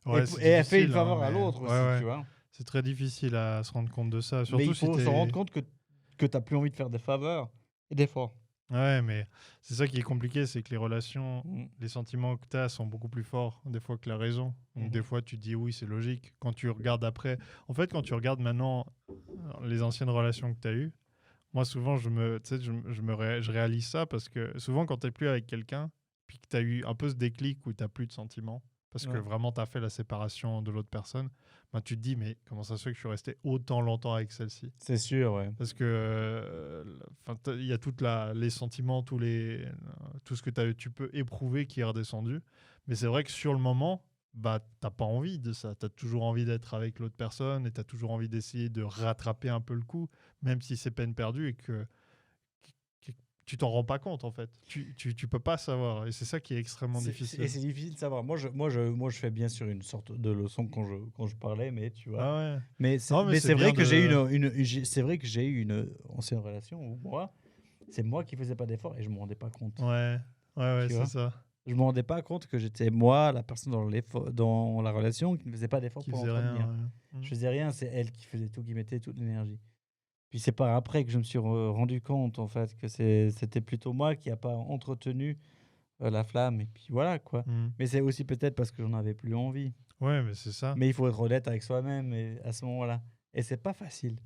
[SPEAKER 2] Ouais,
[SPEAKER 1] et
[SPEAKER 2] c'est
[SPEAKER 1] elle fait une
[SPEAKER 2] difficile,
[SPEAKER 1] faveur
[SPEAKER 2] hein,
[SPEAKER 1] à
[SPEAKER 2] mais-
[SPEAKER 1] l'autre
[SPEAKER 2] ouais,
[SPEAKER 1] aussi,
[SPEAKER 2] ouais.
[SPEAKER 1] tu vois?
[SPEAKER 2] C'est très difficile à se rendre compte de ça.
[SPEAKER 1] Mais
[SPEAKER 2] Surtout
[SPEAKER 1] il
[SPEAKER 2] si
[SPEAKER 1] faut se
[SPEAKER 2] t'es-
[SPEAKER 1] rendre compte que tu n'as plus envie de faire des faveurs et d'efforts.
[SPEAKER 2] Ouais, mais c'est ça qui est compliqué, c'est que les relations,
[SPEAKER 1] Mm.
[SPEAKER 2] les sentiments que tu as sont beaucoup plus forts des fois que la raison. Donc
[SPEAKER 1] Mhm.
[SPEAKER 2] des fois tu te dis oui, c'est logique. Quand tu regardes après, en fait, quand tu regardes maintenant les anciennes relations que tu as eues, moi souvent tu sais, je réalise ça parce que souvent quand tu n'es plus avec quelqu'un, puis que tu as eu un peu ce déclic où tu n'as plus de sentiments, parce que
[SPEAKER 1] Ouais.
[SPEAKER 2] vraiment tu as fait la séparation de l'autre personne, ben, tu te dis mais comment ça se fait que je suis resté autant longtemps avec celle-ci?
[SPEAKER 1] C'est sûr, ouais.
[SPEAKER 2] Parce que il y a les sentiments, tout ce que tu peux éprouver qui est redescendu. Mais c'est vrai que sur le moment, bah, t'as pas envie de ça. Tu as toujours envie d'être avec l'autre personne et tu as toujours envie d'essayer de rattraper un peu le coup, même si c'est peine perdue et que tu t'en rends pas compte en fait. Tu peux pas savoir. Et c'est ça qui est extrêmement difficile.
[SPEAKER 1] Et c'est difficile de savoir. Moi, je fais bien sûr une sorte de leçon quand je parlais, mais tu vois.
[SPEAKER 2] Ah ouais.
[SPEAKER 1] Mais
[SPEAKER 2] Non, mais c'est
[SPEAKER 1] c'est vrai
[SPEAKER 2] bien
[SPEAKER 1] que j'ai eu
[SPEAKER 2] de-
[SPEAKER 1] c'est vrai que j'ai eu une ancienne relation où moi, c'est moi qui faisais pas d'efforts et je me rendais pas compte.
[SPEAKER 2] Ouais, ouais,
[SPEAKER 1] Tu
[SPEAKER 2] c'est
[SPEAKER 1] vois.
[SPEAKER 2] ça.
[SPEAKER 1] Je me rendais pas compte que j'étais moi la personne dans la relation qui ne faisait pas d'efforts
[SPEAKER 2] Qui
[SPEAKER 1] pour
[SPEAKER 2] faisait
[SPEAKER 1] l'entretenir.
[SPEAKER 2] rien. Ouais.
[SPEAKER 1] Je faisais rien, c'est elle qui faisait tout, qui mettait toute l'énergie. Puis c'est par après que je me suis rendu compte en fait que c'était plutôt moi qui a pas entretenu la flamme et puis voilà quoi.
[SPEAKER 2] Mm.
[SPEAKER 1] Mais c'est aussi peut-être parce que j'en avais plus envie.
[SPEAKER 2] Ouais, mais c'est ça.
[SPEAKER 1] Mais il faut être honnête avec soi-même à ce moment-là. Et c'est pas facile.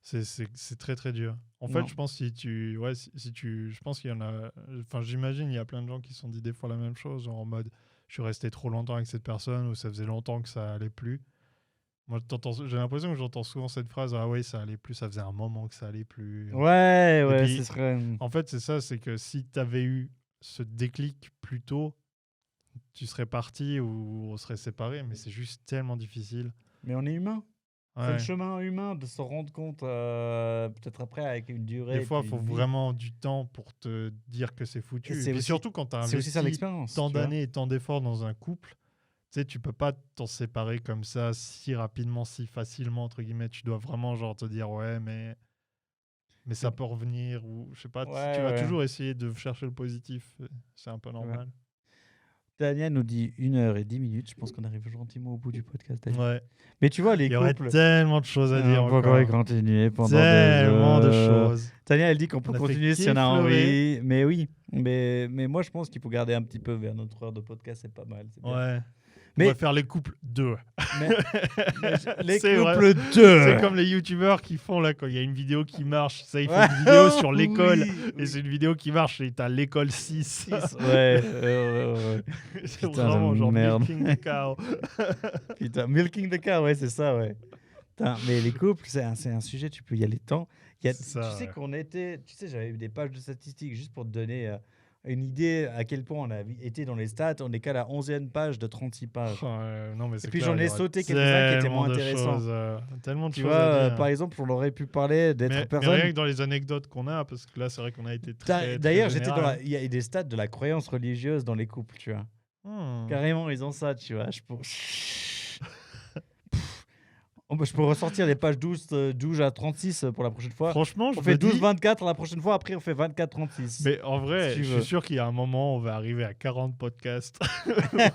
[SPEAKER 2] C'est très très dur. En
[SPEAKER 1] Non.
[SPEAKER 2] fait, je pense je pense qu'il y en a, enfin j'imagine il y a plein de gens qui se sont dit des fois la même chose, genre en mode je suis resté trop longtemps avec cette personne ou ça faisait longtemps que ça allait plus. Moi, j'ai l'impression que j'entends souvent cette phrase, ah ouais ça allait plus, ça faisait un moment que ça allait plus.
[SPEAKER 1] Ouais, ouais,
[SPEAKER 2] puis,
[SPEAKER 1] ce serait.
[SPEAKER 2] En fait, c'est ça, c'est que si tu avais eu ce déclic plus tôt, tu serais parti ou on serait séparés, mais c'est juste tellement difficile.
[SPEAKER 1] Mais on est humain. C'est
[SPEAKER 2] Ouais.
[SPEAKER 1] le chemin humain de se rendre compte, peut-être après, avec une durée.
[SPEAKER 2] Des fois, il
[SPEAKER 1] puis
[SPEAKER 2] faut
[SPEAKER 1] une vie.
[SPEAKER 2] vraiment du temps pour te dire que c'est foutu.
[SPEAKER 1] Et
[SPEAKER 2] Et
[SPEAKER 1] c'est
[SPEAKER 2] puis
[SPEAKER 1] aussi-
[SPEAKER 2] surtout quand tu as
[SPEAKER 1] C'est aussi ça
[SPEAKER 2] investi
[SPEAKER 1] l'expérience.
[SPEAKER 2] tant
[SPEAKER 1] tu vois.
[SPEAKER 2] d'années et tant d'efforts dans un couple, tu sais, tu peux pas t'en séparer comme ça si rapidement, si facilement, entre guillemets. Tu dois vraiment genre te dire, ouais, mais ça peut revenir ou je sais pas.
[SPEAKER 1] Ouais,
[SPEAKER 2] Tu vas
[SPEAKER 1] ouais.
[SPEAKER 2] toujours essayer de chercher le positif. C'est un peu normal.
[SPEAKER 1] Daniel nous dit 1h10. Je pense qu'on arrive gentiment au bout du podcast. Daniel.
[SPEAKER 2] Ouais.
[SPEAKER 1] Mais tu vois, les
[SPEAKER 2] Il y aurait
[SPEAKER 1] couples.
[SPEAKER 2] tellement de choses à dire
[SPEAKER 1] On peut encore
[SPEAKER 2] encore.
[SPEAKER 1] continuer pendant
[SPEAKER 2] Tellement
[SPEAKER 1] des
[SPEAKER 2] de
[SPEAKER 1] heures.
[SPEAKER 2] choses.
[SPEAKER 1] Tania, elle dit qu'on
[SPEAKER 2] On
[SPEAKER 1] peut
[SPEAKER 2] a fait
[SPEAKER 1] continuer si on a
[SPEAKER 2] qu'effleurer.
[SPEAKER 1] envie. Mais oui, mais moi, je pense qu'il faut garder un petit peu vers notre heure de podcast. C'est pas mal. C'est bien.
[SPEAKER 2] Ouais. On va faire les couples 2.
[SPEAKER 1] Les
[SPEAKER 2] C'est vrai.
[SPEAKER 1] couples 2.
[SPEAKER 2] C'est comme les youtubeurs qui font là, quand il y a une vidéo qui marche, ça, il fait une vidéo sur l'école, et c'est une vidéo qui marche, et t'as l'école 6.
[SPEAKER 1] Ouais.
[SPEAKER 2] C'est
[SPEAKER 1] Putain,
[SPEAKER 2] vraiment
[SPEAKER 1] de
[SPEAKER 2] genre
[SPEAKER 1] merde.
[SPEAKER 2] milking the cow.
[SPEAKER 1] Putain, milking the cow, ouais, c'est ça, ouais. Putain, mais les couples, c'est un sujet, tu peux y aller tant.
[SPEAKER 2] C'est ça,
[SPEAKER 1] tu sais
[SPEAKER 2] ouais.
[SPEAKER 1] j'avais eu des pages de statistiques juste pour te donner une idée à quel point on a été dans les stats. On est qu'à la 11e page de 36 pages.
[SPEAKER 2] Non, mais c'est
[SPEAKER 1] Et puis
[SPEAKER 2] clair,
[SPEAKER 1] j'en
[SPEAKER 2] il y
[SPEAKER 1] ai
[SPEAKER 2] aurait
[SPEAKER 1] sauté quelques-uns qui étaient
[SPEAKER 2] tellement
[SPEAKER 1] moins
[SPEAKER 2] de
[SPEAKER 1] intéressants.
[SPEAKER 2] choses, tellement de
[SPEAKER 1] Tu
[SPEAKER 2] choses
[SPEAKER 1] vois,
[SPEAKER 2] à dire.
[SPEAKER 1] par exemple, on aurait pu parler d'être
[SPEAKER 2] mais rien
[SPEAKER 1] personne.
[SPEAKER 2] que dans les anecdotes qu'on a, parce que là, c'est vrai qu'on a été très
[SPEAKER 1] D'ailleurs,
[SPEAKER 2] très général.
[SPEAKER 1] il y a des stats de la croyance religieuse dans les couples, tu vois. Carrément, ils ont ça, tu vois. Je peux ressortir les pages 12 à 36 pour la prochaine fois.
[SPEAKER 2] Franchement,
[SPEAKER 1] On fait 12-24 la prochaine fois, après on fait 24-36.
[SPEAKER 2] Mais en vrai,
[SPEAKER 1] si
[SPEAKER 2] je suis sûr qu'il y a un moment, on va arriver à 40 podcasts,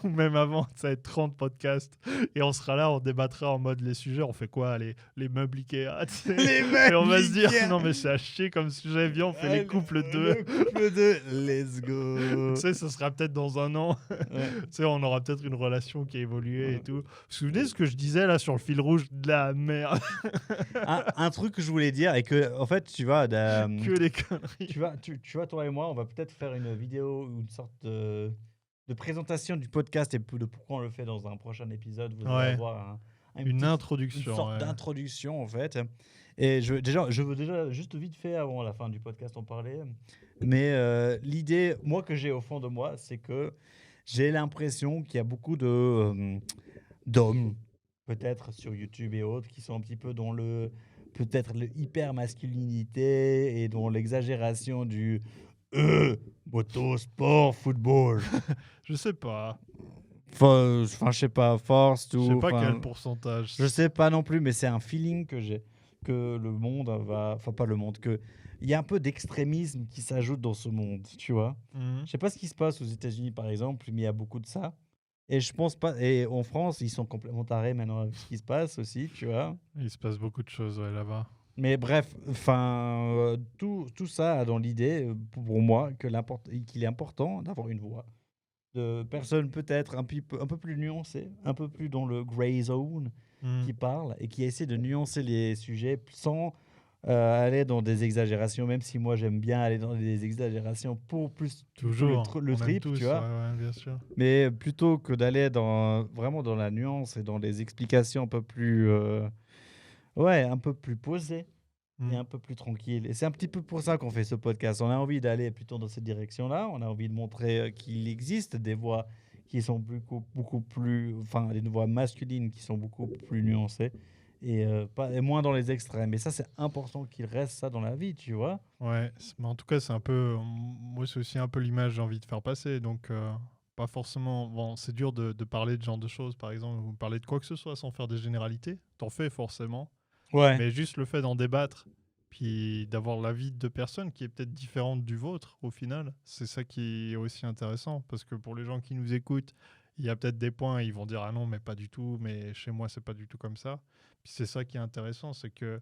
[SPEAKER 2] ou même avant, ça va être 30 podcasts, et on sera là, on débattra en mode les sujets, on fait quoi, les meubles Ikea, tu sais.
[SPEAKER 1] Les meubles
[SPEAKER 2] et on va se dire,
[SPEAKER 1] Ikea.
[SPEAKER 2] non mais c'est à chier comme sujet, viens, on fait les couples 2.
[SPEAKER 1] Le couple 2, let's go.
[SPEAKER 2] Tu sais, ce sera peut-être dans un an.
[SPEAKER 1] Ouais.
[SPEAKER 2] Tu sais, on aura peut-être une relation qui a évolué et tout. Vous vous souvenez de ce que je disais là sur le fil rouge de la merde?
[SPEAKER 1] un truc que je voulais dire, et que, en fait, tu vois,
[SPEAKER 2] Que des conneries.
[SPEAKER 1] tu vois, toi et moi, on va peut-être faire une vidéo ou une sorte de présentation du podcast et de pourquoi on le fait dans un prochain épisode. Vous allez avoir
[SPEAKER 2] une introduction.
[SPEAKER 1] Une sorte d'introduction, en fait. Et je veux déjà, juste vite fait, avant la fin du podcast, en parler. Mais l'idée, moi, que j'ai au fond de moi, c'est que j'ai l'impression qu'il y a beaucoup d'hommes, peut-être sur YouTube et autres, qui sont un petit peu dans peut-être le hyper masculinité et dans l'exagération du moto, sport, football.
[SPEAKER 2] Je sais pas.
[SPEAKER 1] Enfin, je sais pas, force, tout.
[SPEAKER 2] Je sais pas quel pourcentage.
[SPEAKER 1] Je sais pas non plus, mais c'est un feeling que j'ai, que le monde va, enfin pas le monde, que il y a un peu d'extrémisme qui s'ajoute dans ce monde, tu vois. Je sais pas ce qui se passe aux États-Unis par exemple, mais il y a beaucoup de ça. Et je pense pas. Et en France, ils sont complètement tarés maintenant avec ce qui se passe aussi, tu vois.
[SPEAKER 2] Il se passe beaucoup de choses là-bas.
[SPEAKER 1] Mais bref, enfin, tout ça a dans l'idée, pour moi, qu'il est important d'avoir une voix de personnes peut-être un peu plus nuancées, un peu plus dans le grey zone, qui parlent et qui essaient de nuancer les sujets sans aller dans des exagérations, même si moi j'aime bien aller dans des exagérations pour plus
[SPEAKER 2] toujours
[SPEAKER 1] le trip,
[SPEAKER 2] tous,
[SPEAKER 1] tu vois.
[SPEAKER 2] Ouais, bien sûr.
[SPEAKER 1] Mais plutôt que d'aller vraiment dans la nuance et dans des explications un peu plus un peu plus posées et un peu plus tranquilles. Et c'est un petit peu pour ça qu'on fait ce podcast. On a envie d'aller plutôt dans cette direction-là. On a envie de montrer qu'il existe des voix qui sont beaucoup plus, enfin, des voix masculines qui sont beaucoup plus nuancées et moins dans les extrêmes. Et ça, c'est important qu'il reste ça dans la vie, tu vois.
[SPEAKER 2] Ouais, mais en tout cas, c'est un peu, moi, c'est aussi un peu l'image que j'ai envie de faire passer. Donc, pas forcément. Bon, c'est dur de parler de ce genre de choses, par exemple, ou parler de quoi que ce soit sans faire des généralités. T'en fais forcément.
[SPEAKER 1] Ouais.
[SPEAKER 2] Mais juste le fait d'en débattre, puis d'avoir l'avis de personnes qui est peut-être différente du vôtre, au final, c'est ça qui est aussi intéressant. Parce que pour les gens qui nous écoutent, il y a peut-être des points, ils vont dire ah non, mais pas du tout, mais chez moi, c'est pas du tout comme ça. Puis c'est ça qui est intéressant, c'est que,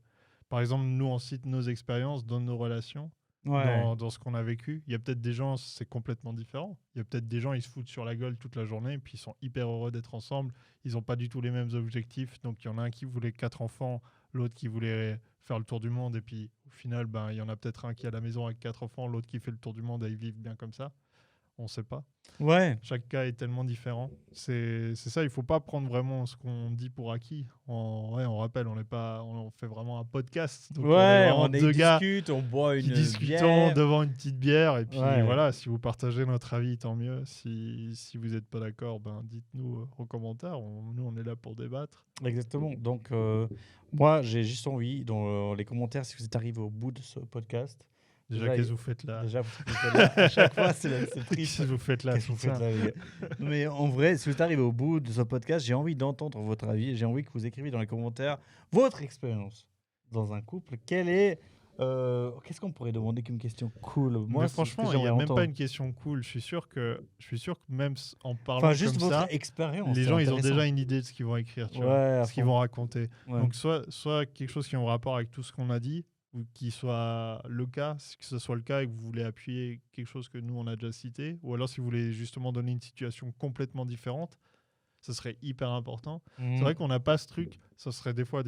[SPEAKER 2] par exemple, nous, on cite nos expériences dans nos relations. Dans ce qu'on a vécu, il y a peut-être des gens, c'est complètement différent. Il y a peut-être des gens, ils se foutent sur la gueule toute la journée, et puis ils sont hyper heureux d'être ensemble. Ils n'ont pas du tout les mêmes objectifs. Donc il y en a un qui voulait 4 enfants, l'autre qui voulait faire le tour du monde. Et puis au final, il y en a peut-être un qui est à la maison avec 4 enfants, l'autre qui fait le tour du monde et ils vivent bien comme ça. On ne sait pas.
[SPEAKER 1] Ouais.
[SPEAKER 2] Chaque cas est tellement différent. C'est ça, il ne faut pas prendre vraiment ce qu'on dit pour acquis. On rappelle, on fait vraiment un podcast. Donc
[SPEAKER 1] on
[SPEAKER 2] deux gars
[SPEAKER 1] discute, on boit une
[SPEAKER 2] discutons
[SPEAKER 1] bière.
[SPEAKER 2] devant une petite bière. Et puis
[SPEAKER 1] Ouais.
[SPEAKER 2] voilà, si vous partagez notre avis, tant mieux. Si vous n'êtes pas d'accord, dites-nous en commentaire. Nous, on est là pour débattre.
[SPEAKER 1] Exactement. Donc, moi, j'ai juste envie, dans les commentaires, si vous êtes arrivé au bout de ce podcast.
[SPEAKER 2] Déjà, qu'est-ce que vous faites là?
[SPEAKER 1] À chaque fois, c'est triste.
[SPEAKER 2] Qu'est-ce que vous faites là?
[SPEAKER 1] Qu'est-ce que vous faites là, les gars? Mais en vrai, si vous êtes arrivé au bout de ce podcast, j'ai envie d'entendre votre avis. J'ai envie que vous écriviez dans les commentaires votre expérience dans un couple. Qu'est-ce qu'on pourrait demander comme question cool? Moi,
[SPEAKER 2] mais franchement, il n'y a même pas une question cool. Je suis sûr que même en parlant
[SPEAKER 1] juste
[SPEAKER 2] comme
[SPEAKER 1] votre
[SPEAKER 2] ça,
[SPEAKER 1] expérience.
[SPEAKER 2] les gens, ils ont déjà une idée de ce qu'ils vont écrire, tu vois, ce qu'ils vont raconter.
[SPEAKER 1] Ouais.
[SPEAKER 2] Donc, soit quelque chose qui est en rapport avec tout ce qu'on a dit, ou qui soit le cas, que ce soit le cas et que vous voulez appuyer quelque chose que nous, on a déjà cité, ou alors si vous voulez justement donner une situation complètement différente, ce serait hyper important.
[SPEAKER 1] Mhm.
[SPEAKER 2] C'est vrai qu'on n'a pas ce truc. Ça serait des fois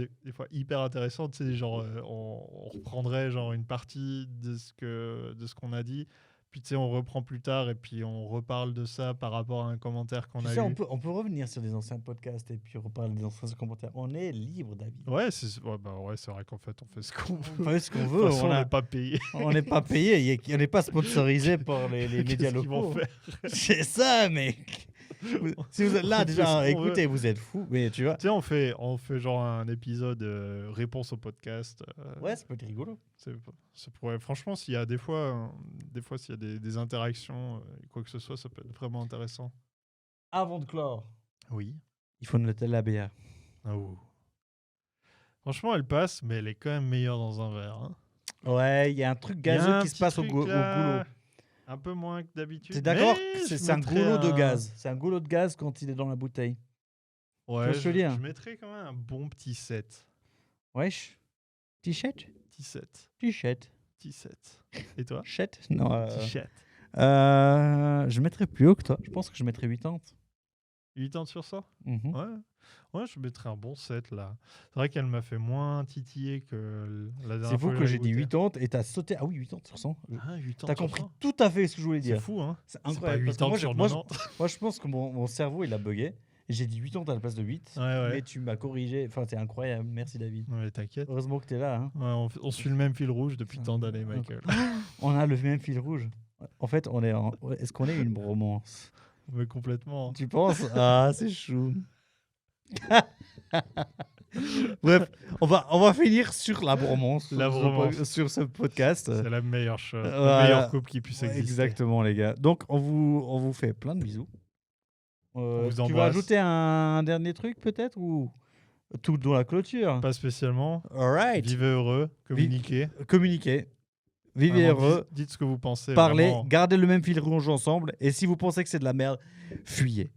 [SPEAKER 2] hyper intéressant. Tu sais, genre, on reprendrait genre une partie de ce qu'on a dit. Puis tu sais, on reprend plus tard et puis on reparle de ça par rapport à un commentaire qu'on
[SPEAKER 1] Tu
[SPEAKER 2] a
[SPEAKER 1] sais,
[SPEAKER 2] eu.
[SPEAKER 1] on peut revenir sur des anciens podcasts et puis reparler des anciens commentaires. On est libre, David.
[SPEAKER 2] Ouais, c'est vrai qu'en fait, on fait ce qu'on veut.
[SPEAKER 1] On fait ce qu'on
[SPEAKER 2] De
[SPEAKER 1] veut.
[SPEAKER 2] toute façon, on
[SPEAKER 1] a-
[SPEAKER 2] n'est pas payé.
[SPEAKER 1] On n'est pas payé, on n'est pas sponsorisé par les médias
[SPEAKER 2] Qu'est-ce qu'ils vont
[SPEAKER 1] locaux.
[SPEAKER 2] faire?
[SPEAKER 1] C'est ça, mec. Si vous êtes là
[SPEAKER 2] On fait
[SPEAKER 1] déjà,
[SPEAKER 2] ce qu'on
[SPEAKER 1] écoutez, vous êtes fous. Mais tu vois,
[SPEAKER 2] Tu sais, on fait genre un épisode réponse au podcast.
[SPEAKER 1] ouais, ça peut être rigolo.
[SPEAKER 2] Ça pourrait, franchement, s'il y a des fois s'il y a des interactions, quoi que ce soit, ça peut être vraiment intéressant.
[SPEAKER 1] Avant de clore,
[SPEAKER 2] Oui.
[SPEAKER 1] il faut noter la bière.
[SPEAKER 2] Oh. Franchement, elle passe, mais elle est quand même meilleure dans un verre. Hein.
[SPEAKER 1] Ouais, il y a un truc
[SPEAKER 2] Il y a
[SPEAKER 1] gazeux
[SPEAKER 2] un
[SPEAKER 1] qui se
[SPEAKER 2] petit
[SPEAKER 1] passe au
[SPEAKER 2] truc
[SPEAKER 1] goulot.
[SPEAKER 2] là, un peu moins que d'habitude.
[SPEAKER 1] T'es d'accord
[SPEAKER 2] mais
[SPEAKER 1] que
[SPEAKER 2] je
[SPEAKER 1] c'est un
[SPEAKER 2] mettrais
[SPEAKER 1] goulot de gaz. C'est un goulot de gaz quand il est dans la bouteille.
[SPEAKER 2] Ouais,
[SPEAKER 1] vois ce que je veux dire
[SPEAKER 2] je mettrais quand même un bon petit 7.
[SPEAKER 1] Wesh. T-shirt
[SPEAKER 2] Petit 7.
[SPEAKER 1] T-shirt.
[SPEAKER 2] Petit 7. Et toi?
[SPEAKER 1] Chet Non.
[SPEAKER 2] Petit 7.
[SPEAKER 1] Je mettrais plus haut que toi. Je pense que je mettrais 80.
[SPEAKER 2] 8 ans sur ça?
[SPEAKER 1] Mhm.
[SPEAKER 2] Ouais, je mettrais un bon 7 là. C'est vrai qu'elle m'a fait moins titiller que la dernière
[SPEAKER 1] C'est
[SPEAKER 2] fois
[SPEAKER 1] fou que j'ai dit
[SPEAKER 2] goûté.
[SPEAKER 1] 80 et t'as sauté. Ah oui, 80 sur 100.
[SPEAKER 2] Ah, 8 ans
[SPEAKER 1] T'as
[SPEAKER 2] sur
[SPEAKER 1] compris
[SPEAKER 2] 100.
[SPEAKER 1] tout à fait ce que je voulais
[SPEAKER 2] C'est
[SPEAKER 1] dire.
[SPEAKER 2] fou, hein.
[SPEAKER 1] C'est
[SPEAKER 2] C'est pas
[SPEAKER 1] incroyable. parce
[SPEAKER 2] 8
[SPEAKER 1] que
[SPEAKER 2] ans
[SPEAKER 1] moi,
[SPEAKER 2] sur
[SPEAKER 1] je-
[SPEAKER 2] 90.
[SPEAKER 1] moi, je pense que mon cerveau, il a bugué. Et j'ai dit 80 à la place de 8.
[SPEAKER 2] Ouais.
[SPEAKER 1] Mais tu m'as corrigé. Enfin, c'est incroyable. Merci, David.
[SPEAKER 2] Ouais, t'inquiète.
[SPEAKER 1] Heureusement que t'es là. Hein.
[SPEAKER 2] Ouais, on suit le même fil rouge depuis tant d'années, Michael.
[SPEAKER 1] On a le même fil rouge. En fait, est-ce qu'on est une bromance?
[SPEAKER 2] Mais complètement.
[SPEAKER 1] Tu penses? Ah, c'est chou. Bref, on va finir sur la bromance.
[SPEAKER 2] La bromance.
[SPEAKER 1] Sur ce podcast.
[SPEAKER 2] C'est la meilleure chose. La
[SPEAKER 1] Voilà.
[SPEAKER 2] meilleure coupe qui puisse
[SPEAKER 1] Ouais,
[SPEAKER 2] exister.
[SPEAKER 1] exactement, les gars. Donc, on vous fait plein de bisous.
[SPEAKER 2] vous
[SPEAKER 1] Tu vas
[SPEAKER 2] embrasse.
[SPEAKER 1] ajouter un dernier truc, peut-être? Ou tout dans la clôture?
[SPEAKER 2] Pas spécialement.
[SPEAKER 1] Alright.
[SPEAKER 2] Vivez heureux, communiquez.
[SPEAKER 1] Communiquez. Vivez
[SPEAKER 2] Vraiment,
[SPEAKER 1] heureux.
[SPEAKER 2] Dites ce que vous pensez.
[SPEAKER 1] Parlez.
[SPEAKER 2] vraiment.
[SPEAKER 1] Gardez le même fil rouge ensemble. Et si vous pensez que c'est de la merde, fuyez.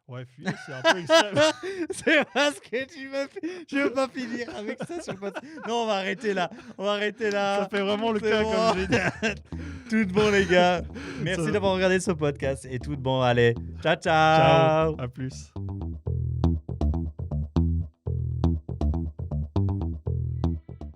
[SPEAKER 2] Ouais, fuyez, c'est un peu extrême.
[SPEAKER 1] C'est parce que tu me fais... Je veux pas finir avec ça sur le podcast. Non, on va arrêter là.
[SPEAKER 2] Ça fait vraiment le
[SPEAKER 1] C'est
[SPEAKER 2] cas
[SPEAKER 1] bon.
[SPEAKER 2] comme j'ai dit.
[SPEAKER 1] Tout de bon, les gars. Merci
[SPEAKER 2] Ça-
[SPEAKER 1] d'avoir regardé ce podcast. Et tout de bon. Allez. Ciao, ciao.
[SPEAKER 2] Ciao. À plus.